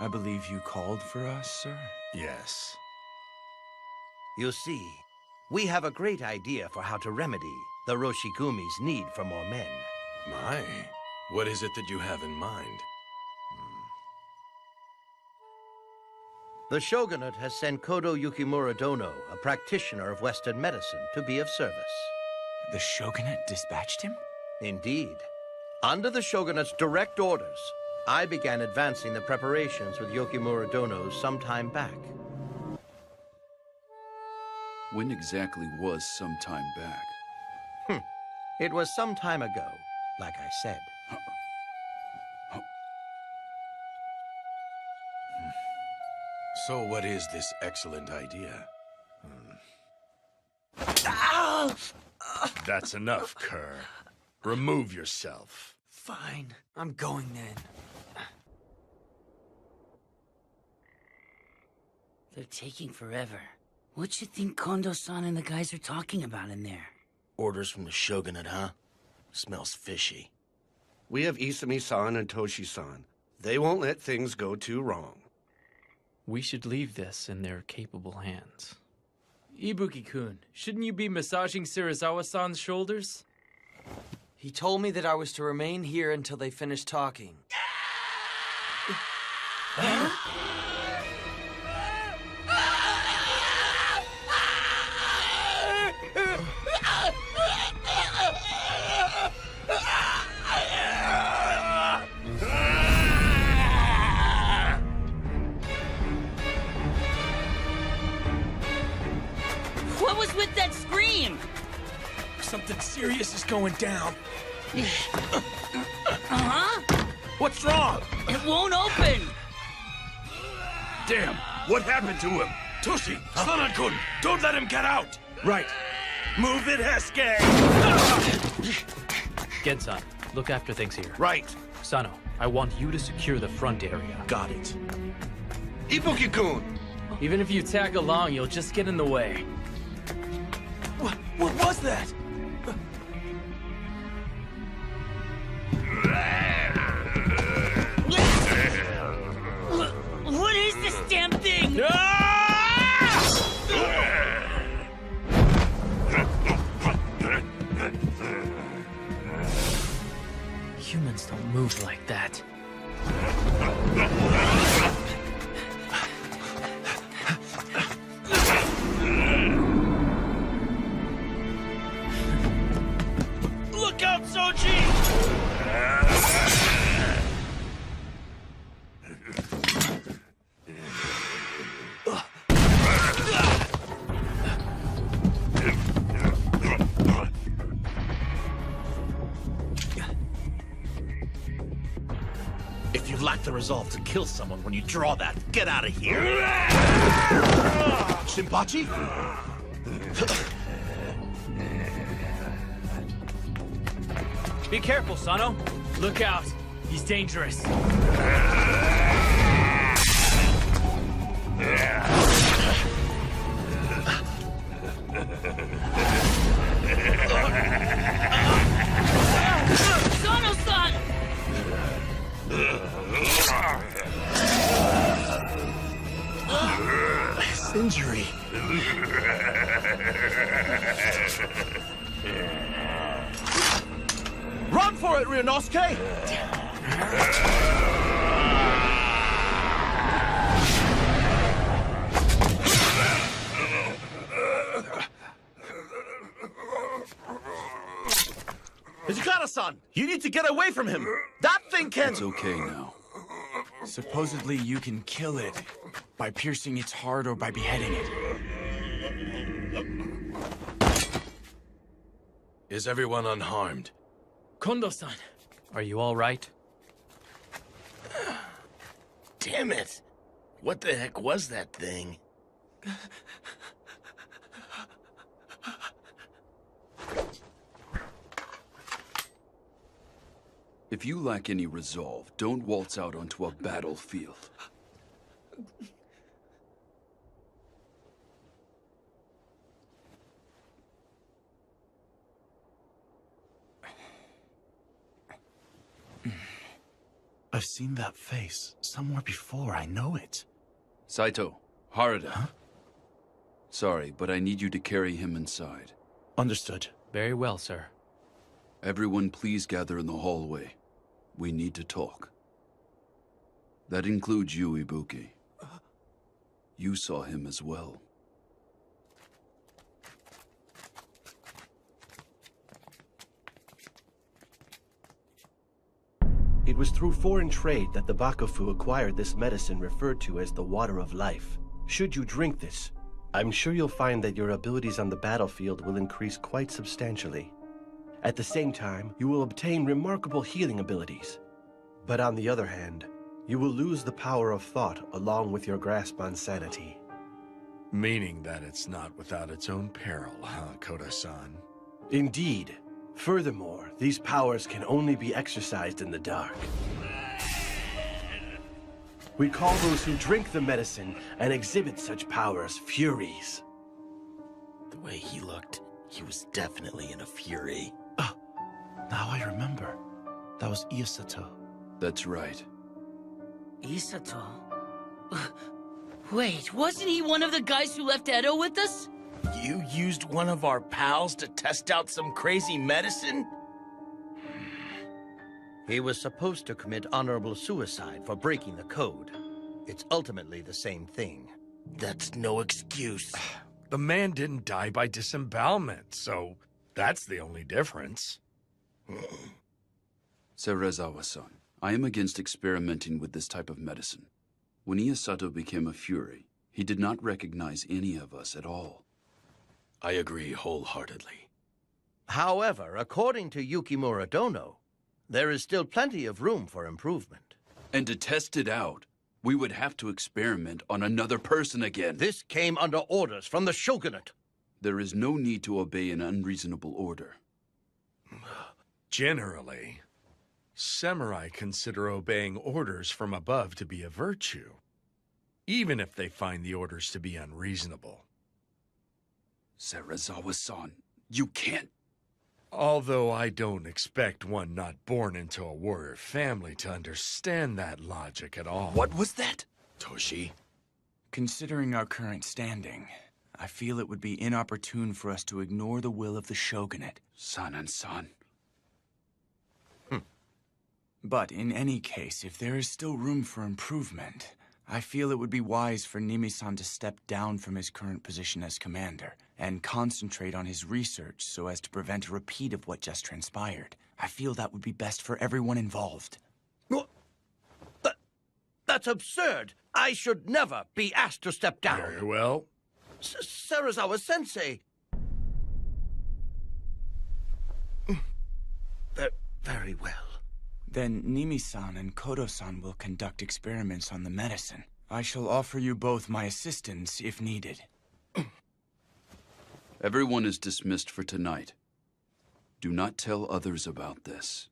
I believe you called for us, sir? Yes. You see, we have a great idea for how to remedy the Roshigumi's need for more men. My, what is it that you have in mind? The shogunate has sent Kodo Yukimura Dono, a practitioner of Western medicine, to be of service. The shogunate dispatched him? Indeed. Under the shogunate's direct orders, I began advancing the preparations with Yukimura Dono some time back. When exactly was some time back? It was some time ago, like I said. So what is this excellent idea? That's enough, Kerr. Remove yourself. Fine, I'm going then. They're taking forever. What you think Kondo-san and the guys are talking about in there? Orders from the shogunate, huh? Smells fishy. We have Isami-san and Toshi-san. They won't let things go too wrong. We should leave this in their capable hands. Ibuki-kun, shouldn't you be massaging Serizawa-san's shoulders? He told me that I was to remain here until they finish talking. What was with that scream? Something serious is going down. Uh-huh. What's wrong? It won't open. Damn, what happened to him? Toshi, Sana-kun, don't let him get out! Right. Move it, Hesuke! Gensan, look after things here. Right. Sano, I want you to secure the front area. Got it. Ibuki-kun! Even if you tag along, you'll just get in the way. What was that? What is this damn thing? Humans don't move like that. resolve to kill someone when you draw that. Get out of here! Shinpachi? Be careful, Sano. Look out. He's dangerous. Sano-san! His injury. Run for it, Ryunosuke! Hijikata-san, you need to get away from him. That thing can... It's okay now. Supposedly you can kill it by piercing its heart or by beheading it. Is everyone unharmed? Kondo-san, are you all right? Damn it. What the heck was that thing? If you lack any resolve, don't waltz out onto a battlefield. I've seen that face somewhere before. I know it. Saito, Harada. Huh? Sorry, but I need you to carry him inside. Understood. Very well, sir. Everyone please gather in the hallway. We need to talk. That includes you, Ibuki. You saw him as well. It was through foreign trade that the Bakufu acquired this medicine referred to as the Water of Life. Should you drink this, I'm sure you'll find that your abilities on the battlefield will increase quite substantially. At the same time, you will obtain remarkable healing abilities. But on the other hand, you will lose the power of thought along with your grasp on sanity. Meaning that it's not without its own peril, huh, Koda-san? Indeed. Furthermore, these powers can only be exercised in the dark. We call those who drink the medicine and exhibit such powers Furies. The way he looked, he was definitely in a fury. Now I remember. That was Isato. That's right. Isato? Wait, wasn't he one of the guys who left Edo with us? You used one of our pals to test out some crazy medicine? He was supposed to commit honorable suicide for breaking the code. It's ultimately the same thing. That's no excuse. The man didn't die by disembowelment, so that's the only difference. Serizawa-san, I am against experimenting with this type of medicine. When Isato became a Fury, he did not recognize any of us at all. I agree wholeheartedly. However, according to Yukimura Dono, there is still plenty of room for improvement. And to test it out, we would have to experiment on another person again. This came under orders from the shogunate. There is no need to obey an unreasonable order. Generally, samurai consider obeying orders from above to be a virtue, even if they find the orders to be unreasonable. Serizawa-san, you can't... Although I don't expect one not born into a warrior family to understand that logic at all. What was that? Toshi? Considering our current standing, I feel it would be inopportune for us to ignore the will of the shogunate. San. But in any case, if there is still room for improvement, I feel it would be wise for Nimi-san to step down from his current position as commander and concentrate on his research so as to prevent a repeat of what just transpired. I feel that would be best for everyone involved. That's absurd! I should never be asked to step down! Very well. Serizawa-sensei! Very well. Then Nimi-san and Kodo-san will conduct experiments on the medicine. I shall offer you both my assistance if needed. Everyone is dismissed for tonight. Do not tell others about this.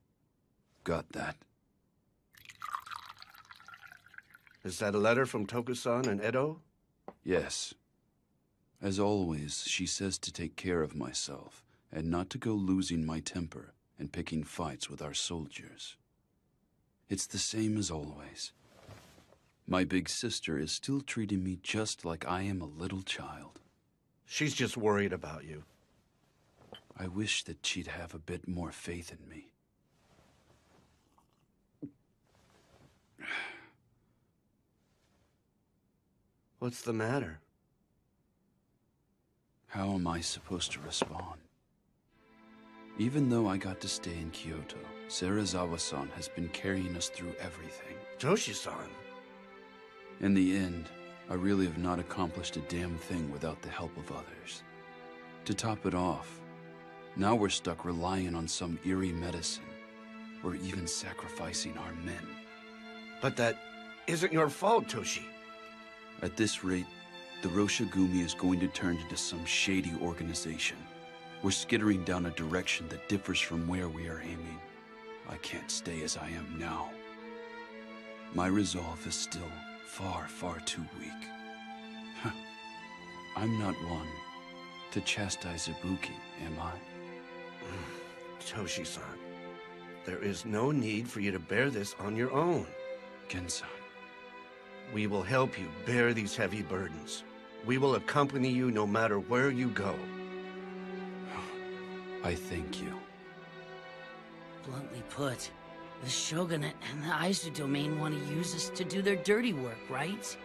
Got that? Is that a letter from Toku-san and Edo? Yes. As always, she says to take care of myself and not to go losing my temper and picking fights with our soldiers. It's the same as always. My big sister is still treating me just like I am a little child. She's just worried about you. I wish that she'd have a bit more faith in me. What's the matter? How am I supposed to respond? Even though I got to stay in Kyoto, Serizawa-san has been carrying us through everything. Toshi-san. In the end, I really have not accomplished a damn thing without the help of others. To top it off, now we're stuck relying on some eerie medicine. We're even sacrificing our men. But that isn't your fault, Toshi. At this rate, the Roshigumi is going to turn into some shady organization. We're skittering down a direction that differs from where we are aiming. I can't stay as I am now. My resolve is still far, far too weak. I'm not one to chastise Ibuki, am I? Toshi-san, there is no need for you to bear this on your own. Gen-san. We will help you bear these heavy burdens. We will accompany you no matter where you go. I thank you. Bluntly put, the Shogunate and the Aizu domain want to use us to do their dirty work, right?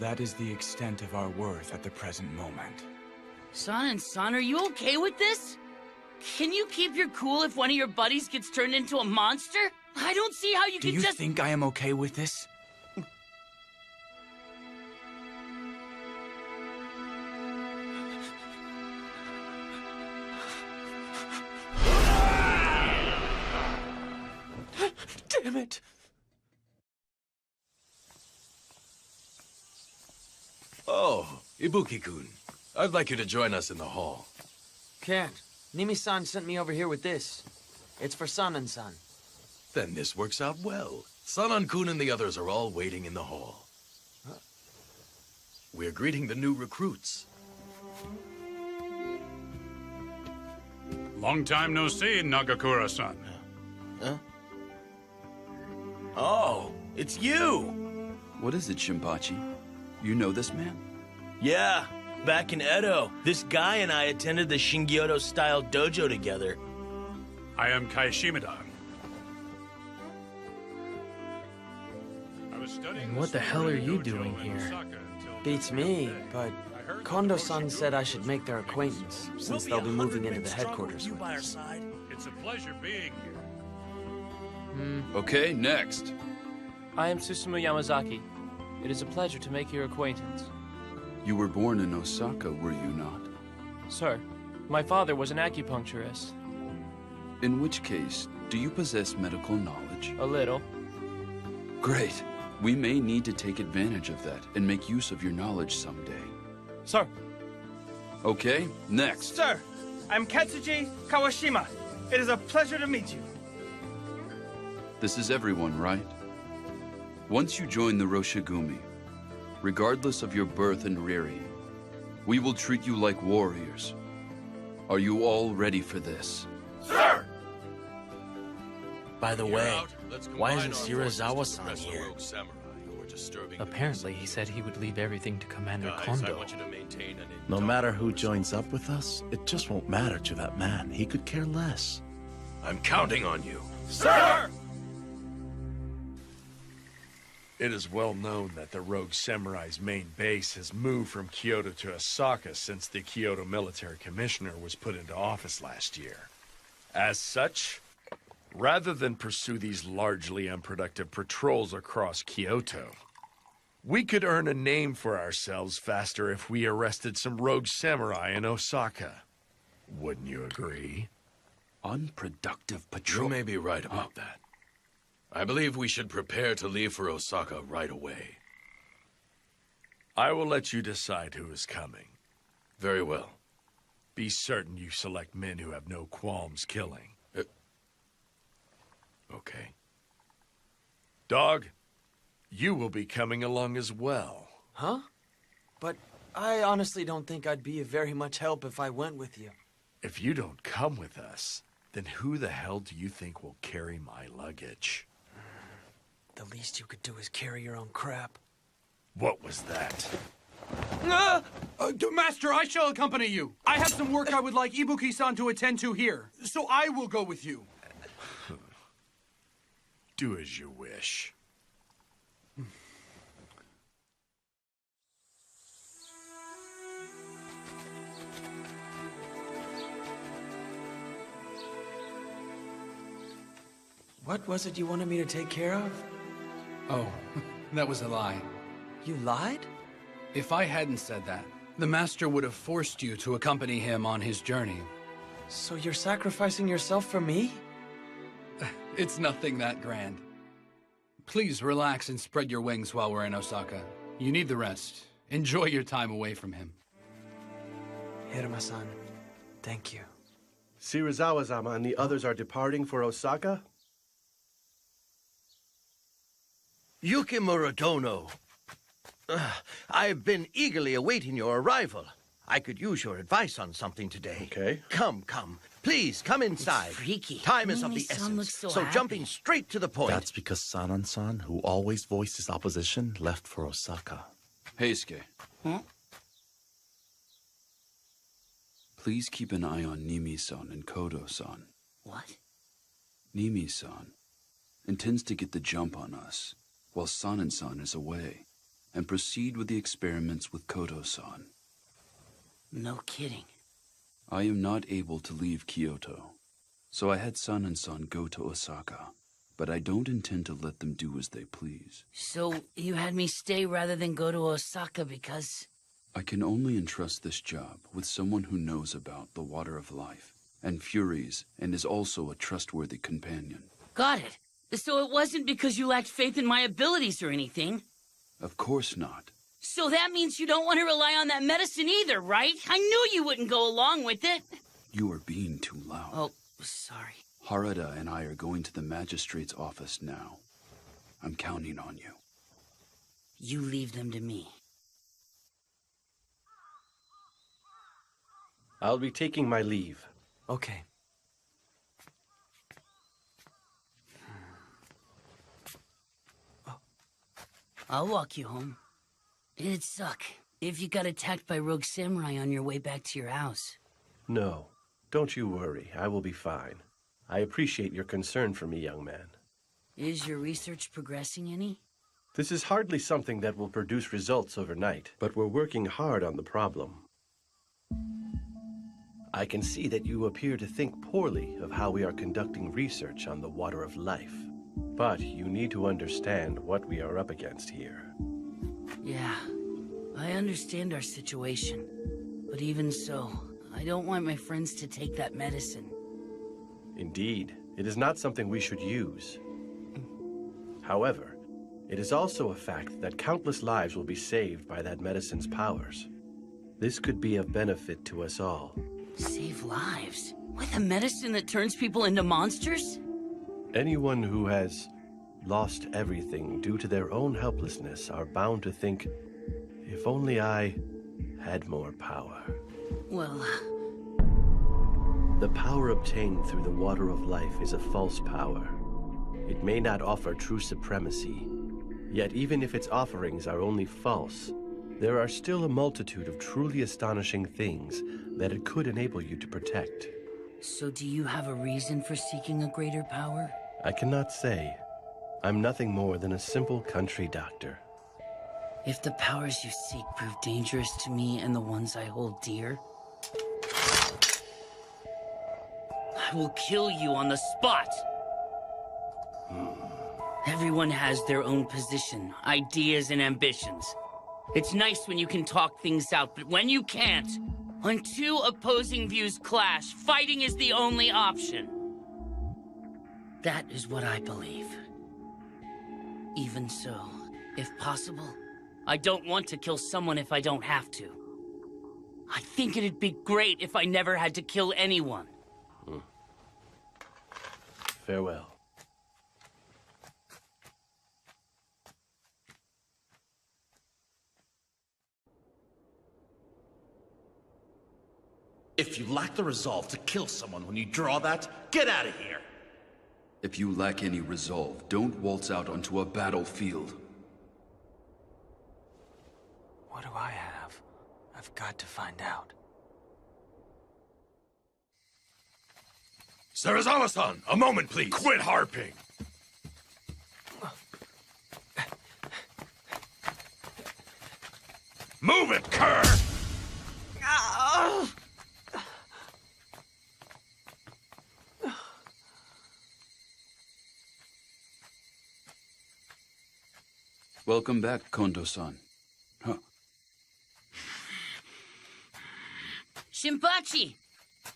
That is the extent of our worth at the present moment. Son and son, are you okay with this? Can you keep your cool if one of your buddies gets turned into a monster? I don't see how you Do can you just— think I am okay with this? Damn it! Oh, Ibuki-kun. I'd like you to join us in the hall. Can't. Nimi-san sent me over here with this. It's for Sanan-san. Then this works out well. Sanan-kun and the others are all waiting in the hall. We're greeting the new recruits. Long time no see, Nagakura-san. Huh? Oh, it's you! What is it, Shinpachi? You know this man? Yeah, back in Edo, this guy and I attended the Shingyodo-style dojo together. I am Kai Shimada. And what the hell are you doing here? Beats me, but Kondo-san said I should make their acquaintance, since they'll be moving into the headquarters with us. It's a pleasure being here. Okay, next. I am Susumu Yamazaki. It is a pleasure to make your acquaintance. You were born in Osaka, were you not? Sir, my father was an acupuncturist. In which case, do you possess medical knowledge? A little. Great. We may need to take advantage of that and make use of your knowledge someday. Sir. Okay, next. Sir, I'm Katsuji Kawashima. It is a pleasure to meet you. This is everyone, right? Once you join the Roshigumi, regardless of your birth and rearing, we will treat you like warriors. Are you all ready for this? Sir! By the way, why isn't Serizawa-san here? Apparently, he said he would leave everything to Commander Kondo. No matter who joins up with us, it just won't matter to that man. He could care less. I'm counting on you. Sir! It is well known that the Rogue Samurai's main base has moved from Kyoto to Osaka since the Kyoto Military Commissioner was put into office last year. As such, rather than pursue these largely unproductive patrols across Kyoto, we could earn a name for ourselves faster if we arrested some rogue samurai in Osaka. Wouldn't you agree? Unproductive patrol. You may be right about that. I believe we should prepare to leave for Osaka right away. I will let you decide who is coming. Very well. Be certain you select men who have no qualms killing. Okay. Dog, you will be coming along as well. Huh? But I honestly don't think I'd be of very much help if I went with you. If you don't come with us, then who the hell do you think will carry my luggage? The least you could do is carry your own crap. What was that? Master, I shall accompany you. I have some work I would like Ibuki-san to attend to here, so I will go with you. Do as you wish. What was it you wanted me to take care of? Oh, that was a lie. You lied? If I hadn't said that, the Master would have forced you to accompany him on his journey. So you're sacrificing yourself for me? It's nothing that grand. Please relax and spread your wings while we're in Osaka. You need the rest. Enjoy your time away from him. Hiruma-san, thank you. Shirazawa-sama and the others are departing for Osaka? Yukimura Dono. I've been eagerly awaiting your arrival. I could use your advice on something today. Okay. Come. Please, come inside. It's freaky. Time is of the Son essence. looks so happy. Jumping straight to the point. That's because Sanan-san, who always voiced his opposition, left for Osaka. Heisuke. Huh? Please keep an eye on Nimi-san and Kodo-san. What? Nimi-san intends to get the jump on us while Sanan-san is away, and proceed with the experiments with Kodo-san. No kidding. I am not able to leave Kyoto, so I had Sanan-san go to Osaka, but I don't intend to let them do as they please. So you had me stay rather than go to Osaka because... I can only entrust this job with someone who knows about the water of life, and Furies, and is also a trustworthy companion. Got it. So it wasn't because you lacked faith in my abilities or anything? Of course not. So that means you don't want to rely on that medicine either, right? I knew you wouldn't go along with it. You are being too loud. Oh, sorry. Harada and I are going to the magistrate's office now. I'm counting on you. You leave them to me. I'll be taking my leave. Okay. I'll walk you home. It'd suck if you got attacked by rogue samurai on your way back to your house. No, don't you worry. I will be fine. I appreciate your concern for me, young man. Is your research progressing any? This is hardly something that will produce results overnight, but we're working hard on the problem. I can see that you appear to think poorly of how we are conducting research on the water of life. But you need to understand what we are up against here. Yeah, I understand our situation. But even so, I don't want my friends to take that medicine. Indeed, it is not something we should use. However, it is also a fact that countless lives will be saved by that medicine's powers. This could be of benefit to us all. Save lives? With a medicine that turns people into monsters? Anyone who has lost everything due to their own helplessness are bound to think, if only I had more power. Well... The power obtained through the water of life is a false power. It may not offer true supremacy, yet even if its offerings are only false, there are still a multitude of truly astonishing things that it could enable you to protect. So do you have a reason for seeking a greater power? I cannot say. I'm nothing more than a simple country doctor. If the powers you seek prove dangerous to me and the ones I hold dear, I will kill you on the spot! Everyone has their own position, ideas, and ambitions. It's nice when you can talk things out, but when you can't, when two opposing views clash, fighting is the only option. That is what I believe. Even so, if possible, I don't want to kill someone if I don't have to. I think it'd be great if I never had to kill anyone. Farewell. If you lack the resolve to kill someone when you draw that, get out of here! If you lack any resolve, don't waltz out onto a battlefield. What do I have? I've got to find out. Serizawa-san, a moment, please. Quit harping. Move it, cur! Welcome back, Kondo-san. Huh. Shinpachi!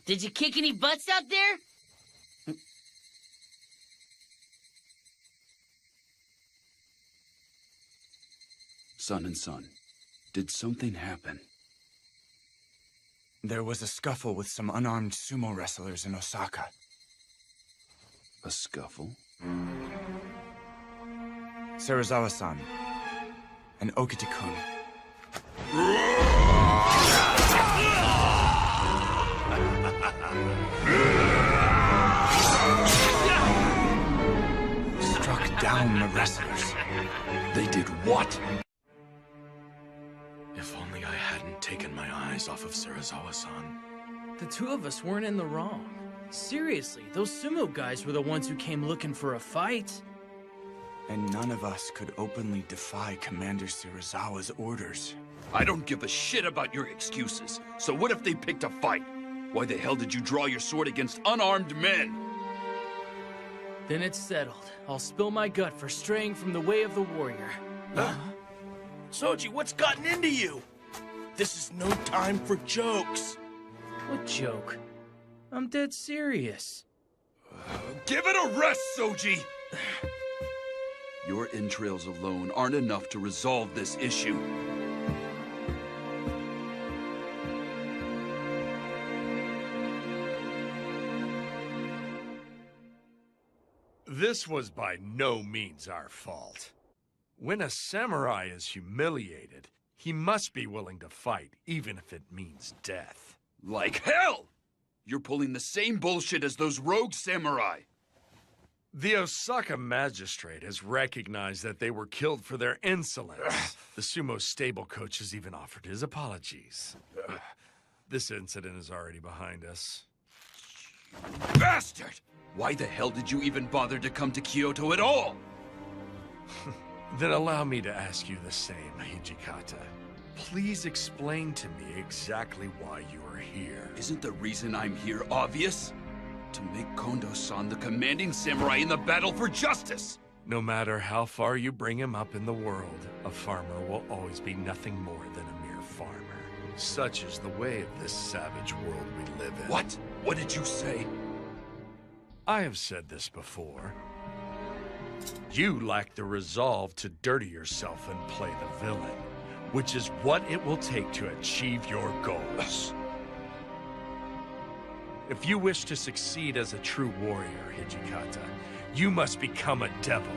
Did you kick any butts out there? Son and son, did something happen? There was a scuffle with some unarmed sumo wrestlers in Osaka. A scuffle? Serizawa-san and Okita-kun. Struck down the wrestlers. They did what? If only I hadn't taken my eyes off of Serizawa-san. The two of us weren't in the wrong. Seriously, those sumo guys were the ones who came looking for a fight. And none of us could openly defy Commander Serizawa's orders. I don't give a shit about your excuses. So what if they picked a fight? Why the hell did you draw your sword against unarmed men? Then it's settled. I'll spill my gut for straying from the way of the warrior. Soji, what's gotten into you? This is no time for jokes. What joke? I'm dead serious. Give it a rest, Soji! Your entrails alone aren't enough to resolve this issue. This was by no means our fault. When a samurai is humiliated, he must be willing to fight, even if it means death. Like hell! You're pulling the same bullshit as those rogue samurai. The Osaka magistrate has recognized that they were killed for their insolence. The sumo stable coach has even offered his apologies. This incident is already behind us. Bastard! Why the hell did you even bother to come to Kyoto at all? Then allow me to ask you the same, Hijikata. Please explain to me exactly why you are here. Isn't the reason I'm here obvious? To make Kondo-san the commanding samurai in the battle for justice! No matter how far you bring him up in the world, a farmer will always be nothing more than a mere farmer. Such is the way of this savage world we live in. What? What did you say? I have said this before. You lack the resolve to dirty yourself and play the villain, which is what it will take to achieve your goals. If you wish to succeed as a true warrior, Hijikata, you must become a devil.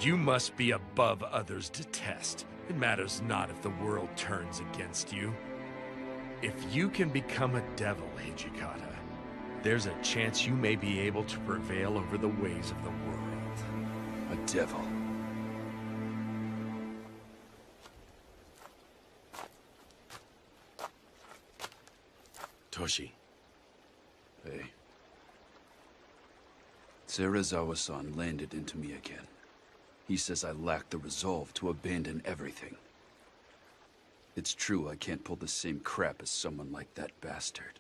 You must be above others' detest. It matters not if the world turns against you. If you can become a devil, Hijikata, there's a chance you may be able to prevail over the ways of the world. A devil. Toshi. Hey. Serizawa-san landed into me again. He says I lack the resolve to abandon everything. It's true I can't pull the same crap as someone like that bastard.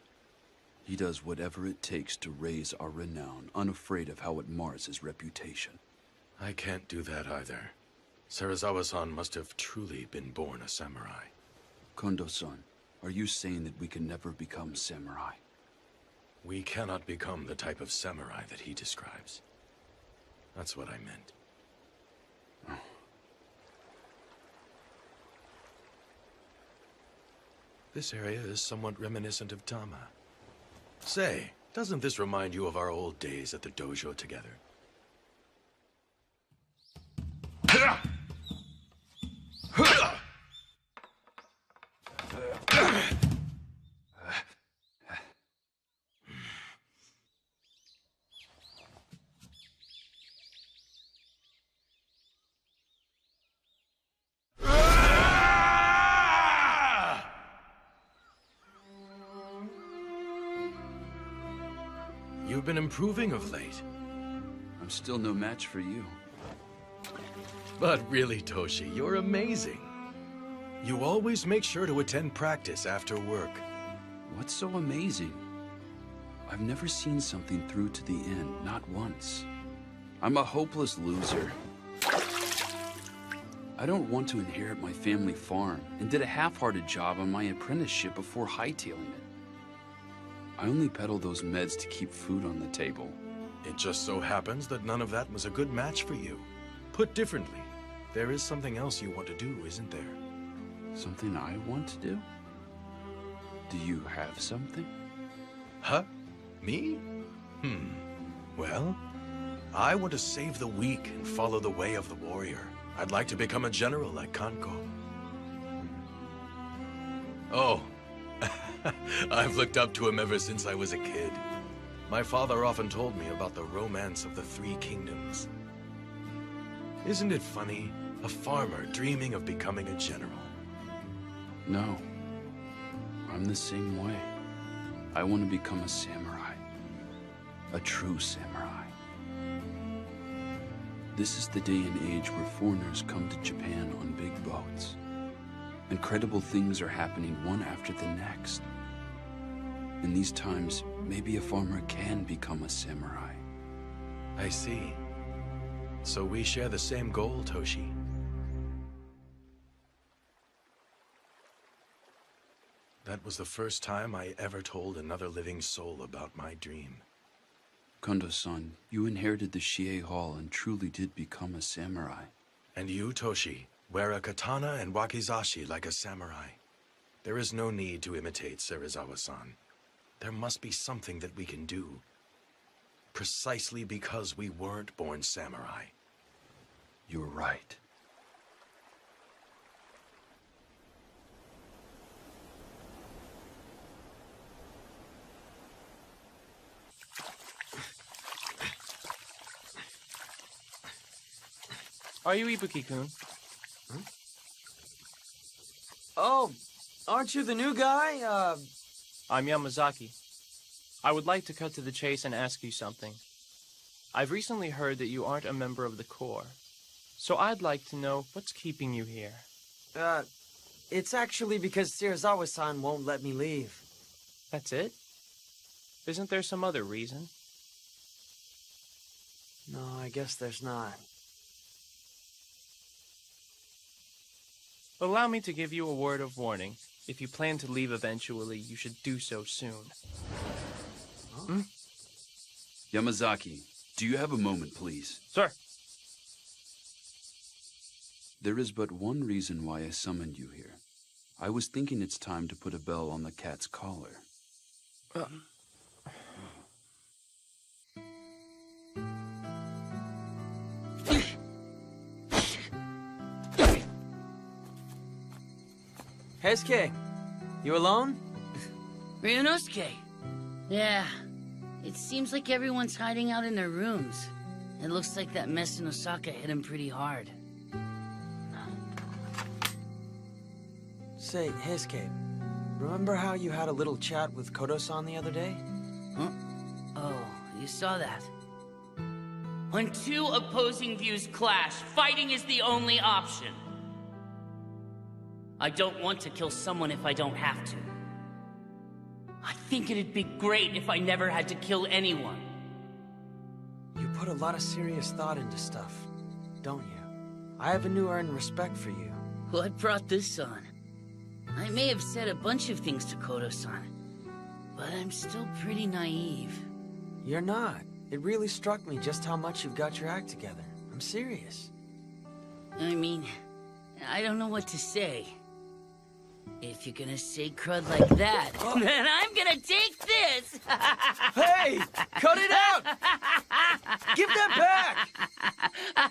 He does whatever it takes to raise our renown, unafraid of how it mars his reputation. I can't do that either. Serizawa-san must have truly been born a samurai. Kondo-san, are you saying that we can never become samurai? We cannot become the type of samurai that he describes. That's what I meant. This area is somewhat reminiscent of Tama. Say, doesn't this remind you of our old days at the dojo together? You've been improving of late. I'm still no match for you. But really, Toshi, you're amazing. You always make sure to attend practice after work. What's so amazing? I've never seen something through to the end, not once. I'm a hopeless loser. I don't want to inherit my family farm, and did a half-hearted job on my apprenticeship before hightailing it. I only peddle those meds to keep food on the table. It just so happens that none of that was a good match for you. Put differently, there is something else you want to do, isn't there? Something I want to do? Do you have something? Huh? Me? Well, I want to save the weak and follow the way of the warrior. I'd like to become a general like Kanko. Oh, I've looked up to him ever since I was a kid. My father often told me about the romance of the Three Kingdoms. Isn't it funny? A farmer dreaming of becoming a general. No. I'm the same way. I want to become a samurai. A true samurai. This is the day and age where foreigners come to Japan on big boats. Incredible things are happening one after the next. In these times, maybe a farmer can become a samurai. I see. So we share the same goal, Toshi. That was the first time I ever told another living soul about my dream. Kondo-san, you inherited the Shie Hall and truly did become a samurai. And you, Toshi, wear a katana and wakizashi like a samurai. There is no need to imitate Serizawa-san. There must be something that we can do. Precisely because we weren't born samurai. You're right. Are you Ibuki-kun? Oh, aren't you the new guy? I'm Yamazaki. I would like to cut to the chase and ask you something. I've recently heard that you aren't a member of the Corps. So I'd like to know what's keeping you here. It's actually because Serizawa-san won't let me leave. That's it? Isn't there some other reason? No, I guess there's not. Allow me to give you a word of warning. If you plan to leave eventually, you should do so soon. Huh? Yamazaki, do you have a moment, please? Sir. There is but one reason why I summoned you here. I was thinking it's time to put a bell on the cat's collar. Heisuke, you alone? Ryunosuke. Yeah. It seems like everyone's hiding out in their rooms. It looks like that mess in Osaka hit him pretty hard. Say, Heisuke, remember how you had a little chat with Kodo-san the other day? Huh? Oh, you saw that. When two opposing views clash, fighting is the only option. I don't want to kill someone if I don't have to. I think it'd be great if I never had to kill anyone. You put a lot of serious thought into stuff, don't you? I have a new earned respect for you. What brought this on? I may have said a bunch of things to Kodo-san, but I'm still pretty naive. You're not. It really struck me just how much you've got your act together. I'm serious. I mean, I don't know what to say. If you're gonna say crud like that, then I'm gonna take this! Hey! Cut it out! Give that back!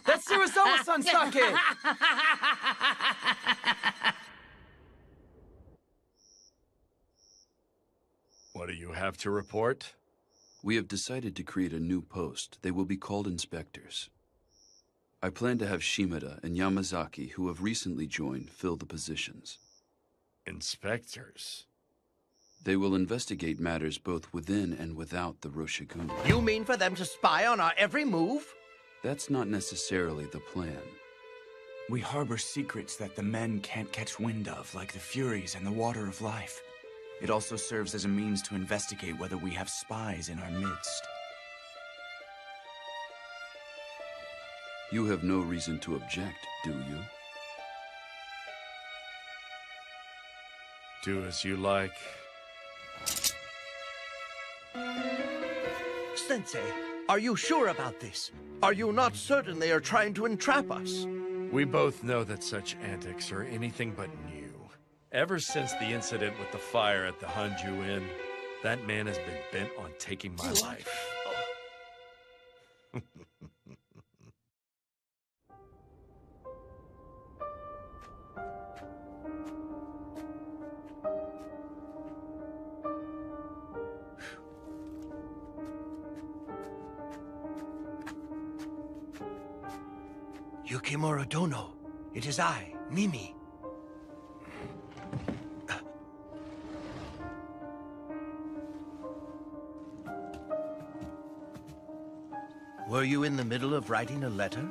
That's Serizawa-san sake! What do you have to report? We have decided to create a new post. They will be called inspectors. I plan to have Shimada and Yamazaki, who have recently joined, fill the positions. Inspectors? They will investigate matters both within and without the Roshigumi. You mean for them to spy on our every move? That's not necessarily the plan. We harbor secrets that the men can't catch wind of, like the Furies and the Water of Life. It also serves as a means to investigate whether we have spies in our midst. You have no reason to object, do you? Do as you like. Sensei, are you sure about this? Are you not certain they are trying to entrap us? We both know that such antics are anything but new. Ever since the incident with the fire at the Hanju Inn, that man has been bent on taking my life. Yukimura Dono, it is I, Mimi. Were you in the middle of writing a letter?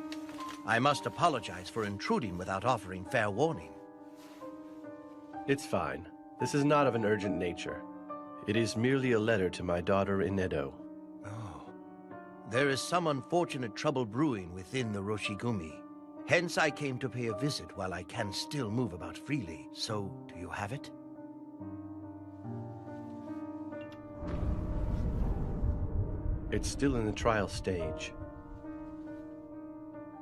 I must apologize for intruding without offering fair warning. It's fine. This is not of an urgent nature. It is merely a letter to my daughter in Edo. Oh. There is some unfortunate trouble brewing within the Roshigumi. Hence I came to pay a visit while I can still move about freely. So, do you have it? It's still in the trial stage.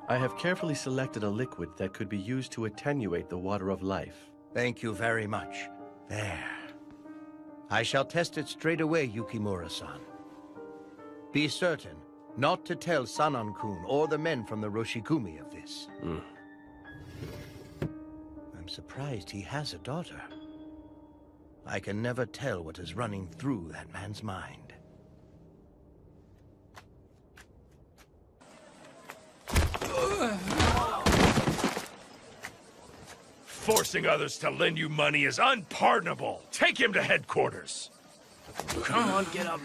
I have carefully selected a liquid that could be used to attenuate the Water of Life. Thank you very much. There. I shall test it straight away, Yukimura-san. Be certain not to tell Sanan-kun or the men from the Roshigumi of this. I'm surprised he has a daughter. I can never tell what is running through that man's mind. Forcing others to lend you money is unpardonable. Take him to headquarters. Come on, get up.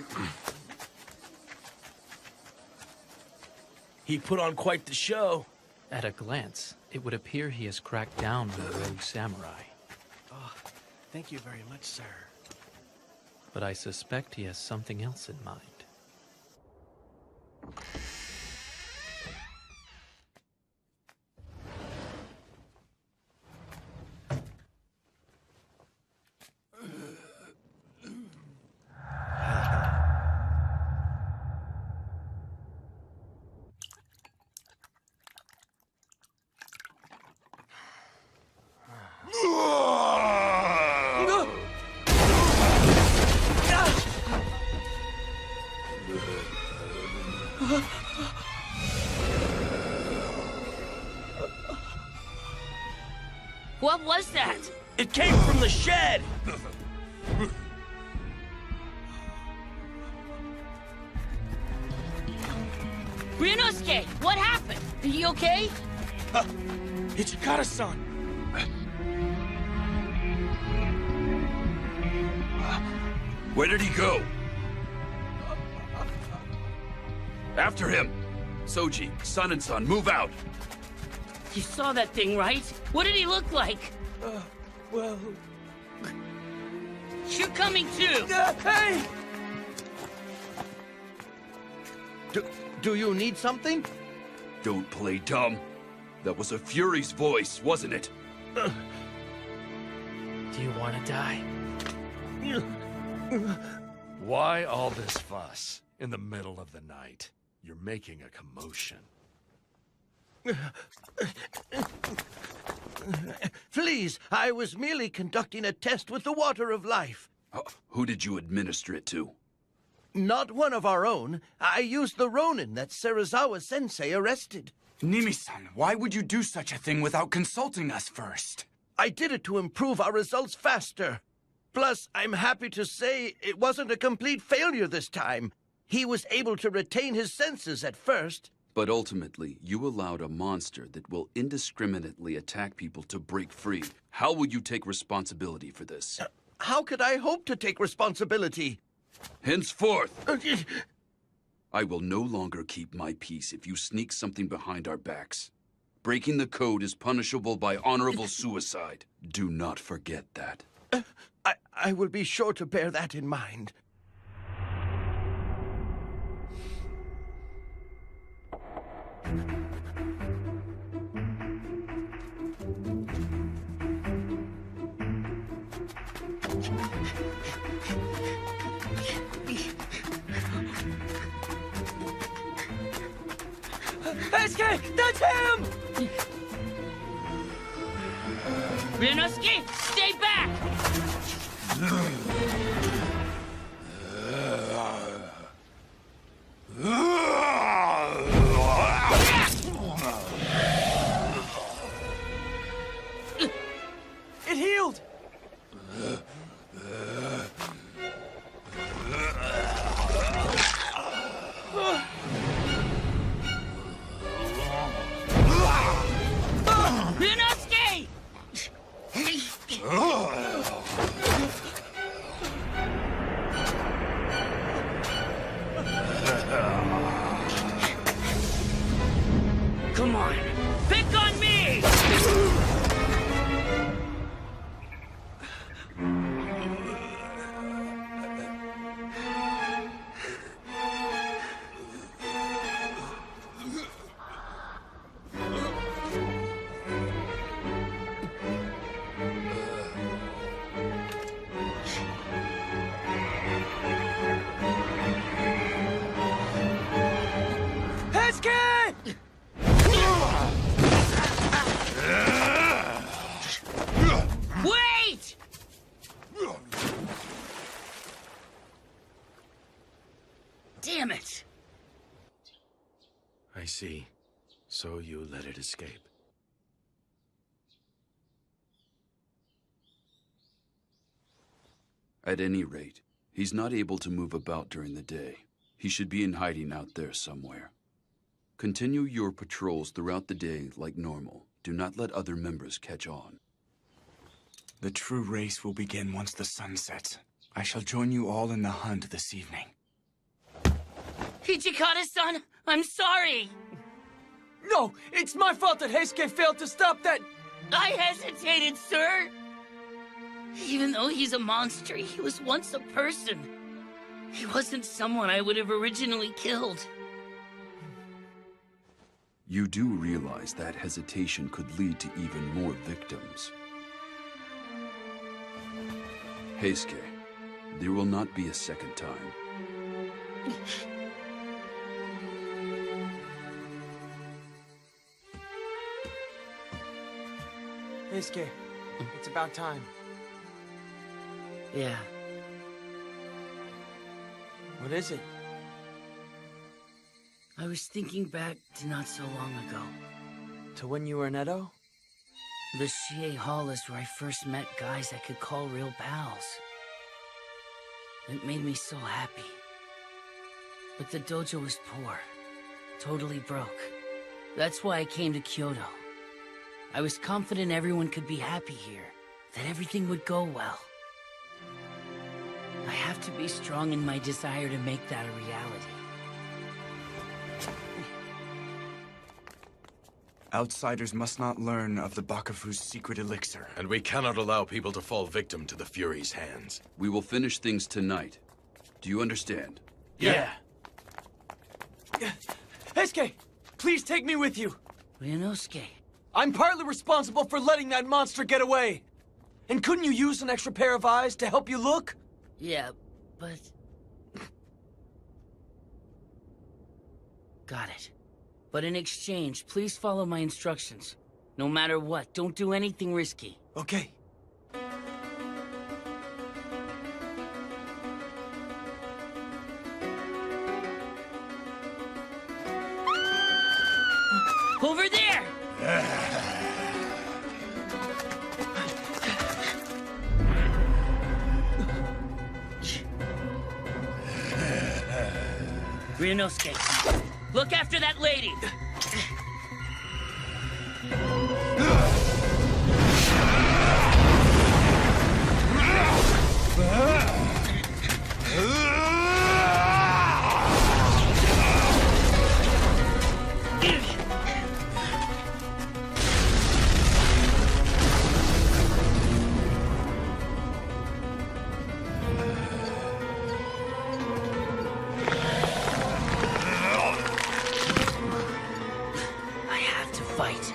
He put on quite the show. At a glance, it would appear he has cracked down on the rogue samurai. Oh, thank you very much, sir. But I suspect he has something else in mind. What was that? It came from the shed! Ryunosuke, what happened? Are you okay? Hichikata-san! Where did he go? After him! Soji, Sanan-san, move out! You saw that thing, right? What did he look like? Well... You're coming too! Hey! Do you need something? Don't play dumb. That was a Fury's voice, wasn't it? Do you want to die? Why all this fuss in the middle of the night? You're making a commotion. Please, I was merely conducting a test with the water of life. Who did you administer it to? Not one of our own. I used the Ronin that Serizawa-sensei arrested. Nimi-san, why would you do such a thing without consulting us first? I did it to improve our results faster. Plus, I'm happy to say it wasn't a complete failure this time. He was able to retain his senses at first. But ultimately, you allowed a monster that will indiscriminately attack people to break free. How will you take responsibility for this? How could I hope to take responsibility? Henceforth, I will no longer keep my peace if you sneak something behind our backs. Breaking the code is punishable by honorable suicide. Do not forget that. I will be sure to bear that in mind. SK, that's him! Ryunosuke, stay back! It healed! Ryunosuke! Come on, pick on me! Wait! Damn it! I see. So you let it escape. At any rate, he's not able to move about during the day. He should be in hiding out there somewhere. Continue your patrols throughout the day like normal. Do not let other members catch on. The true race will begin once the sun sets. I shall join you all in the hunt this evening. Hichikata-san, I'm sorry! No, it's my fault that Heisuke failed to stop that... I hesitated, sir! Even though he's a monster, he was once a person. He wasn't someone I would have originally killed. You do realize that hesitation could lead to even more victims. Heisuke, there will not be a second time. Heisuke, it's about time. Yeah. What is it? I was thinking back to not so long ago. To when you were in Edo? The Shie Hall is where I first met guys I could call real pals. It made me so happy. But the dojo was poor. Totally broke. That's why I came to Kyoto. I was confident everyone could be happy here. That everything would go well. I have to be strong in my desire to make that a reality. Outsiders must not learn of the Bakufu's secret elixir. And we cannot allow people to fall victim to the Fury's hands. We will finish things tonight. Do you understand? Yeah. Heisuke, please take me with you. Ryunosuke. I'm partly responsible for letting that monster get away. And couldn't you use an extra pair of eyes to help you look? Yeah, but... Got it. But in exchange, please follow my instructions. No matter what, don't do anything risky. Okay. Over there! Ryunosuke, look after that lady! I have to fight.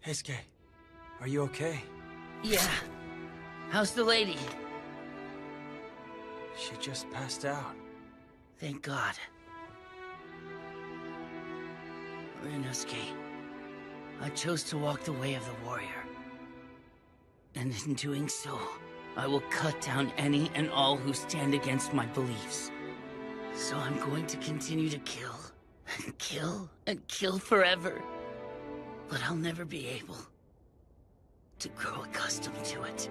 Heisuke, are you okay? Yeah. How's the lady? She just passed out. Thank God. Ryunosuke, I chose to walk the way of the warrior. And in doing so, I will cut down any and all who stand against my beliefs. So I'm going to continue to kill, and kill, and kill forever. But I'll never be able to grow accustomed to it.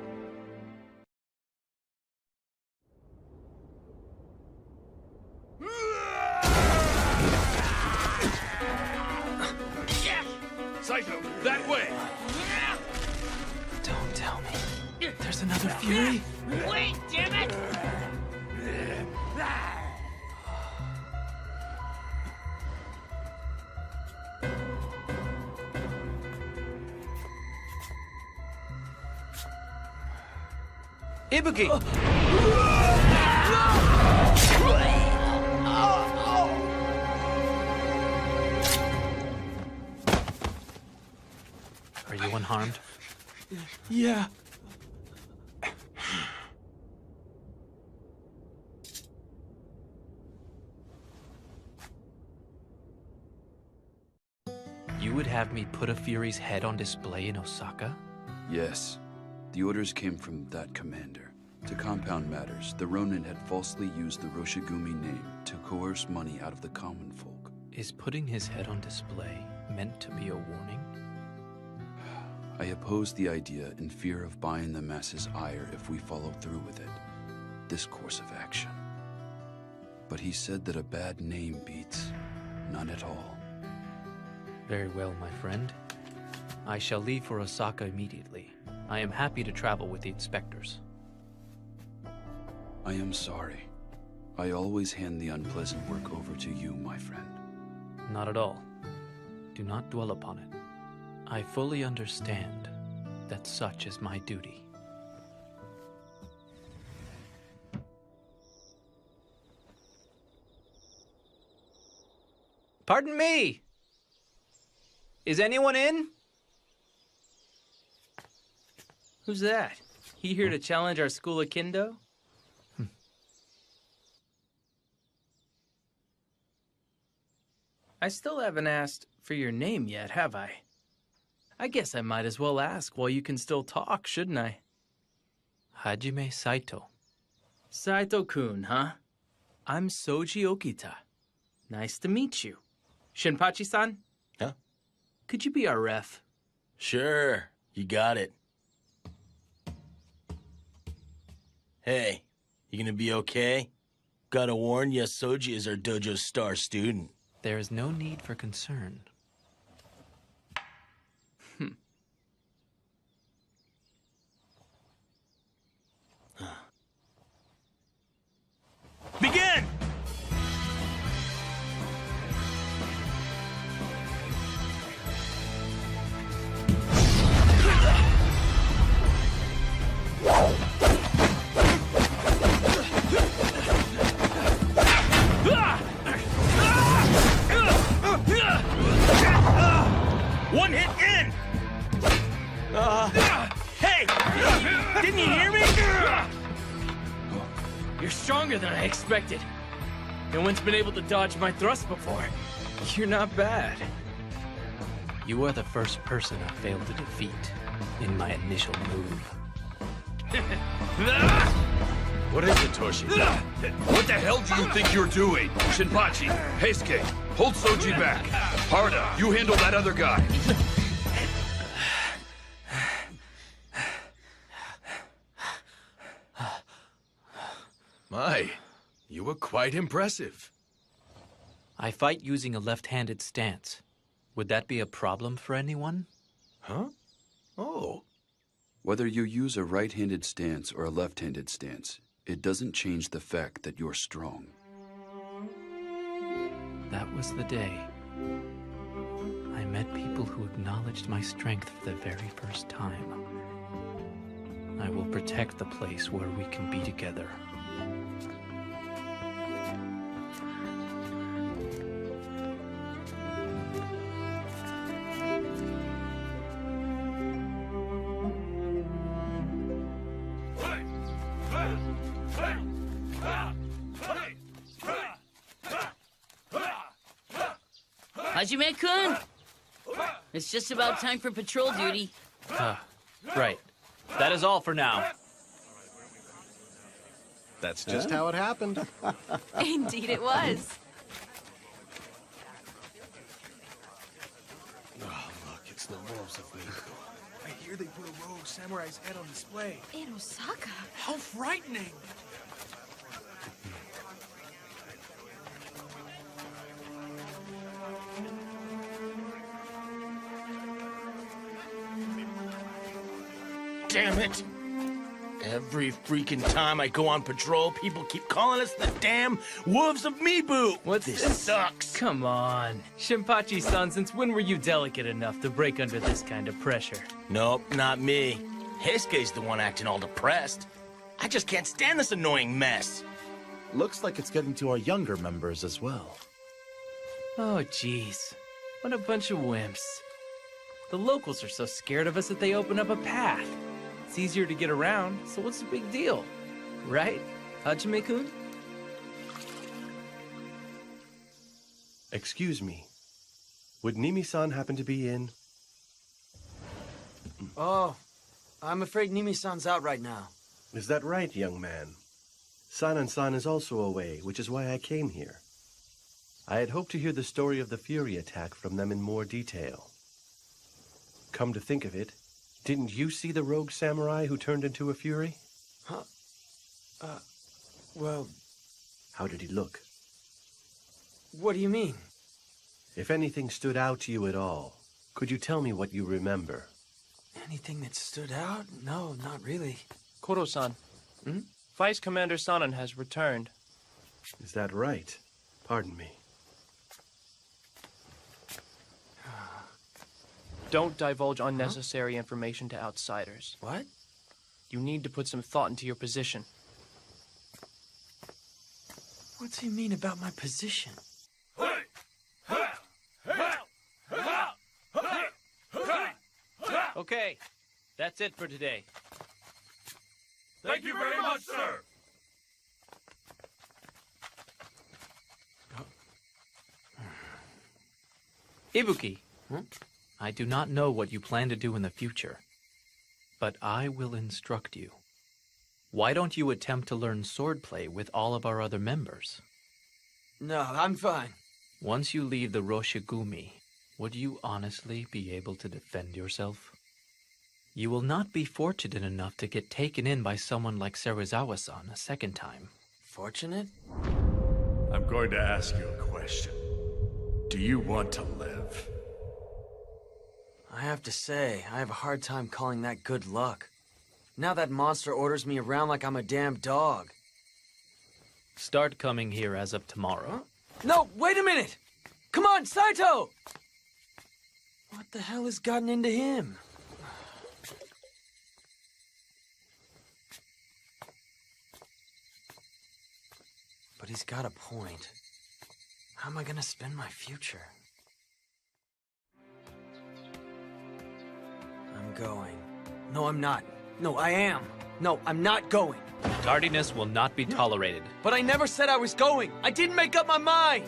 Saito, that way! Don't tell me. There's another Fury? Wait, damn it! Ibuki! Are you unharmed? Yeah. You would have me put a Fury's head on display in Osaka? Yes. The orders came from that commander. To compound matters, the Ronin had falsely used the Roshigumi name to coerce money out of the common folk. Is putting his head on display meant to be a warning? I opposed the idea in fear of buying the masses' ire if we follow through with it, this course of action. But he said that a bad name beats none at all. Very well, my friend. I shall leave for Osaka immediately. I am happy to travel with the inspectors. I am sorry. I always hand the unpleasant work over to you, my friend. Not at all. Do not dwell upon it. I fully understand that such is my duty. Pardon me! Is anyone in? Who's that? He here to challenge our school of kendo? I still haven't asked for your name yet, have I? I guess I might as well ask while you can still talk, shouldn't I? Hajime Saito. Saito-kun, huh? I'm Soji Okita. Nice to meet you. Shinpachi-san? Huh? Could you be our ref? Sure, you got it. Hey, you gonna be okay? Gotta warn ya, Soji is our dojo's star student. There is no need for concern. Begin! You're stronger than I expected. No one's been able to dodge my thrust before. You're not bad. You are the first person I failed to defeat in my initial move. What is it, Toshi? What the hell do you think you're doing? Shinpachi, Heisuke, hold Soji back. Harda, you handle that other guy. My, you were quite impressive. I fight using a left-handed stance. Would that be a problem for anyone? Huh? Oh. Whether you use a right-handed stance or a left-handed stance, it doesn't change the fact that you're strong. That was the day I met people who acknowledged my strength for the very first time. I will protect the place where we can be together. Hajime-kun! It's just about time for patrol duty. Right. That is all for now. That's just how it happened. Indeed it was. Oh, look, it's the wolves of Miku. I hear they put a rogue samurai's head on display. In Osaka? How frightening! Damn it! Every freaking time I go on patrol, people keep calling us the damn Wolves of Mibu! This sucks! Come on. Shinpachi-san, since when were you delicate enough to break under this kind of pressure? Nope, not me. Heisuke's the one acting all depressed. I just can't stand this annoying mess. Looks like it's getting to our younger members as well. Oh, jeez. What a bunch of wimps. The locals are so scared of us that they open up a path. It's easier to get around, so what's the big deal? Right, Hajime-kun? Excuse me. Would Nimi-san happen to be in? Oh, I'm afraid Nimi-san's out right now. Is that right, young man? Sanan-san is also away, which is why I came here. I had hoped to hear the story of the Fury attack from them in more detail. Come to think of it, didn't you see the rogue samurai who turned into a Fury? Huh? Well... How did he look? What do you mean? If anything stood out to you at all, could you tell me what you remember? Anything that stood out? No, not really. Koro-san. Vice Commander Sanan has returned. Is that right? Pardon me. Don't divulge unnecessary information to outsiders. What? You need to put some thought into your position. What's he mean about my position? Okay, that's it for today. Thank you very much, sir. Ibuki, I do not know what you plan to do in the future, but I will instruct you. Why don't you attempt to learn swordplay with all of our other members? No, I'm fine. Once you leave the Roshigumi, would you honestly be able to defend yourself? You will not be fortunate enough to get taken in by someone like Serizawa-san a second time. Fortunate? I'm going to ask you a question. Do you want to live? I have to say, I have a hard time calling that good luck. Now that monster orders me around like I'm a damn dog. Start coming here as of tomorrow. Huh? No, wait a minute! Come on, Saito! What the hell has gotten into him? But he's got a point. How am I gonna spend my future? I'm going. No, I'm not. No, I am. No, I'm not going. Tardiness will not be tolerated. But I never said I was going. I didn't make up my mind.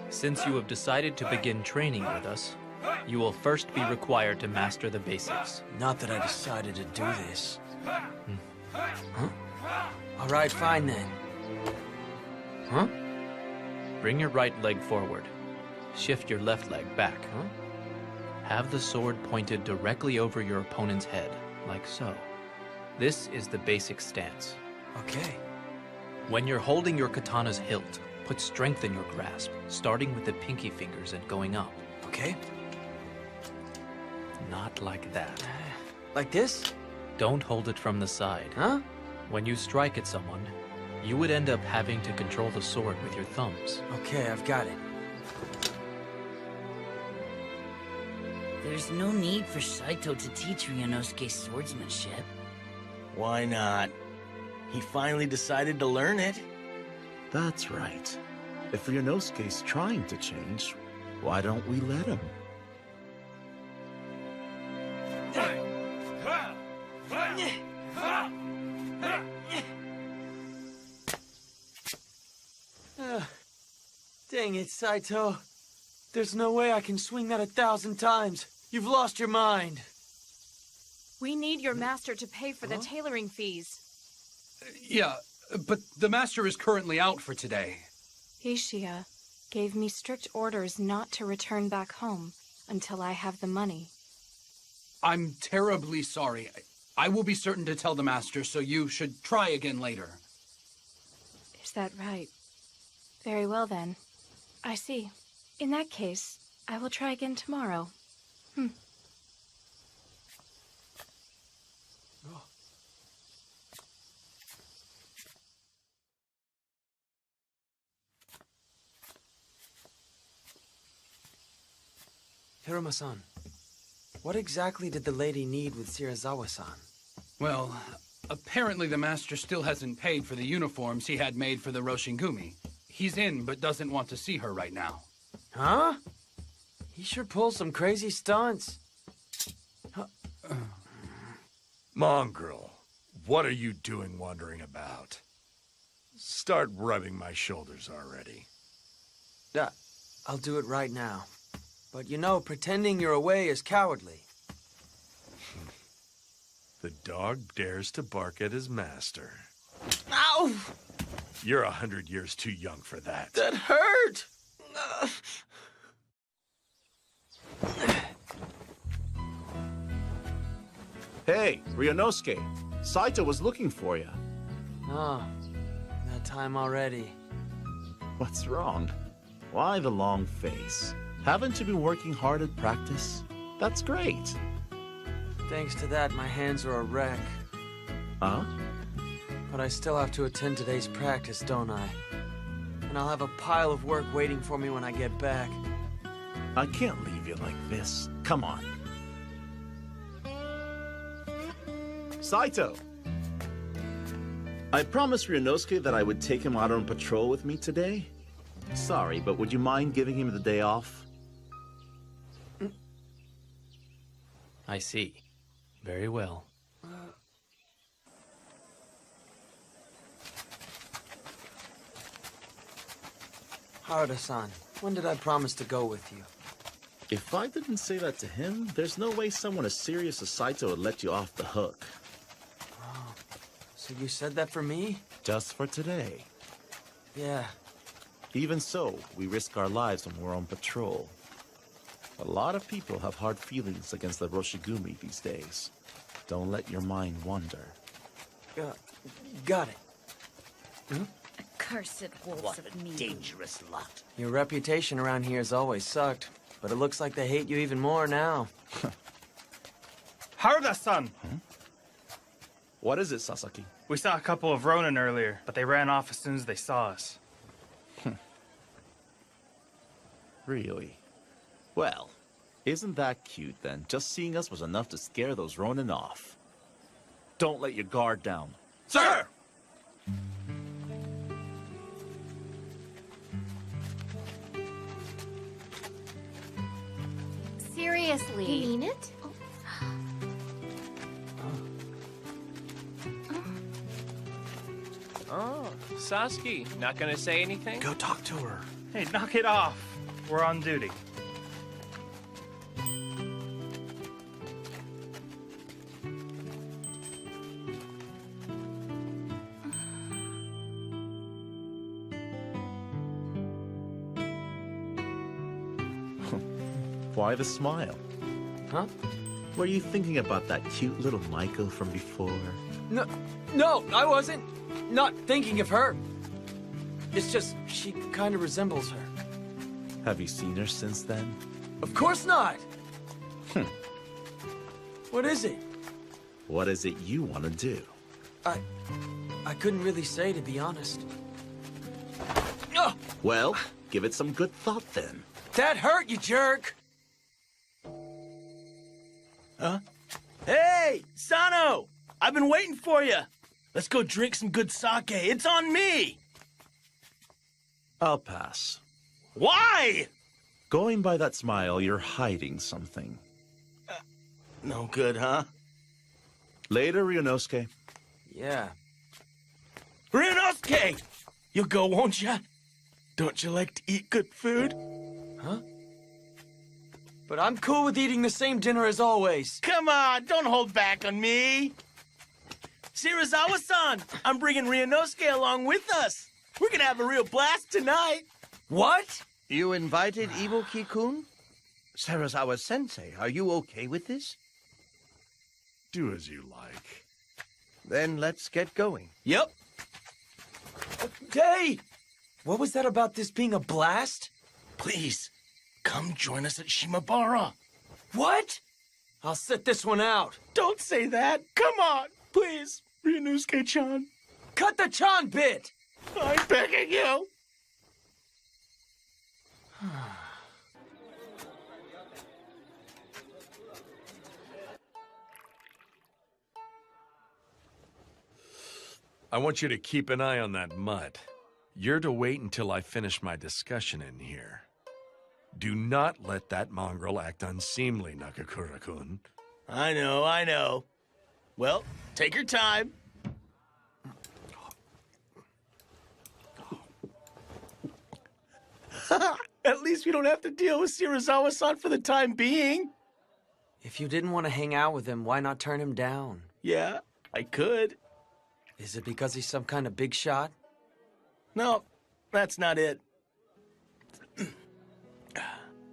Since you have decided to begin training with us, you will first be required to master the basics. Not that I decided to do this. Huh? All right, fine then. Huh? Bring your right leg forward. Shift your left leg back. Have the sword pointed directly over your opponent's head, like so. This is the basic stance. Okay. When you're holding your katana's hilt, put strength in your grasp, starting with the pinky fingers and going up. Okay. Not like that. Like this? Don't hold it from the side. Huh? When you strike at someone, you would end up having to control the sword with your thumbs. Okay, I've got it. There's no need for Saito to teach Ryunosuke swordsmanship. Why not? He finally decided to learn it. That's right. If Ryunosuke's trying to change, why don't we let him? Dang it, Saito. There's no way I can swing that 1,000 times. You've lost your mind. We need your master to pay for the tailoring fees. Yeah, but the master is currently out for today. Ishia gave me strict orders not to return back home until I have the money. I'm terribly sorry. I will be certain to tell the master, so you should try again later. Is that right? Very well then. I see. In that case, I will try again tomorrow. Hiruma-san, what exactly did the lady need with Shirazawa-san? Well, apparently the master still hasn't paid for the uniforms he had made for the Roshingumi. He's in, but doesn't want to see her right now. Huh? He sure pulls some crazy stunts. Mongrel, what are you doing wandering about? Start rubbing my shoulders already. I'll do it right now. But you know, pretending you're away is cowardly. The dog dares to bark at his master. Ow! You're 100 years too young for that. That hurt! Hey, Ryunosuke. Saito was looking for you. Oh, that time already. What's wrong? Why the long face? Haven't you been working hard at practice? That's great. Thanks to that, my hands are a wreck. Huh? But I still have to attend today's practice, don't I? And I'll have a pile of work waiting for me when I get back. I can't leave you like this. Come on. Saito! I promised Ryunosuke that I would take him out on patrol with me today. Sorry, but would you mind giving him the day off? I see. Very well. Haruda-san, when did I promise to go with you? If I didn't say that to him, there's no way someone as serious as Saito would let you off the hook. Oh, so you said that for me? Just for today. Yeah. Even so, we risk our lives when we're on patrol. A lot of people have hard feelings against the Roshigumi these days. Don't let your mind wander. Got it. Accursed wolves of me. Dangerous lot. Your reputation around here has always sucked, but it looks like they hate you even more now. Haruda-san! What is it, Sasaki? We saw a couple of Ronin earlier, but they ran off as soon as they saw us. Really? Well, isn't that cute then? Just seeing us was enough to scare those Ronin off. Don't let your guard down. Sir! Seriously. You mean it? Oh, Sasuke, not gonna say anything? Go talk to her. Hey, knock it off. We're on duty. Why the smile? Huh? Were you thinking about that cute little Maiko from before? No, I wasn't. Not thinking of her. It's just, she kind of resembles her. Have you seen her since then? Of course not! What is it? What is it you want to do? I couldn't really say, to be honest. Well, give it some good thought then. That hurt, you jerk! Huh? Hey, Sano! I've been waiting for you! Let's go drink some good sake. It's on me! I'll pass. Why? Going by that smile, you're hiding something. No good, huh? Later, Ryunosuke. Yeah. Ryunosuke! You'll go, won't ya? Don't you like to eat good food? Huh? But I'm cool with eating the same dinner as always. Come on, don't hold back on me. Shirazawa-san, I'm bringing Ryunosuke along with us. We're gonna have a real blast tonight. What? You invited Ibuki-kun? Sarazawa-sensei, are you okay with this? Do as you like. Then let's get going. Yep. Hey! What was that about this being a blast? Please, come join us at Shimabara. What? I'll sit this one out. Don't say that. Come on, please, Ryunosuke-chan. Cut the Chan bit! I'm begging you. I want you to keep an eye on that mutt. You're to wait until I finish my discussion in here. Do not let that mongrel act unseemly, Nakakura-kun. I know. Well, take your time. At least we don't have to deal with Shirazawa-san for the time being. If you didn't want to hang out with him, why not turn him down? Yeah, I could. Is it because he's some kind of big shot? No, that's not it.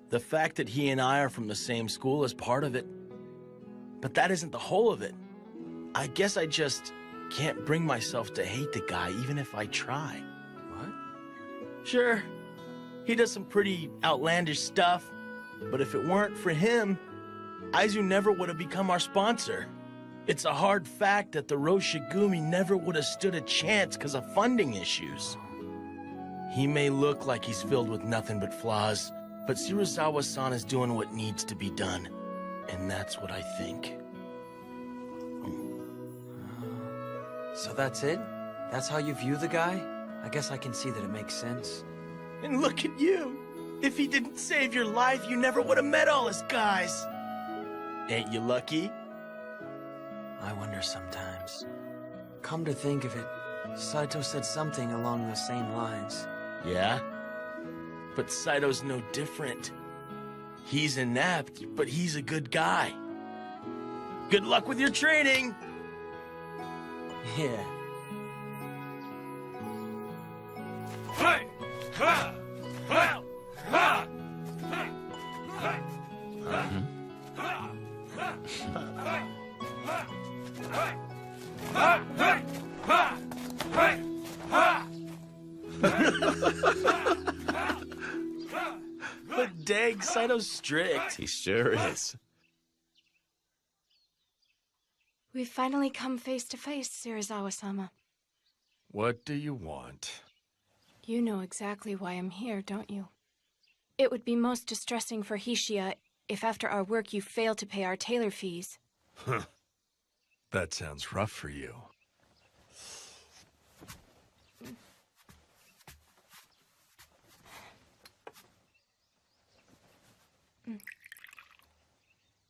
The fact that he and I are from the same school is part of it. But that isn't the whole of it. I guess I just can't bring myself to hate the guy, even if I try. What? Sure, he does some pretty outlandish stuff, but if it weren't for him, Aizu never would have become our sponsor. It's a hard fact that the Roshigumi never would have stood a chance because of funding issues. He may look like he's filled with nothing but flaws, but Shirazawa-san is doing what needs to be done. And that's what I think. So that's it? That's how you view the guy? I guess I can see that it makes sense. And look at you! If he didn't save your life, you never would have met all his guys! Ain't you lucky? I wonder sometimes. Come to think of it, Saito said something along those same lines. Yeah? But Saito's no different. He's inept, but he's a good guy. Good luck with your training! Yeah. But dang, Saito's strict. He sure is. We've finally come face to face, Shirazawa-sama. What do you want? You know exactly why I'm here, don't you? It would be most distressing for Hishiya if after our work you fail to pay our tailor fees. Huh. That sounds rough for you.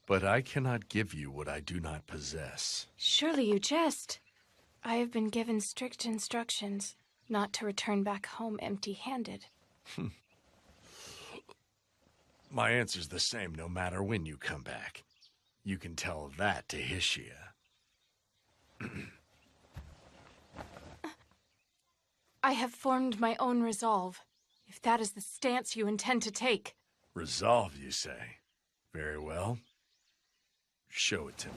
But I cannot give you what I do not possess. Surely you jest. I have been given strict instructions not to return back home empty-handed. My answer's the same no matter when you come back. You can tell that to Hishia. I have formed my own resolve, if that is the stance you intend to take. Resolve, you say? Very well. Show it to me.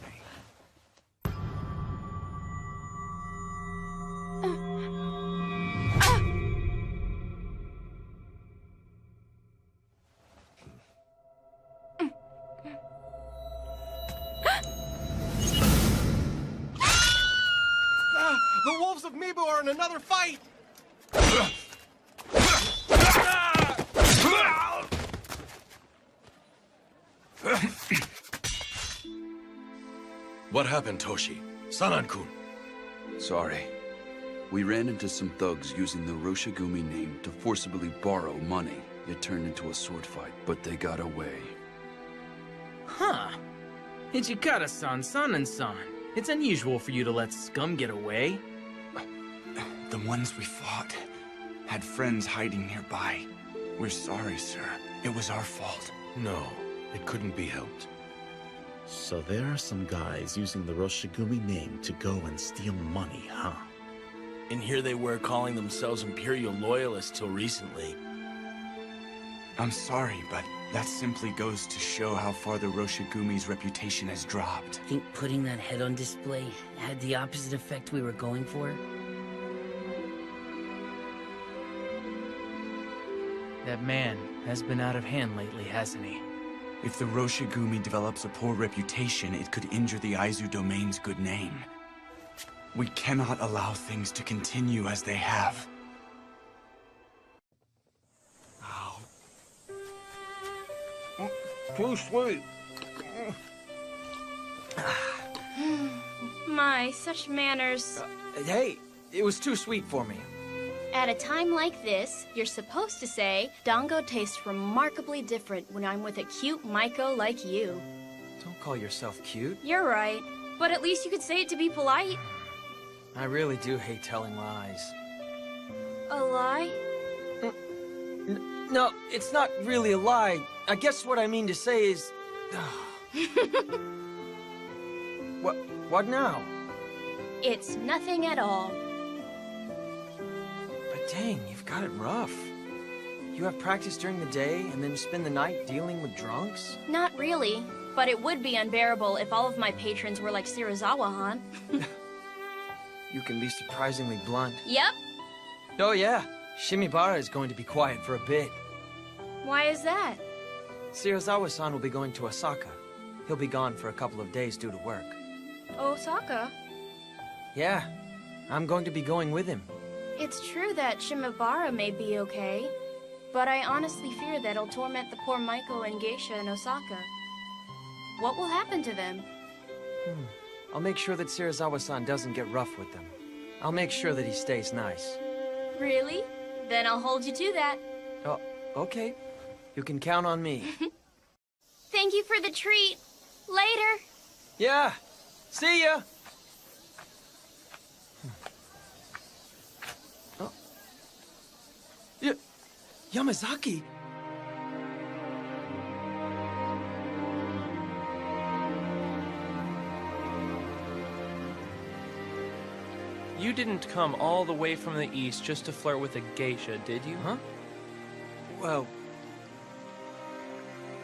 The wolves of Mibu are in another fight! What happened, Toshi? Sanan-kun. Sorry. We ran into some thugs using the Roshigumi name to forcibly borrow money. It turned into a sword fight, but they got away. Huh. Ichikata-san, Sanan-san. It's unusual for you to let scum get away. The ones we fought had friends hiding nearby. We're sorry, sir. It was our fault. No, it couldn't be helped. So there are some guys using the Roshigumi name to go and steal money, huh? And here they were calling themselves Imperial Loyalists till recently. I'm sorry, but that simply goes to show how far the Roshigumi's reputation has dropped. Think putting that head on display had the opposite effect we were going for? That man has been out of hand lately, hasn't he? If the Roshigumi develops a poor reputation, it could injure the Aizu domain's good name. We cannot allow things to continue as they have. Too sweet. My, such manners. Hey, it was too sweet for me. At a time like this, you're supposed to say, Dango tastes remarkably different when I'm with a cute Maiko like you. Don't call yourself cute. You're right, but at least you could say it to be polite. I really do hate telling lies. A lie? No, it's not really a lie. I guess what I mean to say is... What now? It's nothing at all. But dang, you've got it rough. You have practice during the day and then spend the night dealing with drunks? Not really, but it would be unbearable if all of my patrons were like Serizawa-han. You can be surprisingly blunt. Yep. Oh yeah, Shimibara is going to be quiet for a bit. Why is that? Serizawa-san will be going to Osaka. He'll be gone for a couple of days due to work. Osaka? Yeah, I'm going to be going with him. It's true that Shimibara may be okay, but I honestly fear that it'll torment the poor Maiko and Geisha in Osaka. What will happen to them? I'll make sure that Serizawa-san doesn't get rough with them. I'll make sure that he stays nice. Really? Then I'll hold you to that. Oh, okay. You can count on me. Thank you for the treat. Later. Yeah. See ya. Oh. Yamazaki. You didn't come all the way from the east just to flirt with a geisha, did you? Huh? Well...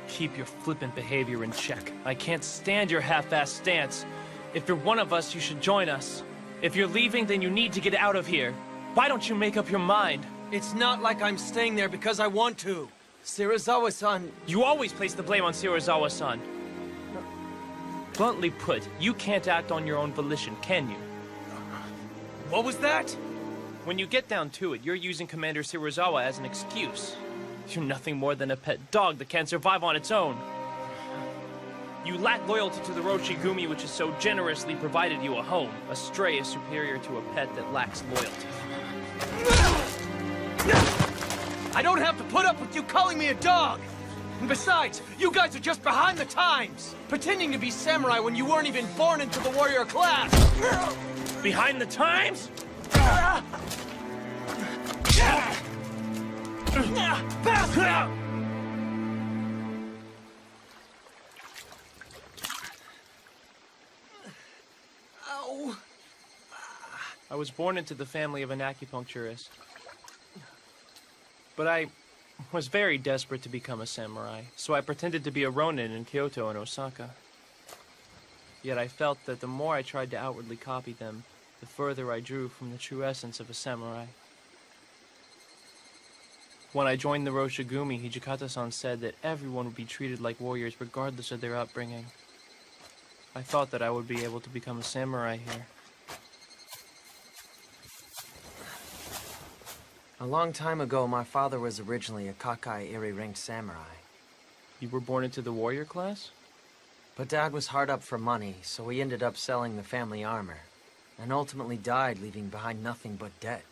Keep your flippant behavior in check. I can't stand your half-assed stance. If you're one of us, you should join us. If you're leaving, then you need to get out of here. Why don't you make up your mind? It's not like I'm staying there because I want to. Serizawa-san... You always place the blame on Serizawa-san. Bluntly put, you can't act on your own volition, can you? What was that? When you get down to it, you're using Commander Serizawa as an excuse. You're nothing more than a pet dog that can't survive on its own. You lack loyalty to the Roshigumi, which has so generously provided you a home. A stray is superior to a pet that lacks loyalty. I don't have to put up with you calling me a dog! And besides, you guys are just behind the times! Pretending to be samurai when you weren't even born into the warrior class! Behind the times? Ow. I was born into the family of an acupuncturist. But I was very desperate to become a samurai, so I pretended to be a ronin in Kyoto and Osaka. Yet I felt that the more I tried to outwardly copy them, the further I drew from the true essence of a samurai. When I joined the Roshigumi, Hijikata-san said that everyone would be treated like warriors regardless of their upbringing. I thought that I would be able to become a samurai here. A long time ago, my father was originally a Kakai Iri-ranked samurai. You were born into the warrior class? But Dad was hard up for money, so he ended up selling the family armor, and ultimately died, leaving behind nothing but debt.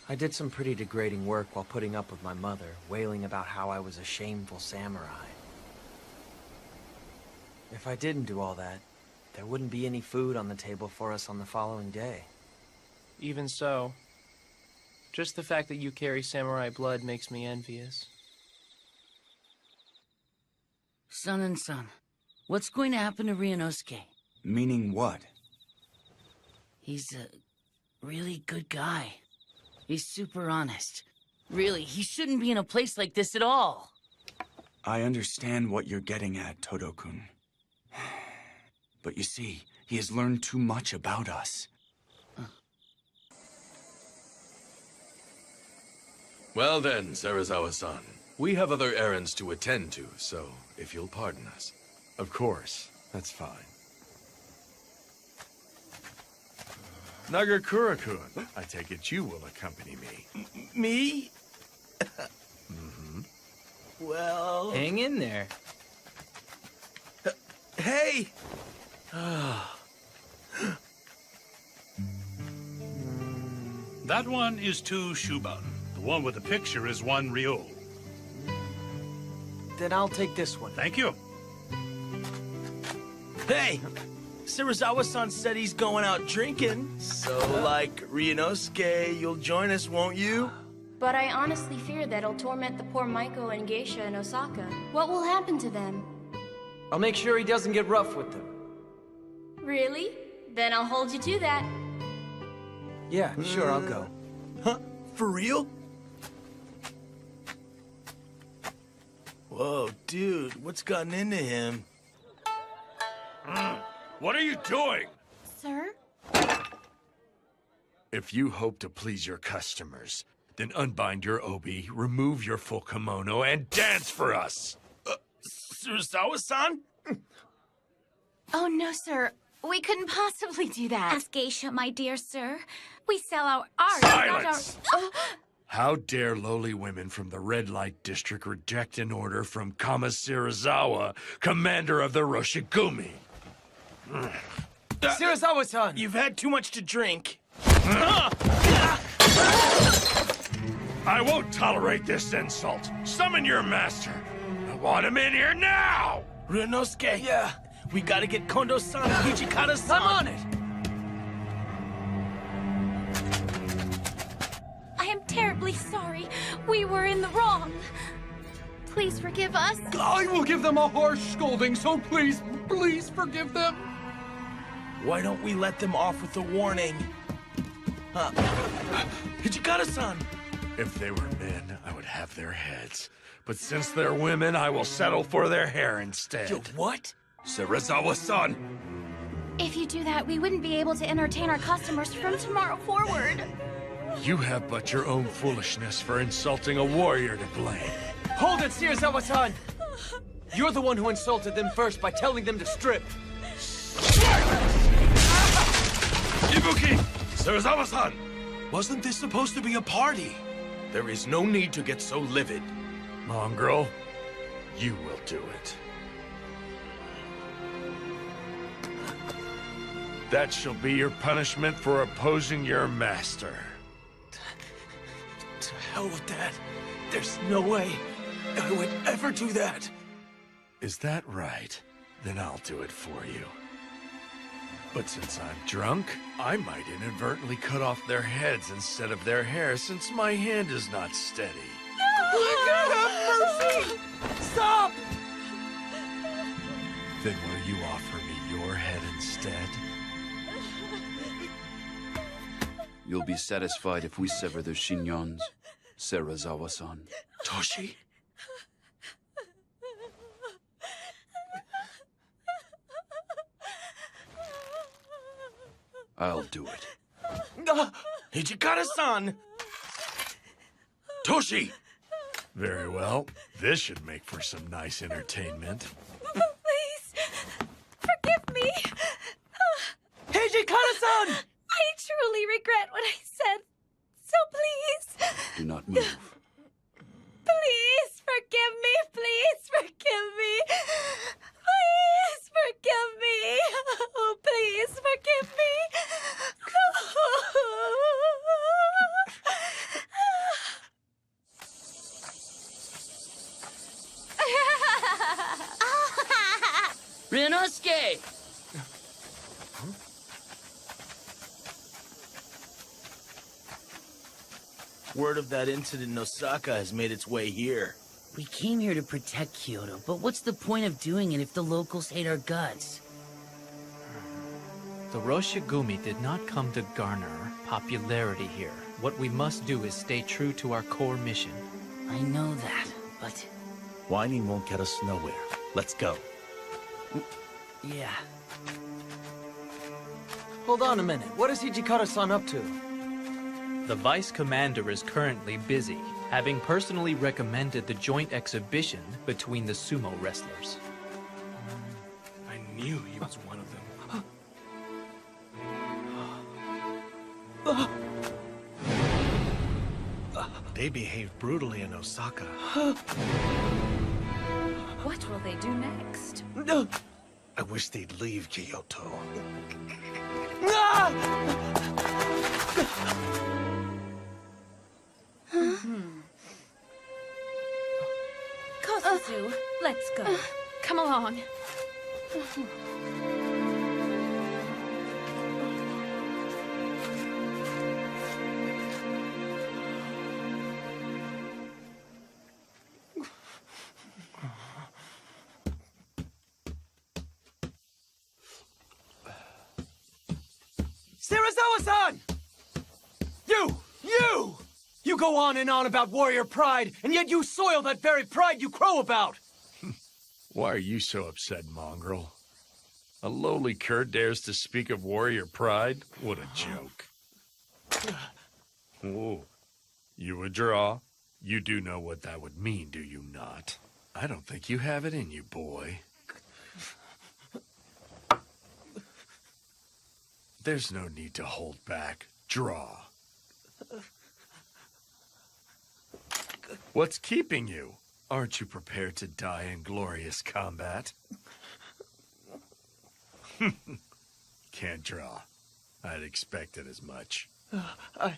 I did some pretty degrading work while putting up with my mother, wailing about how I was a shameful samurai. If I didn't do all that, there wouldn't be any food on the table for us on the following day. Even so, just the fact that you carry samurai blood makes me envious. Son, what's going to happen to Ryunosuke? Meaning what? He's a really good guy. He's super honest. Really, he shouldn't be in a place like this at all. I understand what you're getting at, Todo-kun. But you see, he has learned too much about us. Well then, Serizawa-san. We have other errands to attend to, so if you'll pardon us. Of course. That's fine. Nagakura-kun, I take it you will accompany me. Me? Mm-hmm. Well... Hang in there. Hey! That one is 2 Shuban. The one with the picture is 1 Ryo. Then I'll take this one. Thank you. Hey! Serizawa-san said he's going out drinking. So, like Ryunosuke, you'll join us, won't you? But I honestly fear that it'll torment the poor Maiko and Geisha in Osaka. What will happen to them? I'll make sure he doesn't get rough with them. Really? Then I'll hold you to that. Yeah, sure, I'll go. Huh? For real? Whoa, dude, what's gotten into him? What are you doing? Sir? If you hope to please your customers, then unbind your obi, remove your full kimono, and dance for us! Serizawa-san? Oh, no, sir. We couldn't possibly do that. Ask Geisha, my dear sir. We sell our art, Silence! not our... How dare lowly women from the Red Light District reject an order from Kama Serizawa, commander of the Roshigumi? Serizawa-san! You've had too much to drink. I won't tolerate this insult. Summon your master. I want him in here now! Ryunosuke, yeah. We gotta get Kondo-san and Hijikata-san. I'm on it! I am terribly sorry. We were in the wrong. Please forgive us. I will give them a harsh scolding, so please, please forgive them. Why don't we let them off with a warning? Hijikata-san! If they were men, I would have their heads. But since they're women, I will settle for their hair instead. Yo, what? Serizawa-san! If you do that, we wouldn't be able to entertain our customers from tomorrow forward. You have but your own foolishness for insulting a warrior to blame. Hold it, Serizawa-san! You're the one who insulted them first by telling them to strip. Ibuki! Serizawa-san! Wasn't this supposed to be a party? There is no need to get so livid. Mongrel, you will do it. That shall be your punishment for opposing your master. To hell with that. There's no way. I would ever do that. Is that right? Then I'll do it for you. But since I'm drunk, I might inadvertently cut off their heads instead of their hair since my hand is not steady. Have mercy! Stop! Then will you offer me your head instead? You'll be satisfied if we sever their shinyons, Sarazawa-san. Toshi? I'll do it. Hijikata-san! Toshi! Very well. This should make for some nice entertainment. Please, forgive me. Hijikata-san! I truly regret what I said. So please, Do not move. please forgive me. Please forgive me. Please forgive me. Oh, please forgive me. Ryunosuke! Word of that incident in Osaka has made its way here. We came here to protect Kyoto, but what's the point of doing it if the locals hate our guts? The Roshigumi did not come to garner popularity here. What we must do is stay true to our core mission. I know that, but... Whining won't get us nowhere. Let's go. yeah. Hold on a minute. What is Hijikata-san up to? The Vice Commander is currently busy, having personally recommended the joint exhibition between the sumo wrestlers. I knew he was one of them. They behaved brutally in Osaka. What will they do next? I wish they'd leave Kyoto. Kosuzu, let's go. Come along. Sarazawa-san! You! You go on and on about warrior pride, and yet you soil that very pride you crow about! Why are you so upset, mongrel? A lowly cur dares to speak of warrior pride? What a joke. Whoa. You would draw? You do know what that would mean, do you not? I don't think you have it in you, boy. There's no need to hold back. Draw. What's keeping you? Aren't you prepared to die in glorious combat? Can't draw. I'd expected as much. I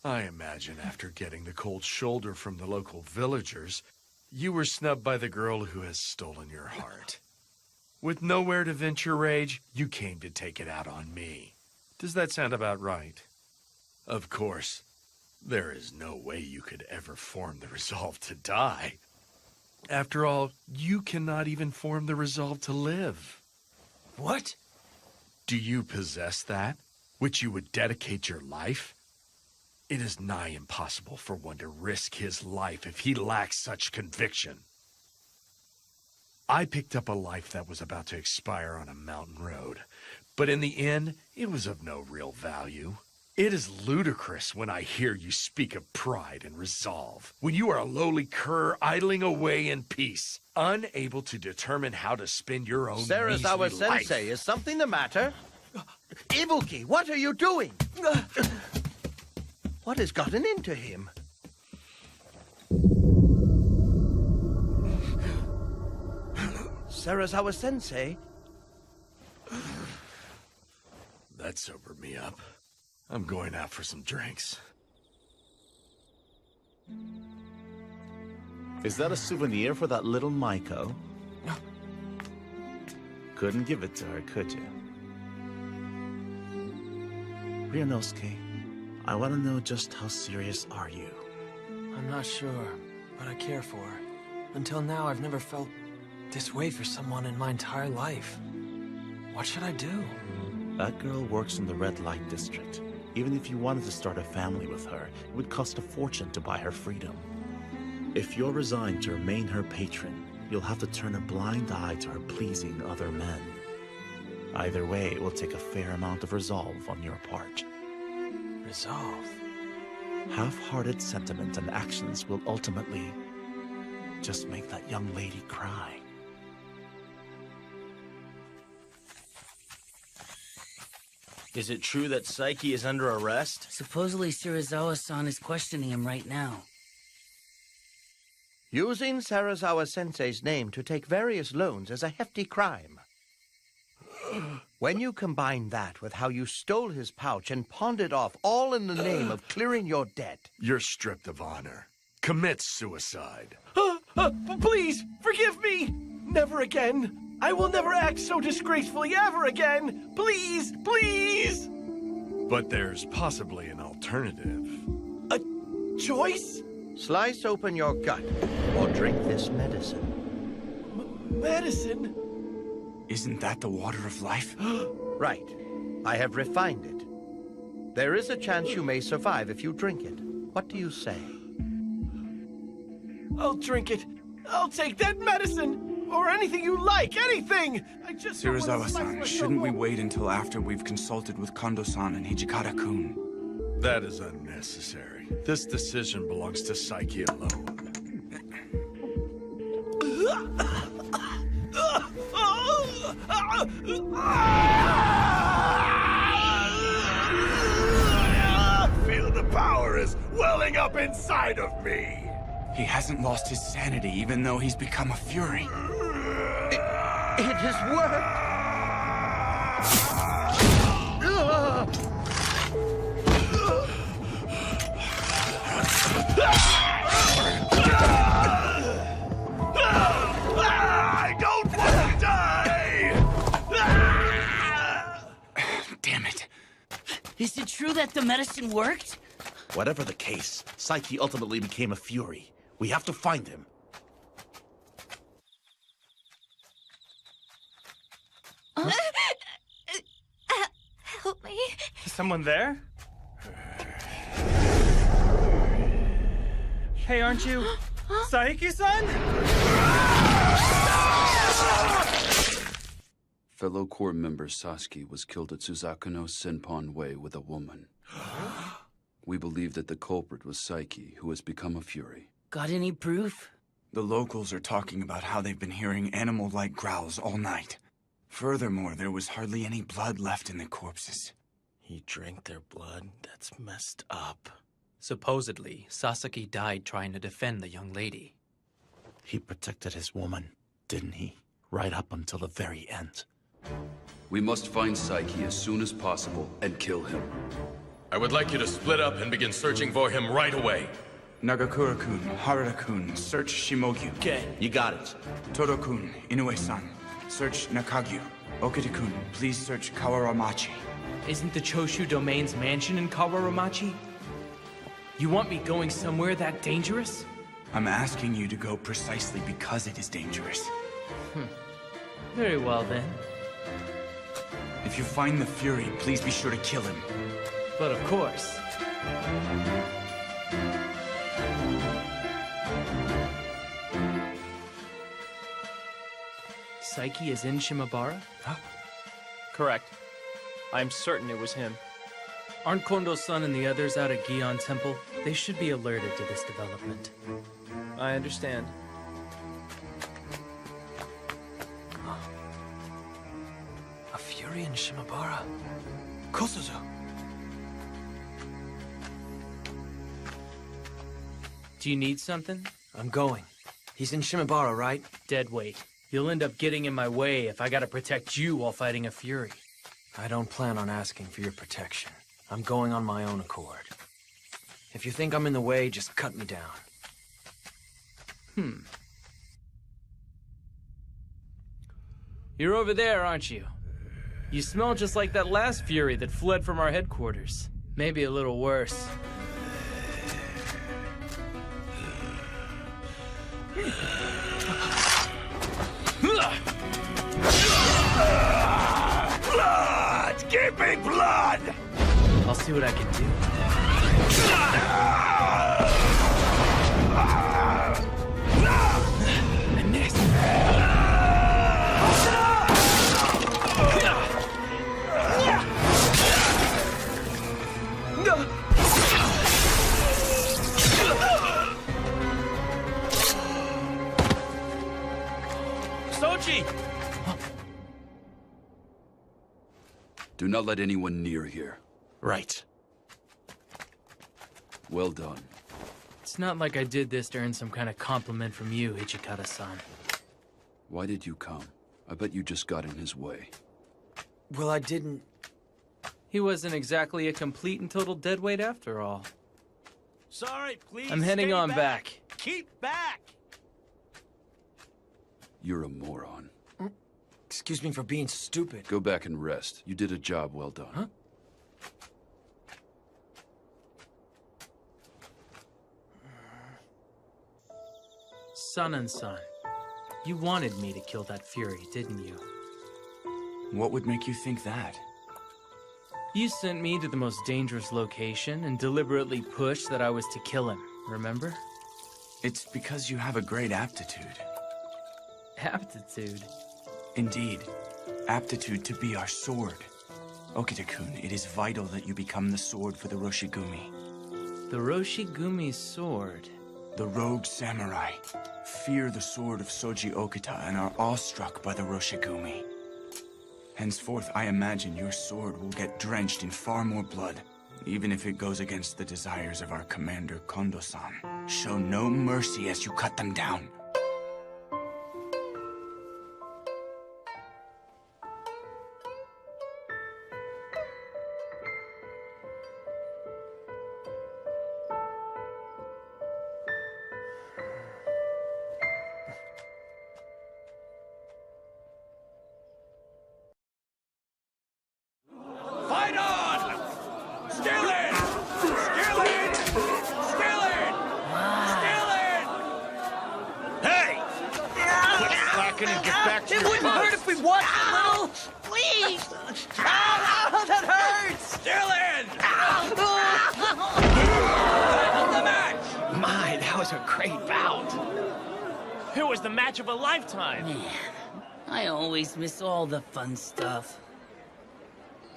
imagine after getting the cold shoulder from the local villagers, you were snubbed by the girl who has stolen your heart. With nowhere to vent your rage, you came to take it out on me. Does that sound about right? Of course, there is no way you could ever form the resolve to die. After all, you cannot even form the resolve to live. What? Do you possess that, which you would dedicate your life? It is nigh impossible for one to risk his life if he lacks such conviction. I picked up a life that was about to expire on a mountain road, but in the end, it was of no real value. It is ludicrous when I hear you speak of pride and resolve, when you are a lowly cur idling away in peace, unable to determine how to spend your own Sarazawa measly life. Sensei, is something the matter? Ibuki, what are you doing? What has gotten into him? Sarazawa Sensei? That sobered me up. I'm going out for some drinks. Is that a souvenir for that little Maiko? Couldn't give it to her, could you? Ryunosuke, I want to know just how serious are you? I'm not sure, but I care for her. Until now, I've never felt this way for someone in my entire life. What should I do? That girl works in the red light district. Even if you wanted to start a family with her, it would cost a fortune to buy her freedom. If you're resigned to remain her patron, you'll have to turn a blind eye to her pleasing other men. Either way, it will take a fair amount of resolve on your part. Resolve? Half-hearted sentiment and actions will ultimately just make that young lady cry. Is it true that Saiki is under arrest? Supposedly Serizawa-san is questioning him right now. Using Serizawa-sensei's name to take various loans is a hefty crime. When you combine that with how you stole his pouch and pawned it off, all in the name of clearing your debt... You're stripped of honor. Commit suicide. Please, forgive me! Never again. I will never act so disgracefully ever again. Please, please! But there's possibly an alternative. A choice? Slice open your gut, or drink this medicine. Medicine? Isn't that the water of life? Right. I have refined it. There is a chance you may survive if you drink it. What do you say? I'll drink it. I'll take that medicine! Or anything you like, anything! I just Serizawa-san, shouldn't we wait until after we've consulted with Kondo-san and Hijikata-kun? That is unnecessary. This decision belongs to Saiki alone. Feel the power is welling up inside of me. He hasn't lost his sanity, even though he's become a fury. It has worked! I don't want to die! Damn it. Is it true that the medicine worked? Whatever the case, Saiki ultimately became a fury. We have to find him. Help me. Is someone there? Hey, aren't you Saiki-san? Fellow Corps member Sasuke was killed at Suzakuno Senpon Way with a woman. We believe that the culprit was Saiki, who has become a fury. Got any proof? The locals are talking about how they've been hearing animal-like growls all night. Furthermore, there was hardly any blood left in the corpses. He drank their blood? That's messed up. Supposedly, Sasaki died trying to defend the young lady. He protected his woman, didn't he? Right up until the very end. We must find Saiki as soon as possible and kill him. I would like you to split up and begin searching for him right away. Nagakura-kun, Harada-kun, search Shimogyu. Okay. You got it. Todo-kun, Inoue-san, search Nakagyu. Okita-kun, please search Kawaramachi. Isn't the Choshu Domain's mansion in Kawaramachi? You want me going somewhere that dangerous? I'm asking you to go precisely because it is dangerous. Very well, then. If you find the Fury, please be sure to kill him. But of course. Saiki is in Shimabara? Huh? Correct. I'm certain it was him. Aren't Kondo-san and the others out at Gion Temple? They should be alerted to this development. I understand. A Fury in Shimabara? Kosuzu! Do you need something? I'm going. He's in Shimabara, right? Dead weight. You'll end up getting in my way if I gotta protect you while fighting a Fury. I don't plan on asking for your protection. I'm going on my own accord. If you think I'm in the way, just cut me down. You're over there, aren't you? You smell just like that last Fury that fled from our headquarters. Maybe a little worse. Blood! Give me blood! I'll see what I can do. I missed. Sochi! Do not let anyone near here. Right. Well done. It's not like I did this to earn some kind of compliment from you, Hijikata-san. Why did you come? I bet you just got in his way. Well, I didn't... He wasn't exactly a complete and total deadweight after all. Sorry, please. I'm heading stay on back. Keep back! You're a moron. Excuse me for being stupid. Go back and rest. You did a job well done. Huh? Sun, you wanted me to kill that Fury, didn't you? What would make you think that? You sent me to the most dangerous location and deliberately pushed that I was to kill him, remember? It's because you have a great aptitude. Aptitude? Indeed. Aptitude to be our sword. Okita-kun, it is vital that you become the sword for the Roshigumi. The Roshigumi's sword? The rogue samurai fear the sword of Soji Okita and are awestruck by the Roshigumi. Henceforth, I imagine your sword will get drenched in far more blood, even if it goes against the desires of our commander, Kondo-san. Show no mercy as you cut them down. Fight on! Skillet! Skillet! Skillet! Skillet! Hey! Quit slacking and get back to It your wouldn't post. hurt if we watched a little. Please! Ow, that hurts! Skillet! Hold the match! My, that was a great bout. It was the match of a lifetime. Man, I always miss all the fun stuff.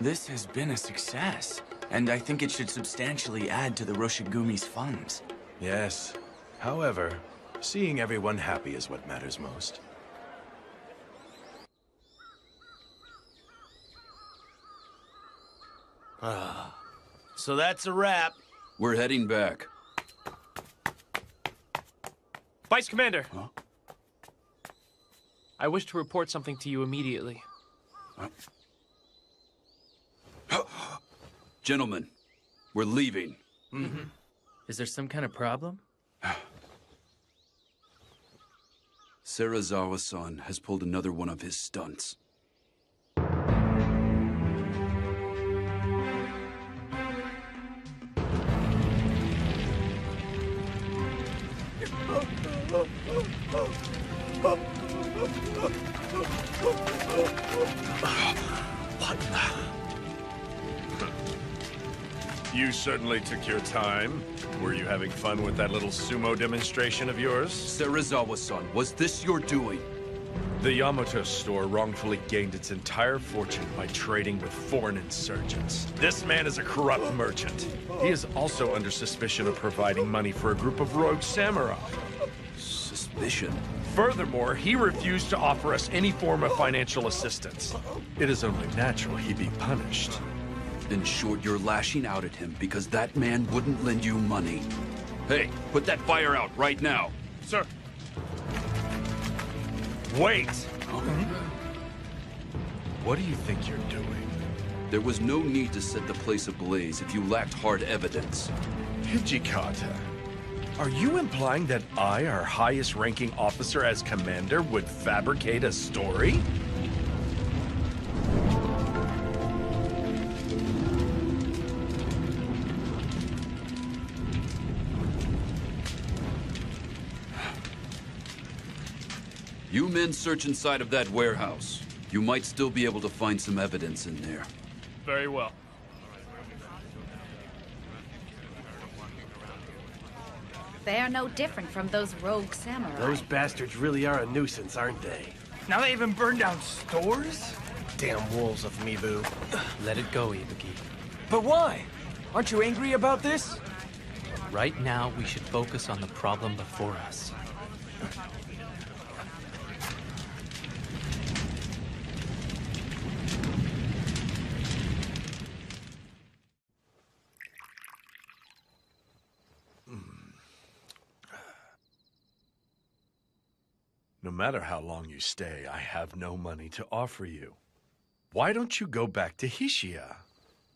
This has been a success, and I think it should substantially add to the Roshigumi's funds. Yes. However, seeing everyone happy is what matters most. So that's a wrap. We're heading back. Vice Commander! Huh? I wish to report something to you immediately. Gentlemen, we're leaving. Mm-hmm. Is there some kind of problem? Serizawa-san has pulled another one of his stunts. What You certainly took your time. Were you having fun with that little sumo demonstration of yours? Serizawa-san, was this your doing? The Yamato store wrongfully gained its entire fortune by trading with foreign insurgents. This man is a corrupt merchant. He is also under suspicion of providing money for a group of rogue samurai. Suspicion? Furthermore, he refused to offer us any form of financial assistance. It is only natural he be punished. In short, you're lashing out at him because that man wouldn't lend you money. Hey, put that fire out right now. Sir. Wait! What do you think you're doing? There was no need to set the place ablaze if you lacked hard evidence. Hijikata, Are you implying that I, our highest-ranking officer as commander, would fabricate a story? You men search inside of that warehouse. You might still be able to find some evidence in there. Very well. They are no different from those rogue samurai. Those bastards really are a nuisance, aren't they? Now they even burned down stores? Damn wolves of Mibu. Let it go, Ibuki. But why? Aren't you angry about this? Right now, we should focus on the problem before us. No matter how long you stay, I have no money to offer you. Why don't you go back to Hishia?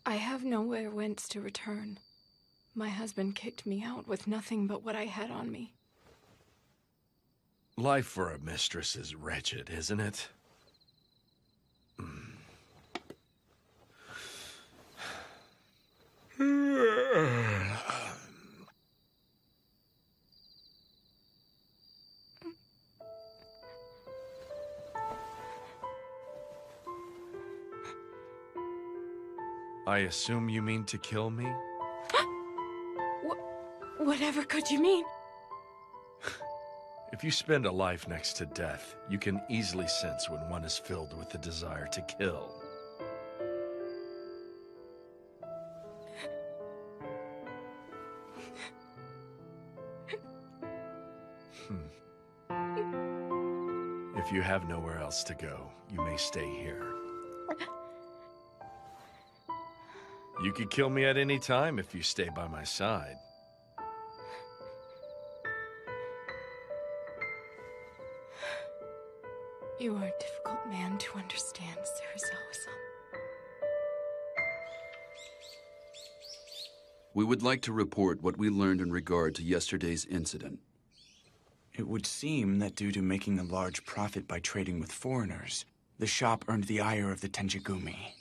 I have nowhere whence to return. My husband kicked me out with nothing but what I had on me. Life for a mistress is wretched, isn't it? I assume you mean to kill me? Whatever could you mean? If you spend a life next to death, you can easily sense when one is filled with the desire to kill. If you have nowhere else to go, you may stay here. You could kill me at any time if you stay by my side. You are a difficult man to understand, Serizawa-san. We would like to report what we learned in regard to yesterday's incident. It would seem that due to making a large profit by trading with foreigners, the shop earned the ire of the Tenjigumi.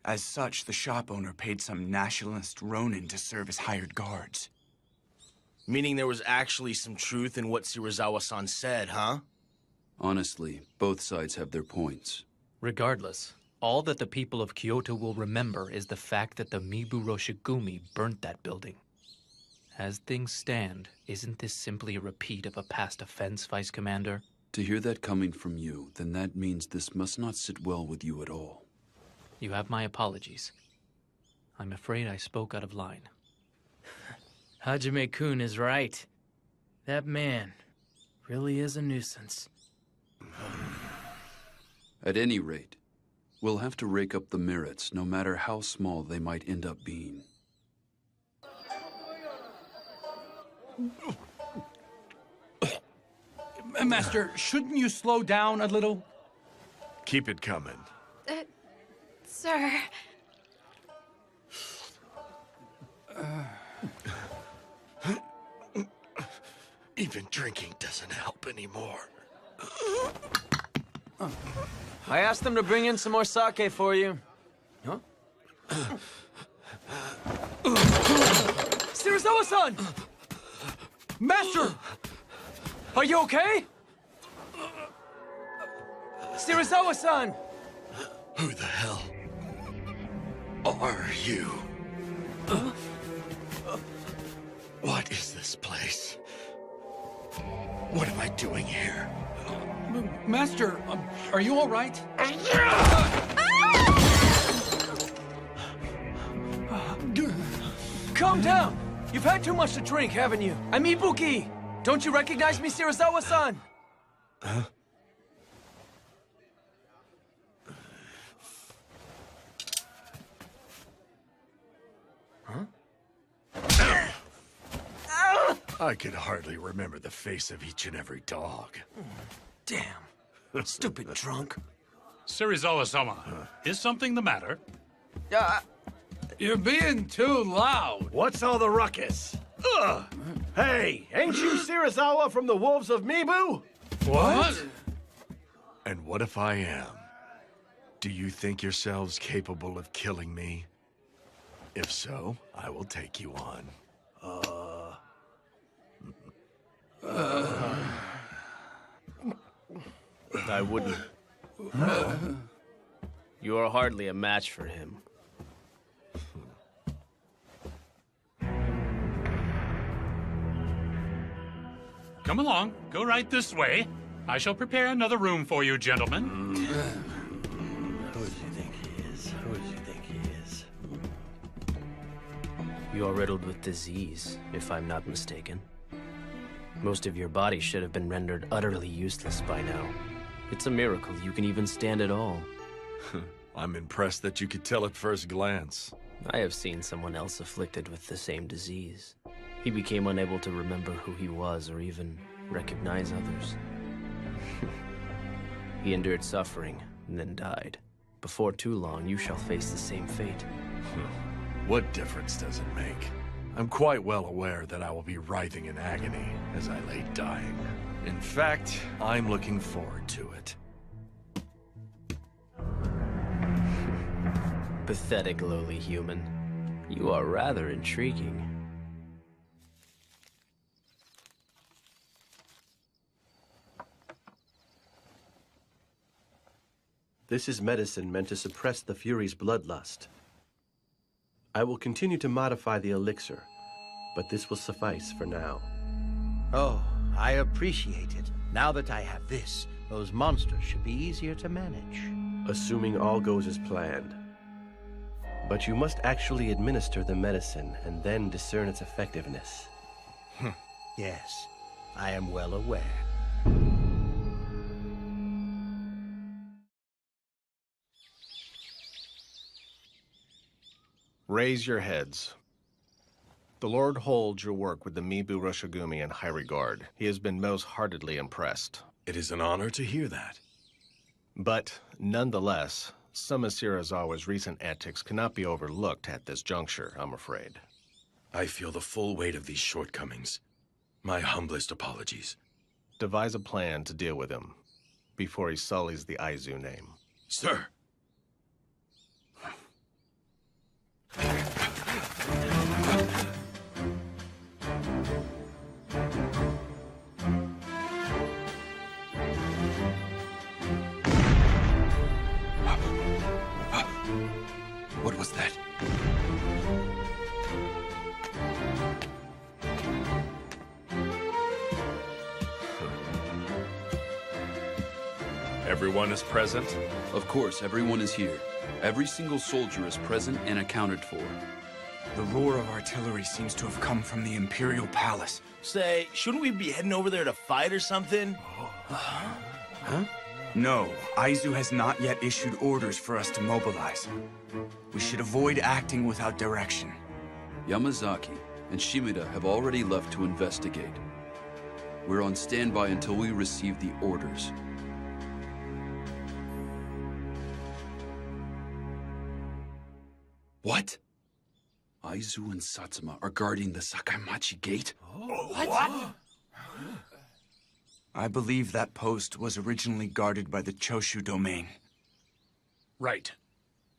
As such, the shop owner paid some nationalist ronin to serve as hired guards. Meaning there was actually some truth in what Serizawa-san said, huh? Honestly, both sides have their points. Regardless, all that the people of Kyoto will remember is the fact that the Mibu Roshigumi burnt that building. As things stand, isn't this simply a repeat of a past offense, Vice Commander? To hear that coming from you, then that means this must not sit well with you at all. You have my apologies. I'm afraid I spoke out of line. Hajime-kun is right. That man really is a nuisance. At any rate, we'll have to rake up the merits, no matter how small they might end up being. Master, shouldn't you slow down a little? Keep it coming. Sir. Even drinking doesn't help anymore. I asked them to bring in some more sake for you. Huh? Serizawa-san! Master! Are you okay? Serizawa-san! Who the hell are you? What is this place? What am I doing here? Master, are you all right? Calm down! You've had too much to drink, haven't you? I'm Ibuki! Don't you recognize me, Serizawa-san? Huh? I could hardly remember the face of each and every dog. Damn. Stupid drunk. Serizawa-sama, is something the matter? You're being too loud. What's all the ruckus? Ugh! Hey, ain't you Shirazawa from the Wolves of Mibu? What? And what if I am? Do you think yourselves capable of killing me? If so, I will take you on. I wouldn't. You are hardly a match for him. Come along. Go right this way. I shall prepare another room for you, gentlemen. Who does he think he is? Who does he think he is? You are riddled with disease, if I'm not mistaken. Most of your body should have been rendered utterly useless by now. It's a miracle you can even stand at all. I'm impressed that you could tell at first glance. I have seen someone else afflicted with the same disease. He became unable to remember who he was or even recognize others. He endured suffering and then died. Before too long, you shall face the same fate. What difference does it make? I'm quite well aware that I will be writhing in agony as I lay dying. In fact, I'm looking forward to it. Pathetic lowly human. You are rather intriguing. This is medicine meant to suppress the Fury's bloodlust. I will continue to modify the elixir, but this will suffice for now. Oh, I appreciate it. Now that I have this, those monsters should be easier to manage. Assuming all goes as planned. But you must actually administer the medicine and then discern its effectiveness. Yes, I am well aware. Raise your heads. The Lord holds your work with the Mibu Roshigumi in high regard. He has been most heartedly impressed. It is an honor to hear that. But, nonetheless, some of Shirazawa's recent antics cannot be overlooked at this juncture, I'm afraid. I feel the full weight of these shortcomings. My humblest apologies. Devise a plan to deal with him before he sullies the Aizu name. Sir! What was that? Everyone is present? Of course, everyone is here. Every single soldier is present and accounted for. The roar of artillery seems to have come from the Imperial Palace. Say, shouldn't we be heading over there to fight or something? Huh? No, Aizu has not yet issued orders for us to mobilize. We should avoid acting without direction. Yamazaki and Shimida have already left to investigate. We're on standby until we receive the orders. What? Aizu and Satsuma are guarding the Sakaimachi Gate? What? I believe that post was originally guarded by the Choshu domain. Right.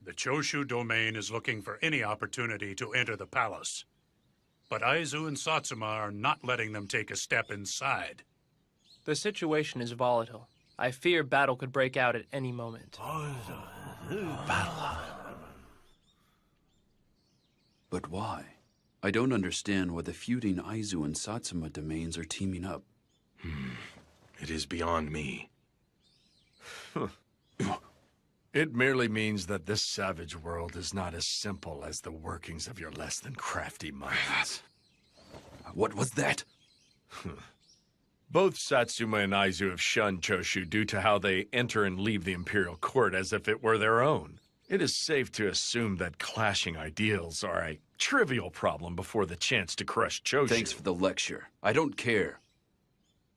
The Choshu domain is looking for any opportunity to enter the palace. But Aizu and Satsuma are not letting them take a step inside. The situation is volatile. I fear battle could break out at any moment. But why? I don't understand why the feuding Aizu and Satsuma domains are teaming up. It is beyond me. It merely means that this savage world is not as simple as the workings of your less than crafty minds. What was that? Both Satsuma and Aizu have shunned Choshu due to how they enter and leave the Imperial Court as if it were their own. It is safe to assume that clashing ideals are a trivial problem before the chance to crush Choshu. Thanks for the lecture. I don't care.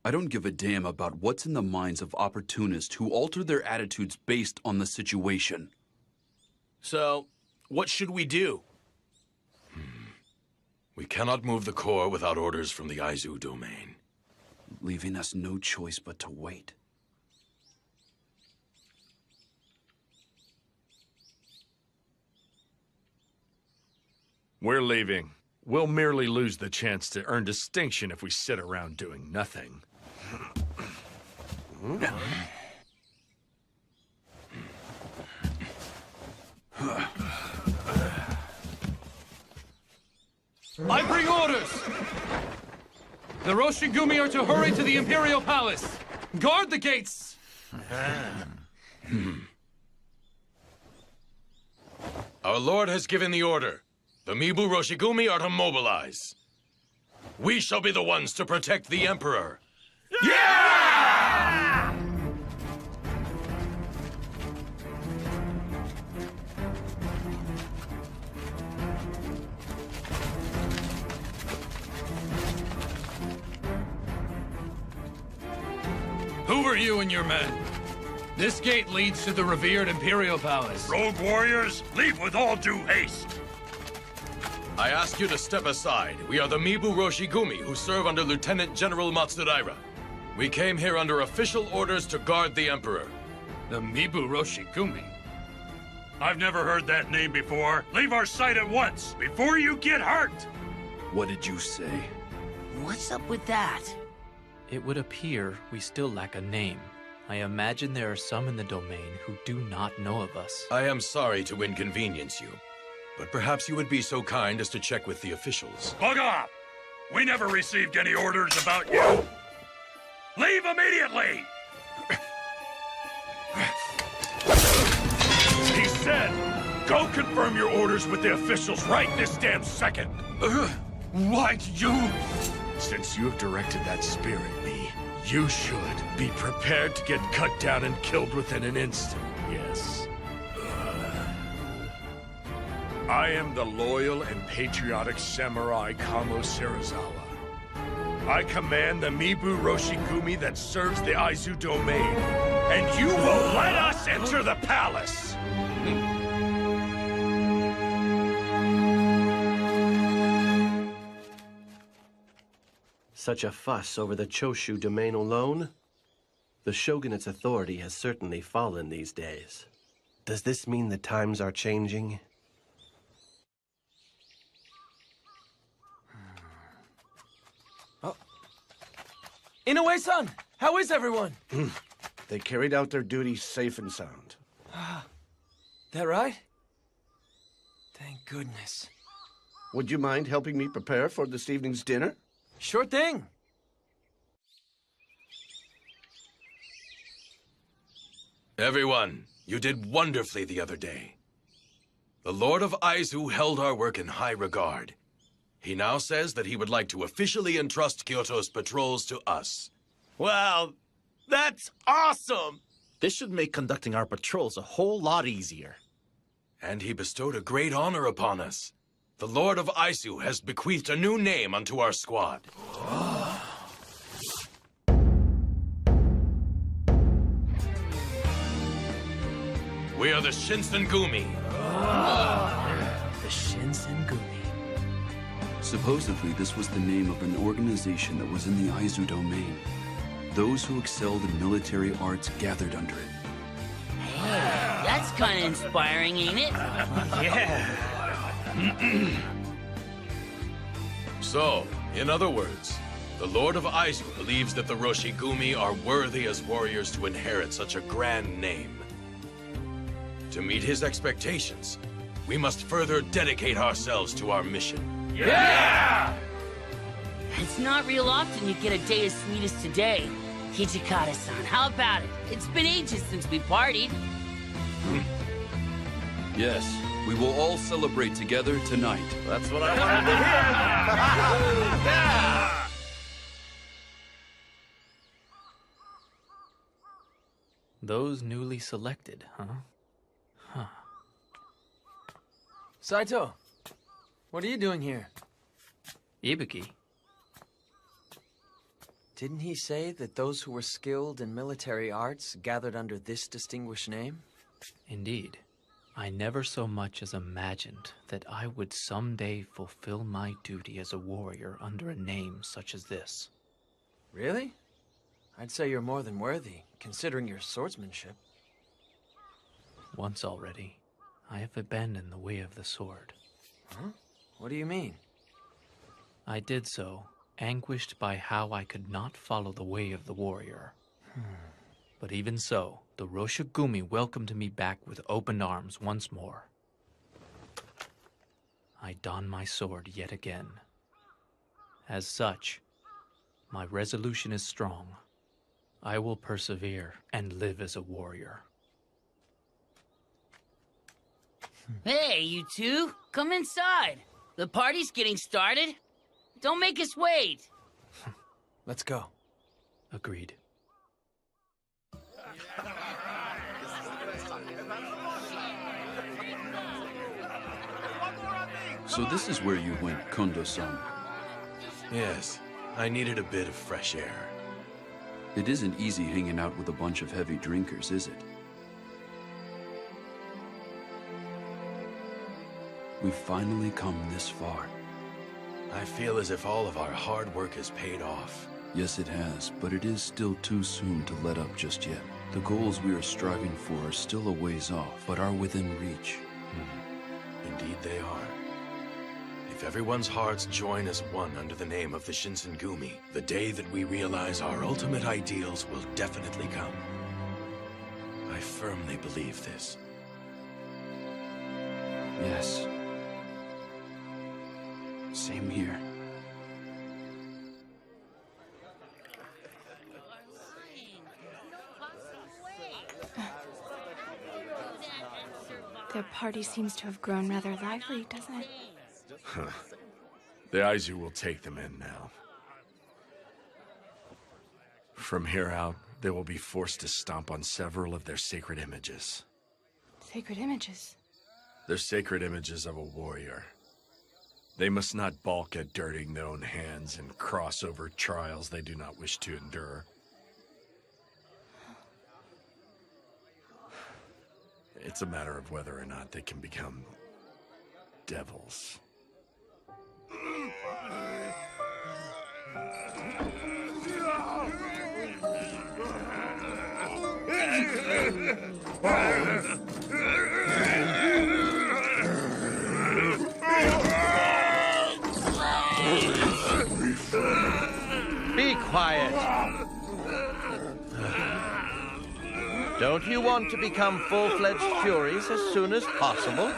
I don't give a damn about what's in the minds of opportunists who alter their attitudes based on the situation. So, what should we do? We cannot move the core without orders from the Aizu domain. Leaving us no choice but to wait. We're leaving. We'll merely lose the chance to earn distinction if we sit around doing nothing. I bring orders! The Roshigumi are to hurry to the Imperial Palace. Guard the gates! Our lord has given the order. The Mibu Roshigumi are to mobilize. We shall be the ones to protect the Emperor. Yeah! Who are you and your men? This gate leads to the revered Imperial Palace. Rogue warriors, leave with all due haste. I ask you to step aside. We are the Mibu Roshigumi, who serve under Lieutenant General Matsudaira. We came here under official orders to guard the Emperor. The Mibu Roshigumi? I've never heard that name before. Leave our sight at once, before you get hurt! What did you say? What's up with that? It would appear we still lack a name. I imagine there are some in the domain who do not know of us. I am sorry to inconvenience you, but perhaps you would be so kind as to check with the officials. Bug off! We never received any orders about you. Leave immediately! He said, go confirm your orders with the officials right this damn second. Why'd you? Since you have directed that spear at me, you should be prepared to get cut down and killed within an instant, yes. I am the loyal and patriotic samurai Kamo Serizawa. I command the Mibu Roshigumi that serves the Aizu domain, and you will let us enter the palace! Such a fuss over the Choshu domain alone? The shogunate's authority has certainly fallen these days. Does this mean the times are changing? Inoue-san, how is everyone? They carried out their duties safe and sound. That right? Thank goodness. Would you mind helping me prepare for this evening's dinner? Sure thing. Everyone, you did wonderfully the other day. The Lord of Aizu held our work in high regard. He now says that he would like to officially entrust Kyoto's patrols to us. Wow, that's awesome! This should make conducting our patrols a whole lot easier. And he bestowed a great honor upon us. The Lord of Aizu has bequeathed a new name unto our squad. We are the Shinsengumi. The Shinsengumi. Supposedly, this was the name of an organization that was in the Aizu domain. Those who excelled in military arts gathered under it. Hey, that's kind of inspiring, ain't it? Yeah. So, in other words, the Lord of Aizu believes that the Roshigumi are worthy as warriors to inherit such a grand name. To meet his expectations, we must further dedicate ourselves to our mission. Yeah! It's not real often you get a day as sweet as today. Hijikata-san, how about it? It's been ages since we partied. Yes, we will all celebrate together tonight. That's what I wanted to hear! Yeah! Those newly selected, huh? Huh. Saito, what are you doing here? Ibuki. Didn't he say that those who were skilled in military arts gathered under this distinguished name? Indeed. I never so much as imagined that I would someday fulfill my duty as a warrior under a name such as this. Really? I'd say you're more than worthy, considering your swordsmanship. Once already, I have abandoned the way of the sword. Huh? What do you mean? I did so, anguished by how I could not follow the way of the warrior. But even so, the Roshigumi welcomed me back with open arms once more. I don my sword yet again. As such, my resolution is strong. I will persevere and live as a warrior. Hey, you two, come inside. The party's getting started. Don't make us wait. Let's go. Agreed. So this is where you went, Kondo-san. Yes, I needed a bit of fresh air. It isn't easy hanging out with a bunch of heavy drinkers, is it? We've finally come this far. I feel as if all of our hard work has paid off. Yes, it has, but it is still too soon to let up just yet. The goals we are striving for are still a ways off, but are within reach. Indeed they are. If everyone's hearts join as one under the name of the Shinsengumi, the day that we realize our ultimate ideals will definitely come. I firmly believe this. Yes. Same here. Their party seems to have grown rather lively, doesn't it? Huh. The Aizu will take them in now. From here out, they will be forced to stomp on several of their sacred images. Sacred images? They're sacred images of a warrior. They must not balk at dirtying their own hands and cross over trials they do not wish to endure. It's a matter of whether or not they can become devils. Be quiet. Don't you want to become full-fledged Furies as soon as possible?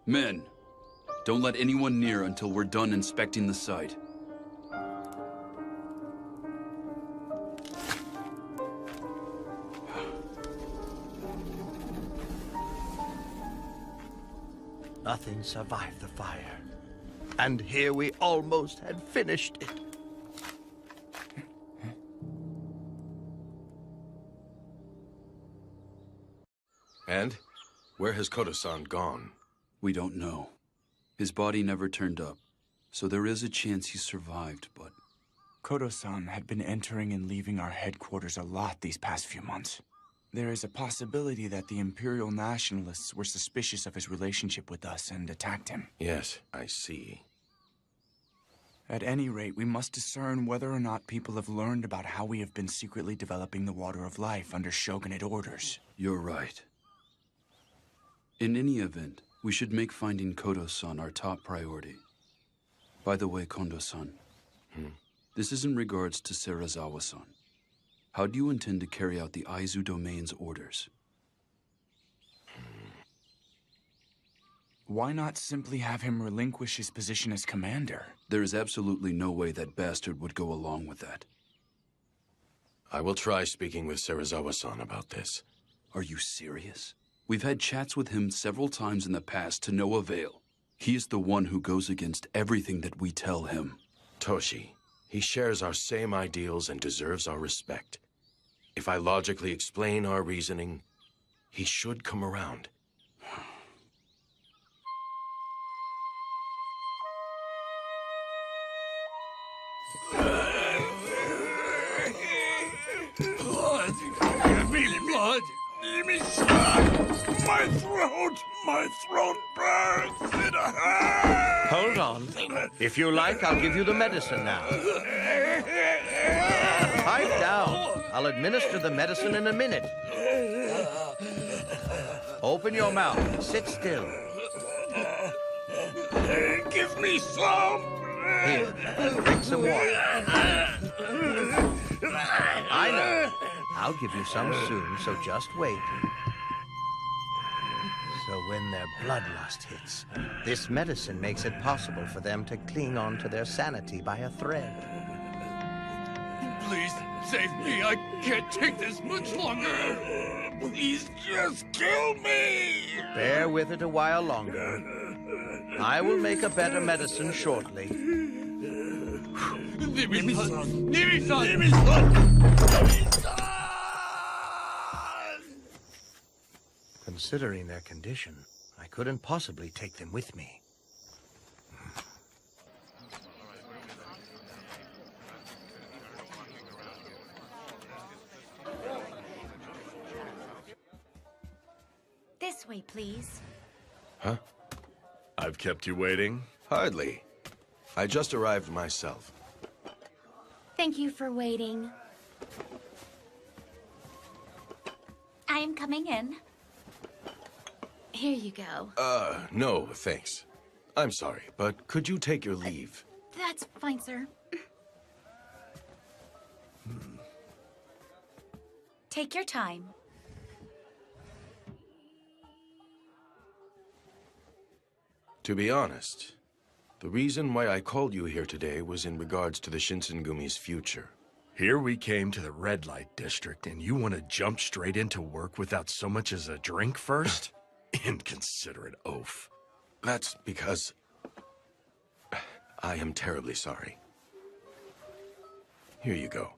Men, don't let anyone near until we're done inspecting the site. Nothing survived the fire. And here we almost had finished it. And? Where has Kodo-san gone? We don't know. His body never turned up, so there is a chance he survived, but... Kodo-san had been entering and leaving our headquarters a lot these past few months. There is a possibility that the Imperial Nationalists were suspicious of his relationship with us and attacked him. Yes, I see. At any rate, we must discern whether or not people have learned about how we have been secretly developing the Water of Life under shogunate orders. You're right. In any event, we should make finding Kodo-san our top priority. By the way, Kondo-san, this is in regards to Serizawa-san. How do you intend to carry out the Aizu domain's orders? Why not simply have him relinquish his position as commander? There is absolutely no way that bastard would go along with that. I will try speaking with Serizawa-san about this. Are you serious? We've had chats with him several times in the past to no avail. He is the one who goes against everything that we tell him. Toshi, he shares our same ideals and deserves our respect. If I logically explain our reasoning, he should come around. Blood! Give me blood! Give me blood! My throat burns! It hurts! Hold on. If you like, I'll give you the medicine now. Pipe down. I'll administer the medicine in a minute. Open your mouth. Sit still. Give me some! Here, drink some water. I know. I'll give you some soon, so just wait. So when their bloodlust hits, this medicine makes it possible for them to cling on to their sanity by a thread. Please save me. I can't take this much longer. Please just kill me. Bear with it a while longer. I will make a better medicine shortly. Nimi-san! Nimi-san! Considering their condition, I couldn't possibly take them with me. This way, please. Huh? I've kept you waiting? Hardly. I just arrived myself. Thank you for waiting. I am coming in. Here you go. No, thanks. I'm sorry, but could you take your leave? That's fine, sir. Take your time. To be honest, the reason why I called you here today was in regards to the Shinsengumi's future. Here we came to the red light district, and you want to jump straight into work without so much as a drink first? Inconsiderate oaf. That's because I am terribly sorry. Here you go.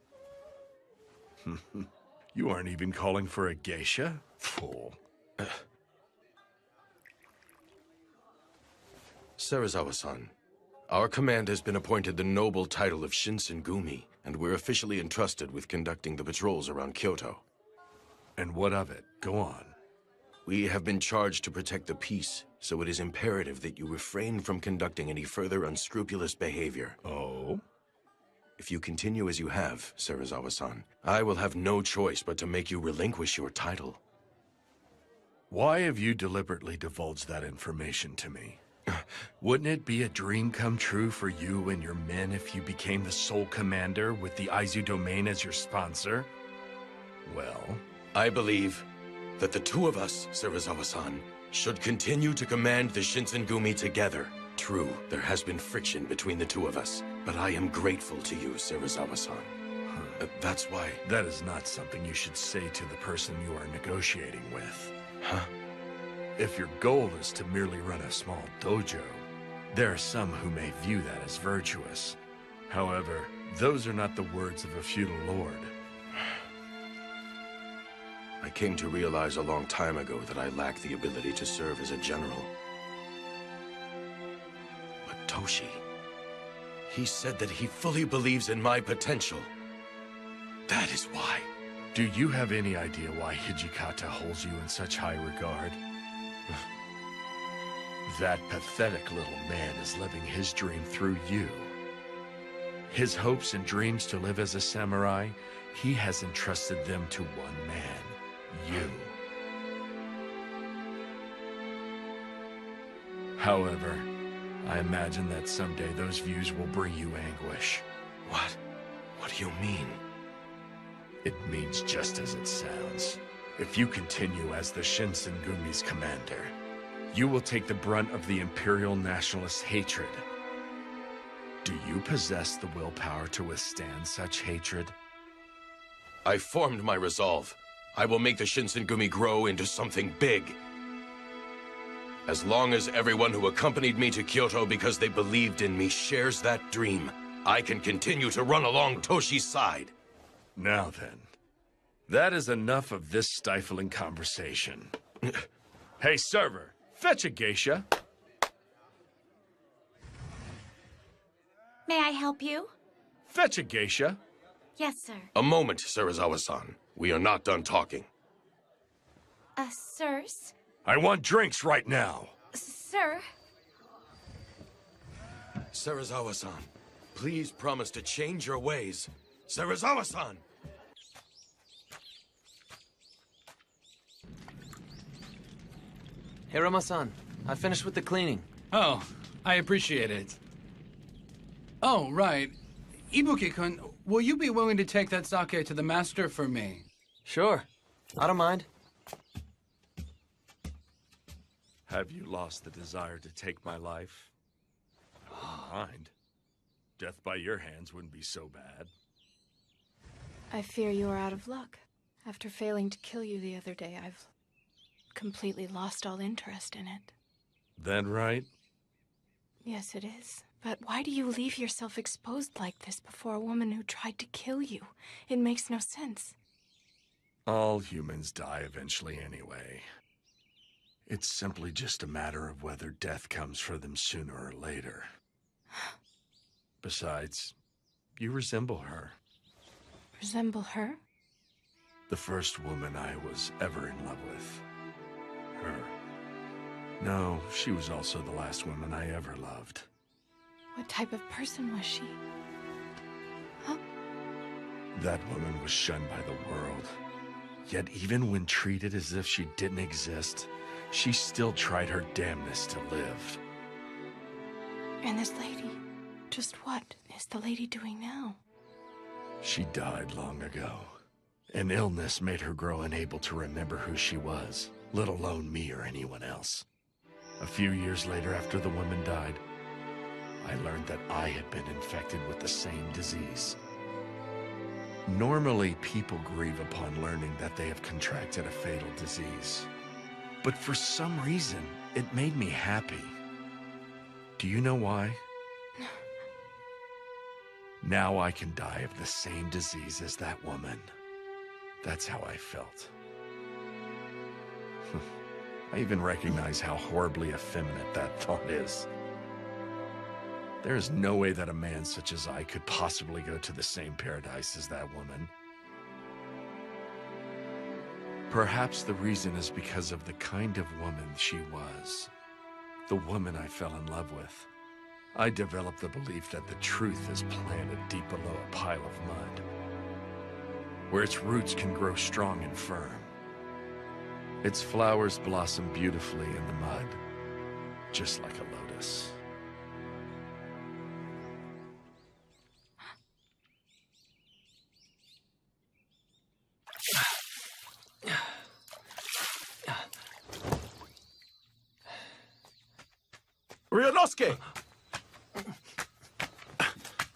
You aren't even calling for a geisha? Fool. Serizawa-san, our command has been appointed the noble title of Shinsengumi, and we're officially entrusted with conducting the patrols around Kyoto. And what of it? Go on. We have been charged to protect the peace, so it is imperative that you refrain from conducting any further unscrupulous behavior. Oh? If you continue as you have, Serizawa-san, I will have no choice but to make you relinquish your title. Why have you deliberately divulged that information to me? Wouldn't it be a dream come true for you and your men if you became the sole commander with the Aizu domain as your sponsor? Well, I believe that the two of us, Serizawa-san, should continue to command the Shinsengumi together. True, there has been friction between the two of us, but I am grateful to you, Serizawa-san. That's why... That is not something you should say to the person you are negotiating with. Huh? If your goal is to merely run a small dojo, there are some who may view that as virtuous. However, those are not the words of a feudal lord. I came to realize a long time ago that I lack the ability to serve as a general. But Toshi, he said that he fully believes in my potential. That is why. Do you have any idea why Hijikata holds you in such high regard? That pathetic little man is living his dream through you. His hopes and dreams to live as a samurai, he has entrusted them to one man, you. However, I imagine that someday those views will bring you anguish. What? What do you mean? It means just as it sounds. If you continue as the Shinsengumi's commander, you will take the brunt of the Imperial Nationalist hatred. Do you possess the willpower to withstand such hatred? I formed my resolve. I will make the Shinsengumi grow into something big. As long as everyone who accompanied me to Kyoto because they believed in me shares that dream, I can continue to run along Toshi's side. Now then, that is enough of this stifling conversation. Hey, server, fetch a geisha. May I help you? Fetch a geisha. Yes, sir. A moment, Serizawa-san. We are not done talking. Sirs? I want drinks right now. Sir? Serizawa-san, please promise to change your ways. Serizawa-san! Hirama-san, I finished with the cleaning. Oh, I appreciate it. Oh, right. Ibuki-kun, will you be willing to take that sake to the master for me? Sure. I don't mind. Have you lost the desire to take my life? I wouldn't mind. Death by your hands wouldn't be so bad. I fear you are out of luck. After failing to kill you the other day, I've completely lost all interest in it. That right? Yes, it is. But why do you leave yourself exposed like this before a woman who tried to kill you? It makes no sense. All humans die eventually anyway. It's simply just a matter of whether death comes for them sooner or later. Besides, you resemble her. Resemble her? The first woman I was ever in love with. Her. No, she was also the last woman I ever loved. What type of person was she? Huh? That woman was shunned by the world. Yet even when treated as if she didn't exist, she still tried her damnness to live. And this lady? Just what is the lady doing now? She died long ago. An illness made her grow unable to remember who she was, let alone me or anyone else. A few years later, after the woman died, I learned that I had been infected with the same disease. Normally, people grieve upon learning that they have contracted a fatal disease. But for some reason, it made me happy. Do you know why? No. Now I can die of the same disease as that woman. That's how I felt. I even recognize how horribly effeminate that thought is. There is no way that a man such as I could possibly go to the same paradise as that woman. Perhaps the reason is because of the kind of woman she was. The woman I fell in love with. I developed the belief that the truth is planted deep below a pile of mud, where its roots can grow strong and firm. Its flowers blossom beautifully in the mud, just like a lotus. Ryunosuke!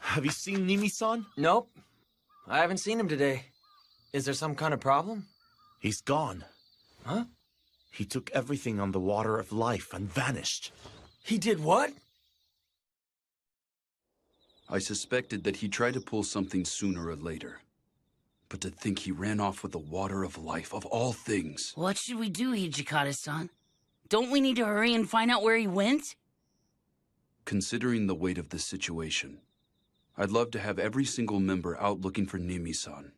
Have you seen Nimi-san? Nope. I haven't seen him today. Is there some kind of problem? He's gone. Huh? He took everything on the water of life and vanished. He did what? I suspected that he'd try to pull something sooner or later. But to think he ran off with the water of life, of all things. What should we do, Hijikata-san? Don't we need to hurry and find out where he went? Considering the weight of the situation, I'd love to have every single member out looking for Nimi-san.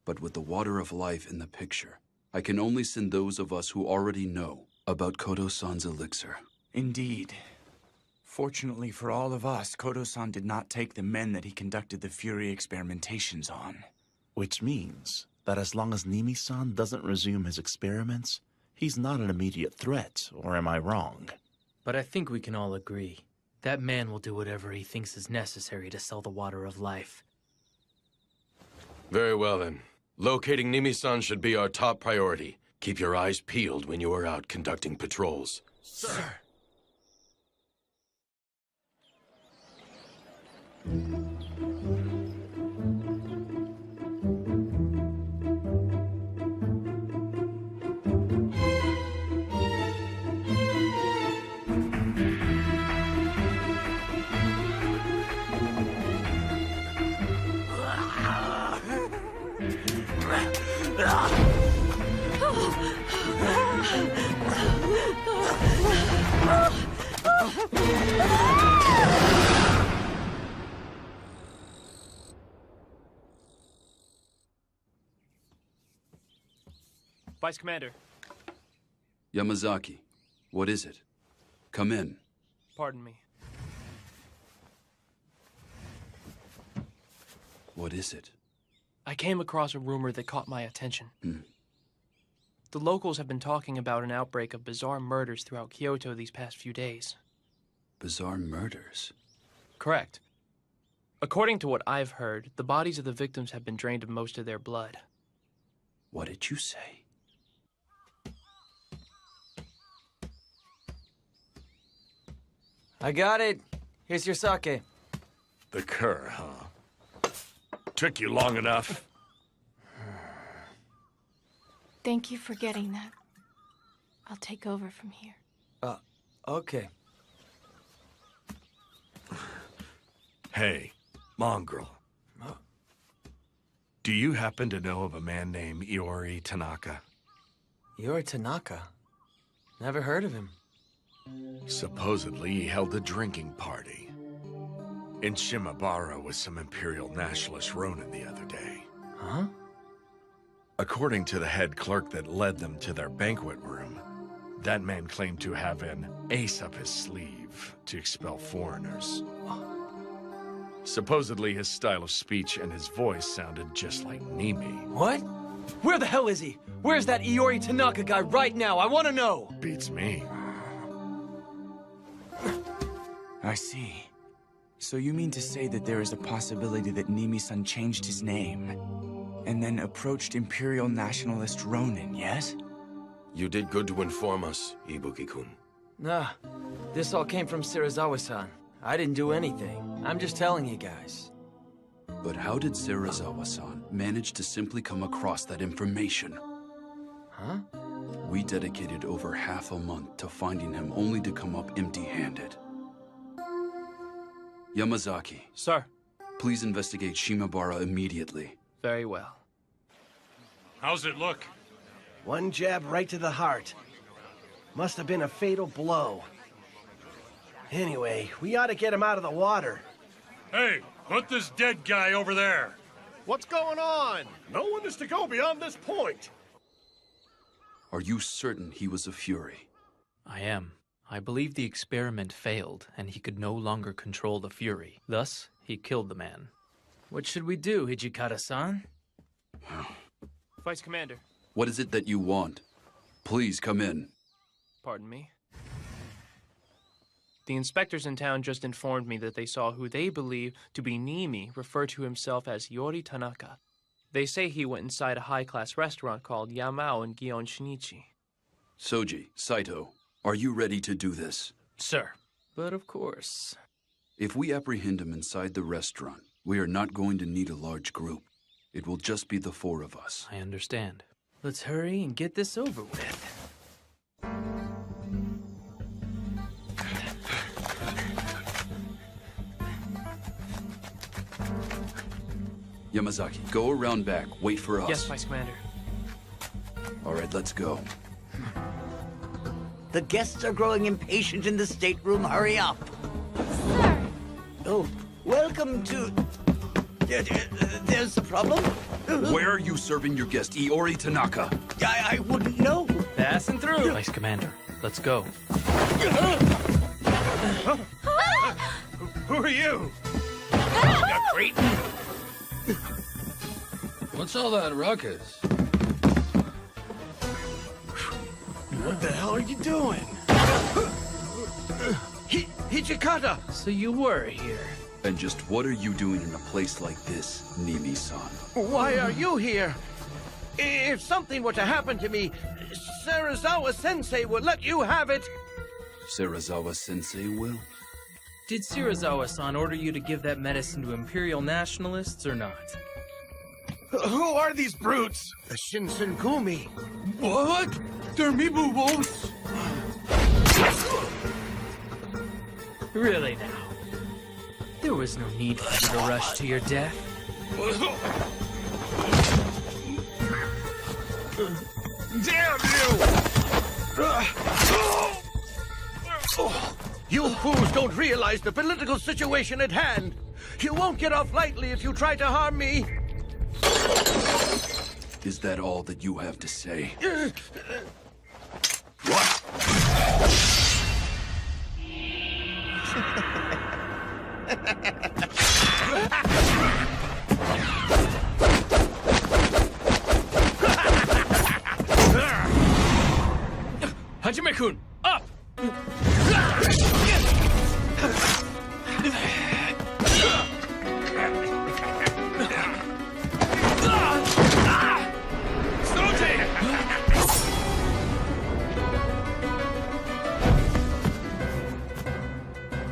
But with the water of life in the picture, I can only send those of us who already know about Kodo-san's elixir. Indeed. Fortunately for all of us, Kodo-san did not take the men that he conducted the Fury experimentations on. Which means that as long as Nimi-san doesn't resume his experiments, he's not an immediate threat, or am I wrong? But I think we can all agree. That man will do whatever he thinks is necessary to sell the water of life. Very well, then. Locating Nimi-san should be our top priority. Keep your eyes peeled when you are out conducting patrols. Sir! Vice Commander. Yamazaki, what is it? Come in. Pardon me. What is it? I came across a rumor that caught my attention. Hmm. The locals have been talking about an outbreak of bizarre murders throughout Kyoto these past few days. Bizarre murders? Correct. According to what I've heard, the bodies of the victims have been drained of most of their blood. What did you say? I got it. Here's your sake. The cur, huh? Took you long enough. Thank you for getting that. I'll take over from here. Okay. Hey, mongrel. Do you happen to know of a man named Iori Tanaka? Iori Tanaka? Never heard of him. Supposedly, he held a drinking party in Shimabara with some Imperial Nationalist Ronin the other day. Huh? According to the head clerk that led them to their banquet room, that man claimed to have an ace up his sleeve to expel foreigners. Supposedly, his style of speech and his voice sounded just like Nimi. What? Where the hell is he? Where's that Iori Tanaka guy right now? I want to know! Beats me. I see. So you mean to say that there is a possibility that Nimi-san changed his name and then approached Imperial Nationalist Ronin, yes? You did good to inform us, Ibuki-kun. Nah, this all came from Serizawa-san. I didn't do anything. I'm just telling you guys. But how did Serizawa-san manage to simply come across that information? Huh? We dedicated over half a month to finding him only to come up empty-handed. Yamazaki. Sir. Please investigate Shimabara immediately. Very well. How's it look? One jab right to the heart. Must have been a fatal blow. Anyway, we ought to get him out of the water. Hey, put this dead guy over there. What's going on? No one is to go beyond this point. Are you certain he was a Fury? I am. I believe the experiment failed, and he could no longer control the Fury. Thus, he killed the man. What should we do, Hijikata-san? Vice Commander. What is it that you want? Please come in. Pardon me. The inspectors in town just informed me that they saw who they believe to be Nimi refer to himself as Iori Tanaka. They say he went inside a high-class restaurant called Yamao in Gion Shinichi. Soji, Saito, are you ready to do this? Sir. But of course. If we apprehend him inside the restaurant, we are not going to need a large group. It will just be the four of us. I understand. Let's hurry and get this over with. Yamazaki, go around back. Wait for us. Yes, Vice Commander. All right, let's go. The guests are growing impatient in the stateroom. Hurry up. Sir! Oh, welcome to... There's a problem? Where are you serving your guest, Iori Tanaka? I wouldn't know. Passing through. Vice Commander, let's go. Who are you? What's all that ruckus? What the hell are you doing? Hijikata! So you were here. And just what are you doing in a place like this, Nimi-san? Why are you here? If something were to happen to me, Serizawa-sensei would let you have it. Serizawa-sensei will? Did Serizawa-san order you to give that medicine to Imperial Nationalists or not? Who are these brutes? The Shinsengumi. What? They're Mibu wolves? Really now? There was no need for you to rush to your death. Damn you! You fools don't realize the political situation at hand. You won't get off lightly if you try to harm me. Is that all that you have to say? Hajime-kun, up!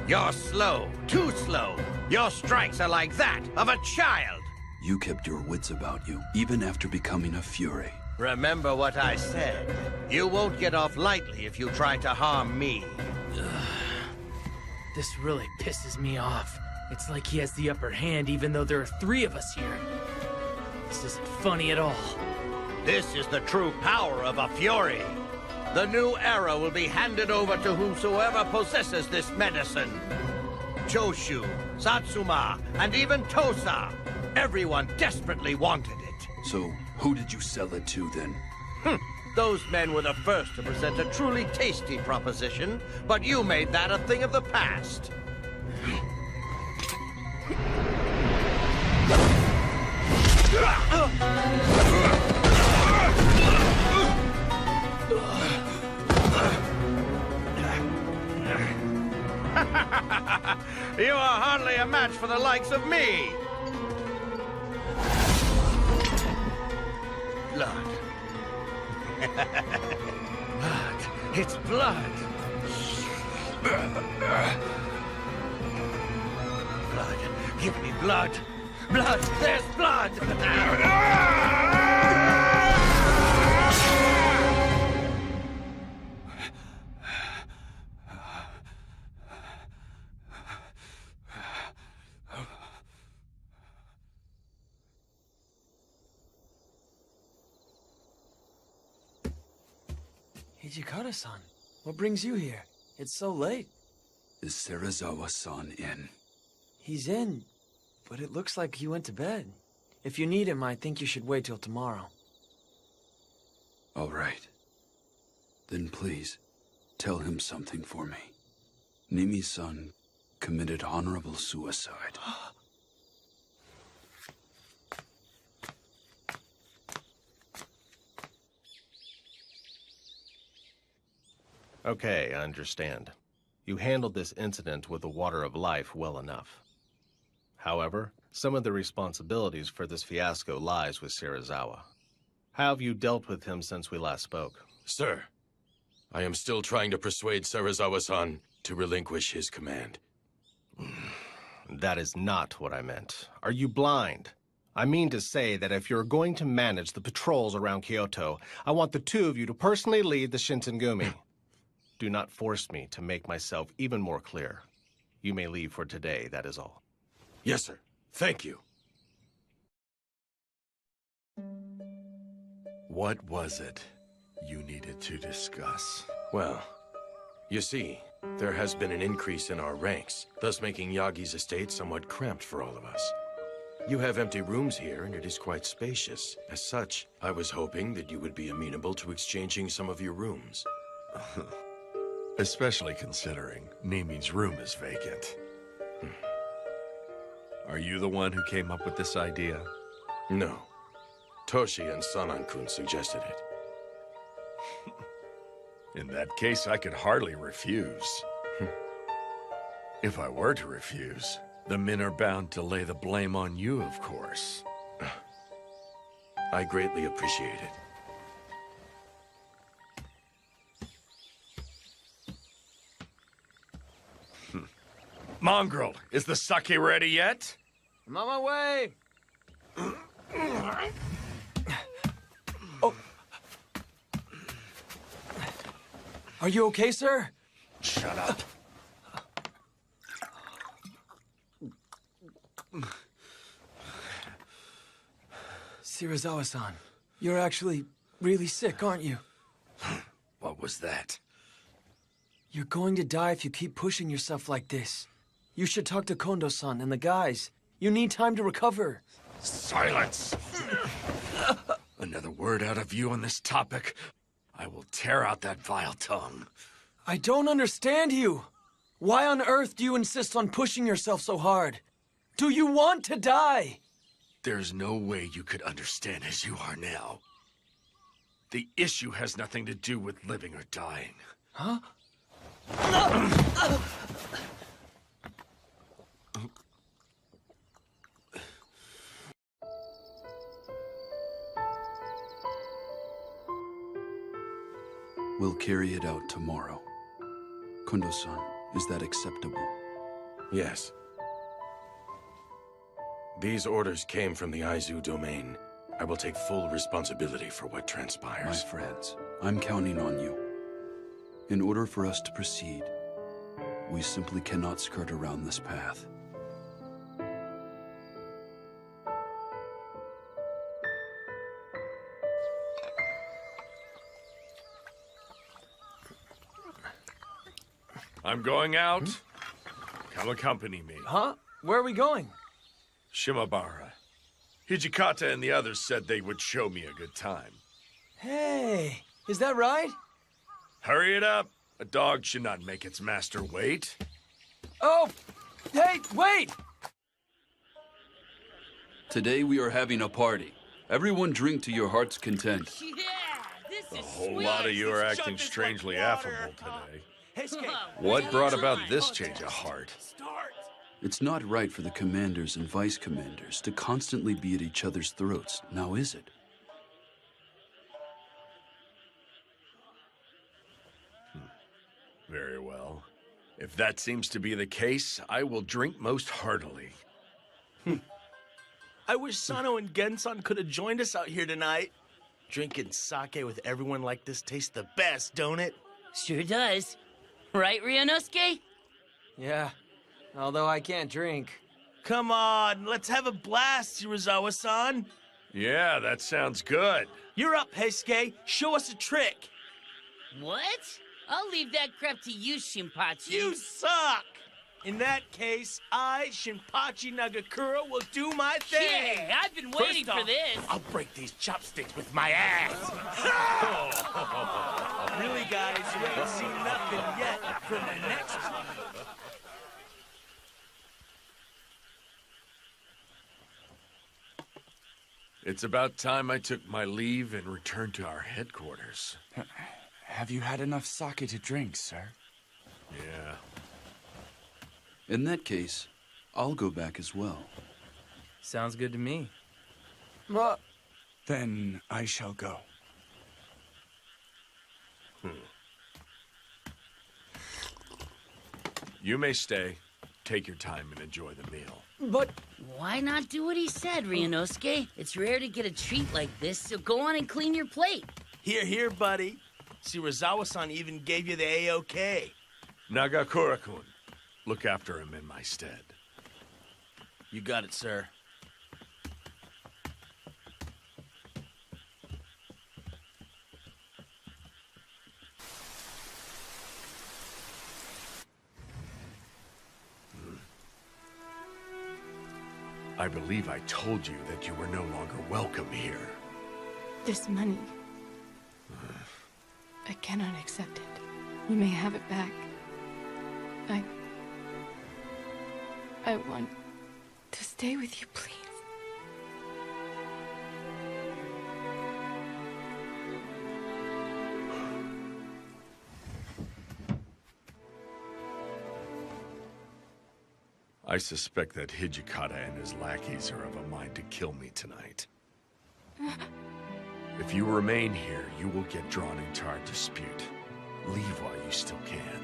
You're slow, too slow. Your strikes are like that of a child. You kept your wits about you, even after becoming a Fury. Remember what I said. You won't get off lightly if you try to harm me. This really pisses me off. It's like he has the upper hand even though there are 3 of us here. This isn't funny at all. This is the true power of a Fury. The new era will be handed over to whomsoever possesses this medicine. Choshu, Satsuma, and even Tosa. Everyone desperately wanted it. So, who did you sell it to then? Those men were the first to present a truly tasty proposition, but you made that a thing of the past. You are hardly a match for the likes of me. Blood. Blood. It's blood. Blood. Give me blood. Blood. There's blood. Hijikata-san, what brings you here? It's so late. Is Serizawa-san in? He's in, but it looks like he went to bed. If you need him, I think you should wait till tomorrow. All right. Then please, tell him something for me. Nimi-san committed honorable suicide. Okay, I understand. You handled this incident with the Water of Life well enough. However, some of the responsibilities for this fiasco lies with Serizawa. How have you dealt with him since we last spoke? Sir, I am still trying to persuade Serizawa-san to relinquish his command. That is not what I meant. Are you blind? I mean to say that if you're going to manage the patrols around Kyoto, I want the 2 of you to personally lead the Shinsengumi. Do not force me to make myself even more clear. You may leave for today, that is all. Yes, sir. Thank you. What was it you needed to discuss? Well, you see, there has been an increase in our ranks, thus making Yagi's estate somewhat cramped for all of us. You have empty rooms here, and it is quite spacious. As such, I was hoping that you would be amenable to exchanging some of your rooms. Especially considering Nimi's room is vacant. Are you the one who came up with this idea? No. Toshi and Sanan-kun suggested it. In that case, I could hardly refuse. If I were to refuse, the men are bound to lay the blame on you, of course. I greatly appreciate it. Mongrel, is the sake ready yet? I'm on my way! Oh. Are you okay, sir? Shut up. Serizawa-san, you're actually really sick, aren't you? What was that? You're going to die if you keep pushing yourself like this. You should talk to Kondo-san and the guys. You need time to recover. Silence! Another word out of you on this topic, I will tear out that vile tongue. I don't understand you. Why on earth do you insist on pushing yourself so hard? Do you want to die? There's no way you could understand as you are now. The issue has nothing to do with living or dying. Huh? We'll carry it out tomorrow. Kondo-san, is that acceptable? Yes. These orders came from the Aizu domain. I will take full responsibility for what transpires. My friends, I'm counting on you. In order for us to proceed, we simply cannot skirt around this path. I'm going out. Come accompany me. Huh? Where are we going? Shimabara. Hijikata and the others said they would show me a good time. Hey, is that right? Hurry it up. A dog should not make its master wait. Oh, hey, wait! Today we are having a party. Everyone drink to your heart's content. A whole lot of you are acting strangely affable today. What brought about this change of heart? It's not right for the commanders and vice commanders to constantly be at each other's throats, now is it? Very well. If that seems to be the case, I will drink most heartily. I wish Sano and Gensan could have joined us out here tonight. Drinking sake with everyone like this tastes the best, don't it? Sure does. Right, Ryunosuke? Yeah, although I can't drink. Come on, let's have a blast, Shirazawa-san. Yeah, that sounds good. You're up, Heisuke. Show us a trick. What? I'll leave that crap to you, Shinpachi. You suck! In that case, I, Shinpachi Nagakura, will do my thing. Yeah, I've been waiting for this. I'll break these chopsticks with my ass. Really, guys, you ain't seen nothing yet from the next one. It's about time I took my leave and returned to our headquarters. Have you had enough sake to drink, sir? Yeah. In that case, I'll go back as well. Sounds good to me. What? Then I shall go. You may stay. Take your time and enjoy the meal. But why not do what he said, Ryunosuke? It's rare to get a treat like this, so go on and clean your plate. Here, here, buddy. Shirazawa-san even gave you the A-OK. Nagakura-kun, look after him in my stead. You got it, sir. I believe I told you that you were no longer welcome here. This money. I cannot accept it. You may have it back. I want to stay with you, please. I suspect that Hijikata and his lackeys are of a mind to kill me tonight. If you remain here, you will get drawn into our dispute. Leave while you still can.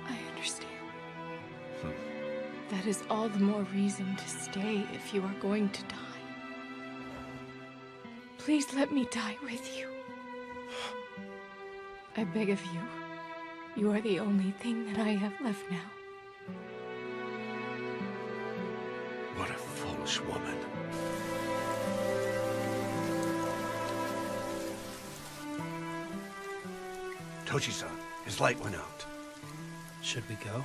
I understand. That is all the more reason to stay if you are going to die. Please let me die with you. I beg of you. You are the only thing that I have left now. What a foolish woman. Toshi-san, his light went out. Should we go?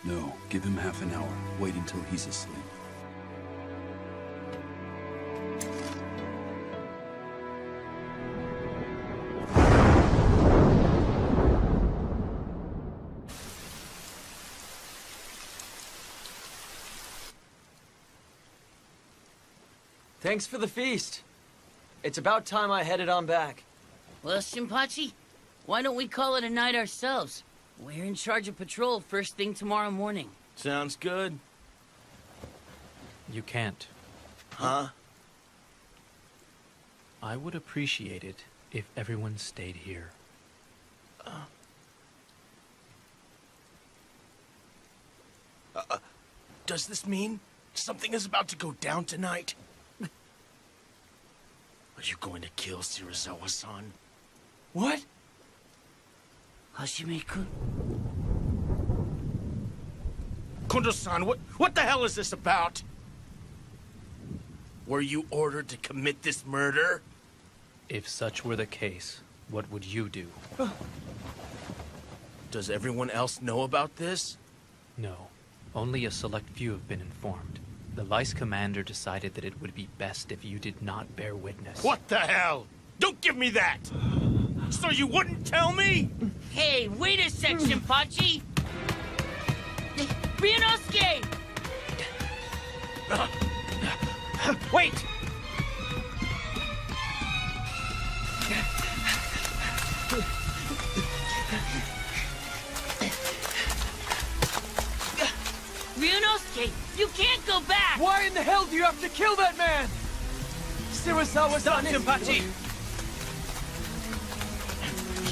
No, give him half an hour. Wait until he's asleep. Thanks for the feast. It's about time I headed on back. Well, Shinpachi, why don't we call it a night ourselves? We're in charge of patrol first thing tomorrow morning. Sounds good. You can't. Huh? I would appreciate it if everyone stayed here. Does this mean something is about to go down tonight? Are you going to kill Shirazawa-san? What? Hashime-kun? Kondo-san, what the hell is this about? Were you ordered to commit this murder? If such were the case, what would you do? Does everyone else know about this? No. Only a select few have been informed. The vice commander decided that it would be best if you did not bear witness. What the hell? Don't give me that! So you wouldn't tell me? Hey, wait a sec, Shinpachi! Ryunosuke! Wait! Ryunosuke, you can't go back! Why in the hell do you have to kill that man? Shirazawa-san is... Shinpachi!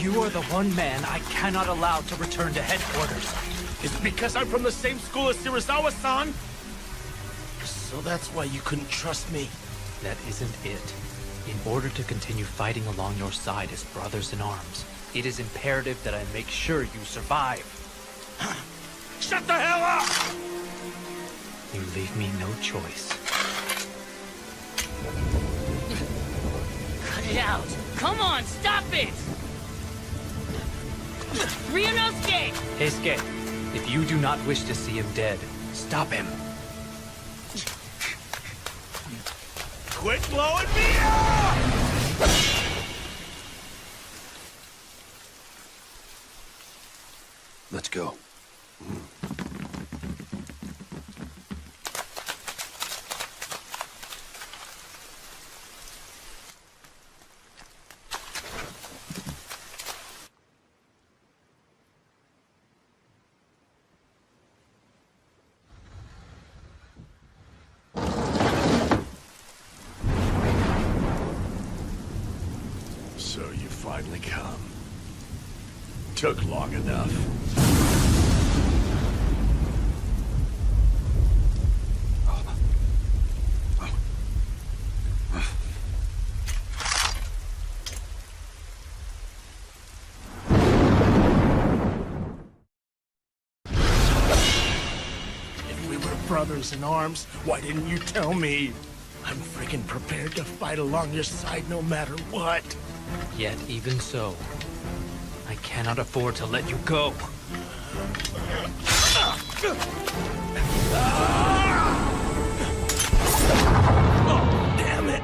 You are the one man I cannot allow to return to headquarters. Is it because I'm from the same school as Shirazawa-san? So that's why you couldn't trust me? That isn't it. In order to continue fighting along your side as brothers in arms, it is imperative that I make sure you survive. Shut the hell up! You leave me no choice. Cut it out! Come on, stop it! Ryunosuke! Heisuke, if you do not wish to see him dead, stop him. Quit blowing me up! Let's go. So you finally come. Took long enough. If we were brothers in arms, why didn't you tell me? I'm freaking prepared to fight along your side no matter what. Yet even so, I cannot afford to let you go. Oh, damn it!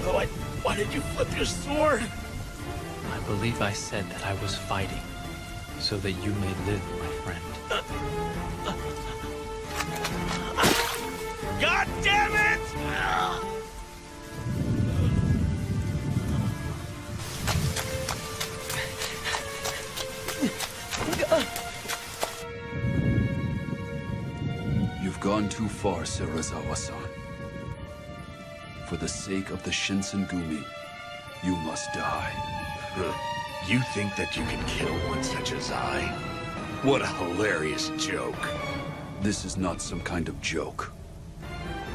Oh, why did you flip your sword? I believe I said that I was fighting, so that you may live, my friend. God damn it! You've gone too far, Shirazawa-san. For the sake of the Shinsengumi, you must die. You think that you can kill one such as I? What a hilarious joke. This is not some kind of joke.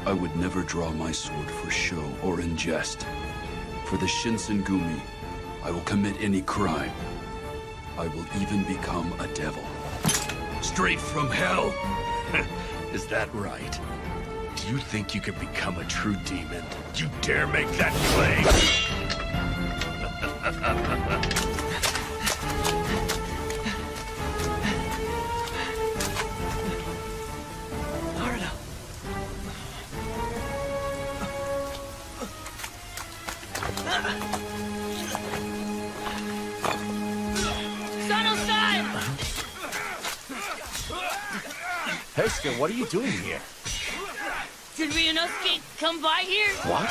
I would never draw my sword for show or in jest. For the Shinsengumi, I will commit any crime. I will even become a devil. Straight from hell? Is that right? Do you think you can become a true demon? You dare make that claim? Son Oyster, what are you doing here? Did Ryunosuke come by here? What?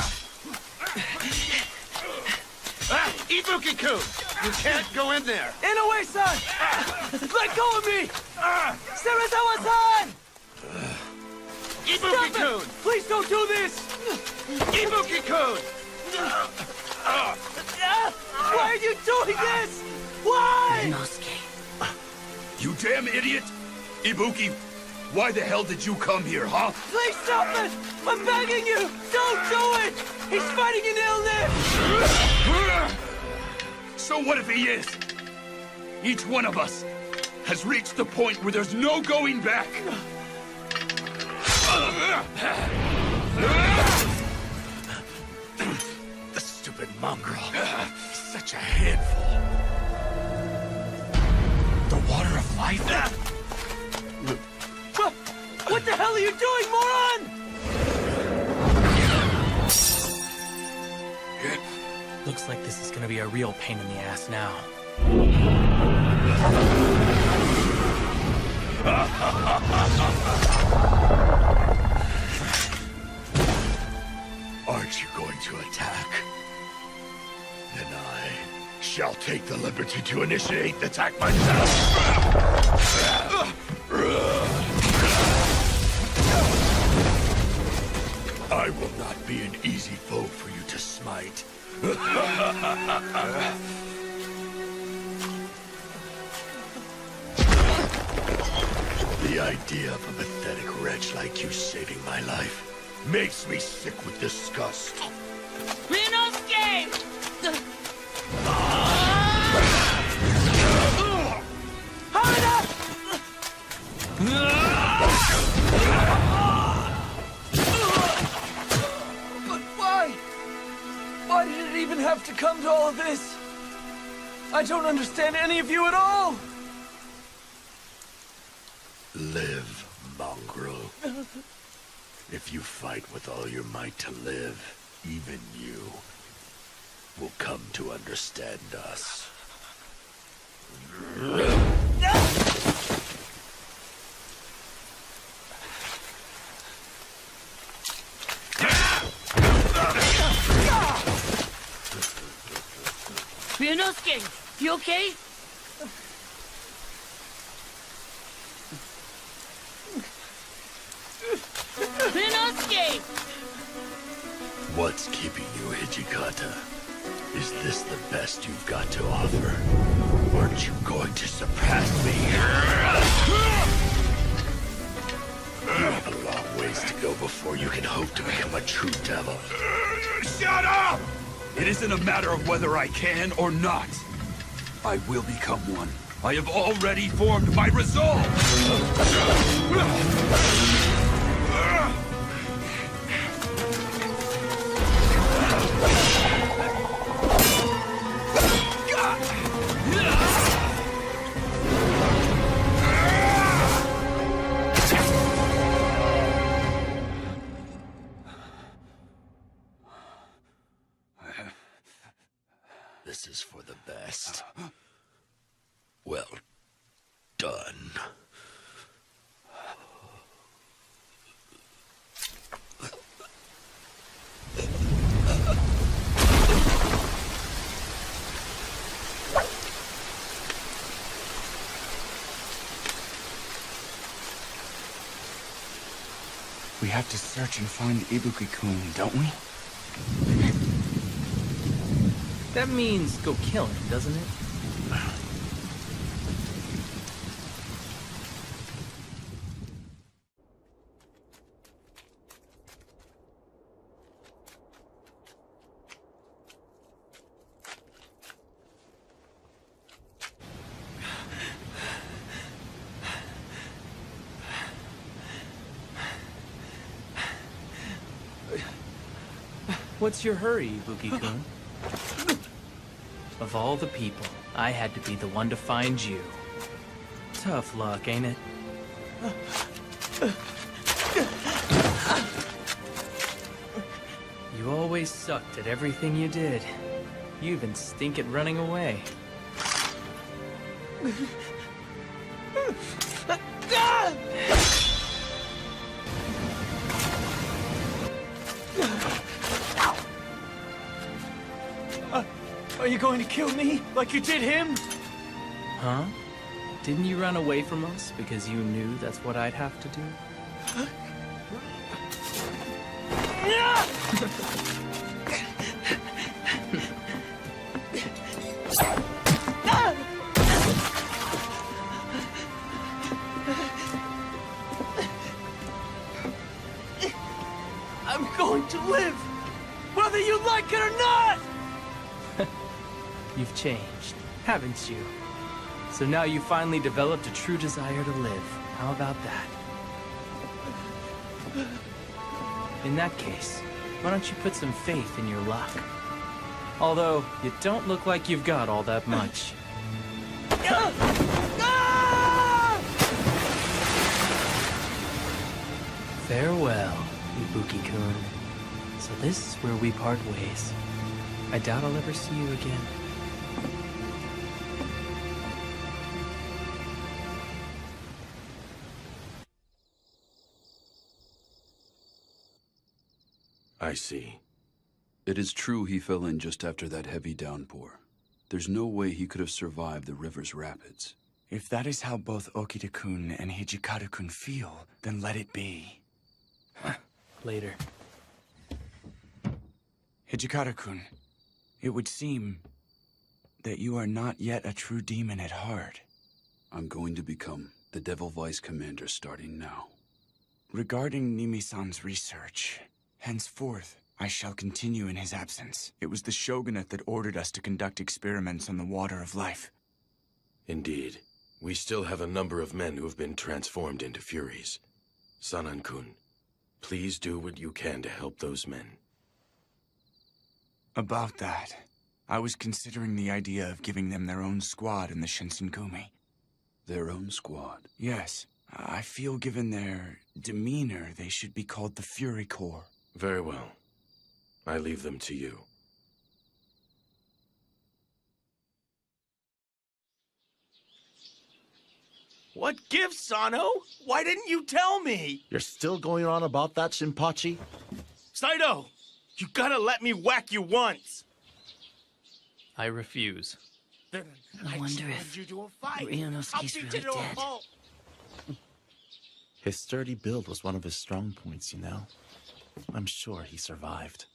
Ibuki-kun! You can't go in there! Inoue-san! Let go of me! Serizawa-san! Ibuki-kun! Please don't do this! Ibuki-kun! Why are you doing this? Why? Ryunosuke. You damn idiot! Ibuki, why the hell did you come here, huh? Please stop it! I'm begging you! Don't do it! He's fighting an illness! So what if he is? Each one of us has reached the point where there's no going back. The stupid mongrel. He's such a handful. The water of life? What the hell are you doing, moron? Looks like this is gonna be a real pain in the ass now. Aren't you going to attack? Then I shall take the liberty to initiate the attack myself. I will not be an easy foe for you to smite. The idea of a pathetic wretch like you saving my life makes me sick with disgust. Ryunosuke! But why? Why did it even have to come to all of this? I don't understand any of you at all! Live, mongrel. If you fight with all your might to live, even you will come to understand us. Ryunosuke, you okay? Ryunosuke! What's keeping you, Hijikata? Is this the best you've got to offer? Aren't you going to surpass me? You have a long ways to go before you can hope to become a true devil. Shut up! It isn't a matter of whether I can or not. I will become one. I have already formed my resolve! This is for the best. Well done. We have to search and find Ibuki-kun, don't we? That means go kill him, doesn't it? What's your hurry, Ibuki-kun? Of all the people, I had to be the one to find you. Tough luck, ain't it? You always sucked at everything you did. You even stink at running away. Are you going to kill me like you did him? Huh? Didn't you run away from us because you knew that's what I'd have to do? I'm going to live, whether you like it or not! You've changed, haven't you? So now you finally developed a true desire to live. How about that? In that case, why don't you put some faith in your luck? Although, you don't look like you've got all that much. Farewell, Ibuki-kun. So this is where we part ways. I doubt I'll ever see you again. I see. It is true he fell in just after that heavy downpour. There's no way he could have survived the river's rapids. If that is how both Okita-kun and Hijikata-kun feel, then let it be. Later. Hijikata-kun, it would seem that you are not yet a true demon at heart. I'm going to become the Devil Vice Commander starting now. Regarding Nimi-san's research, henceforth, I shall continue in his absence. It was the shogunate that ordered us to conduct experiments on the water of life. Indeed. We still have a number of men who have been transformed into Furies. Sanan-kun, please do what you can to help those men. About that, I was considering the idea of giving them their own squad in the Shinsengumi. Their own squad? Yes. I feel given their demeanor, they should be called the Fury Corps. Very well. I leave them to you. What gift, Sano? Why didn't you tell me? You're still going on about that, Shinpachi? Saito, you gotta let me whack you once. I refuse. I wonder if Ryunosuke's really dead. His sturdy build was one of his strong points, you know. I'm sure he survived.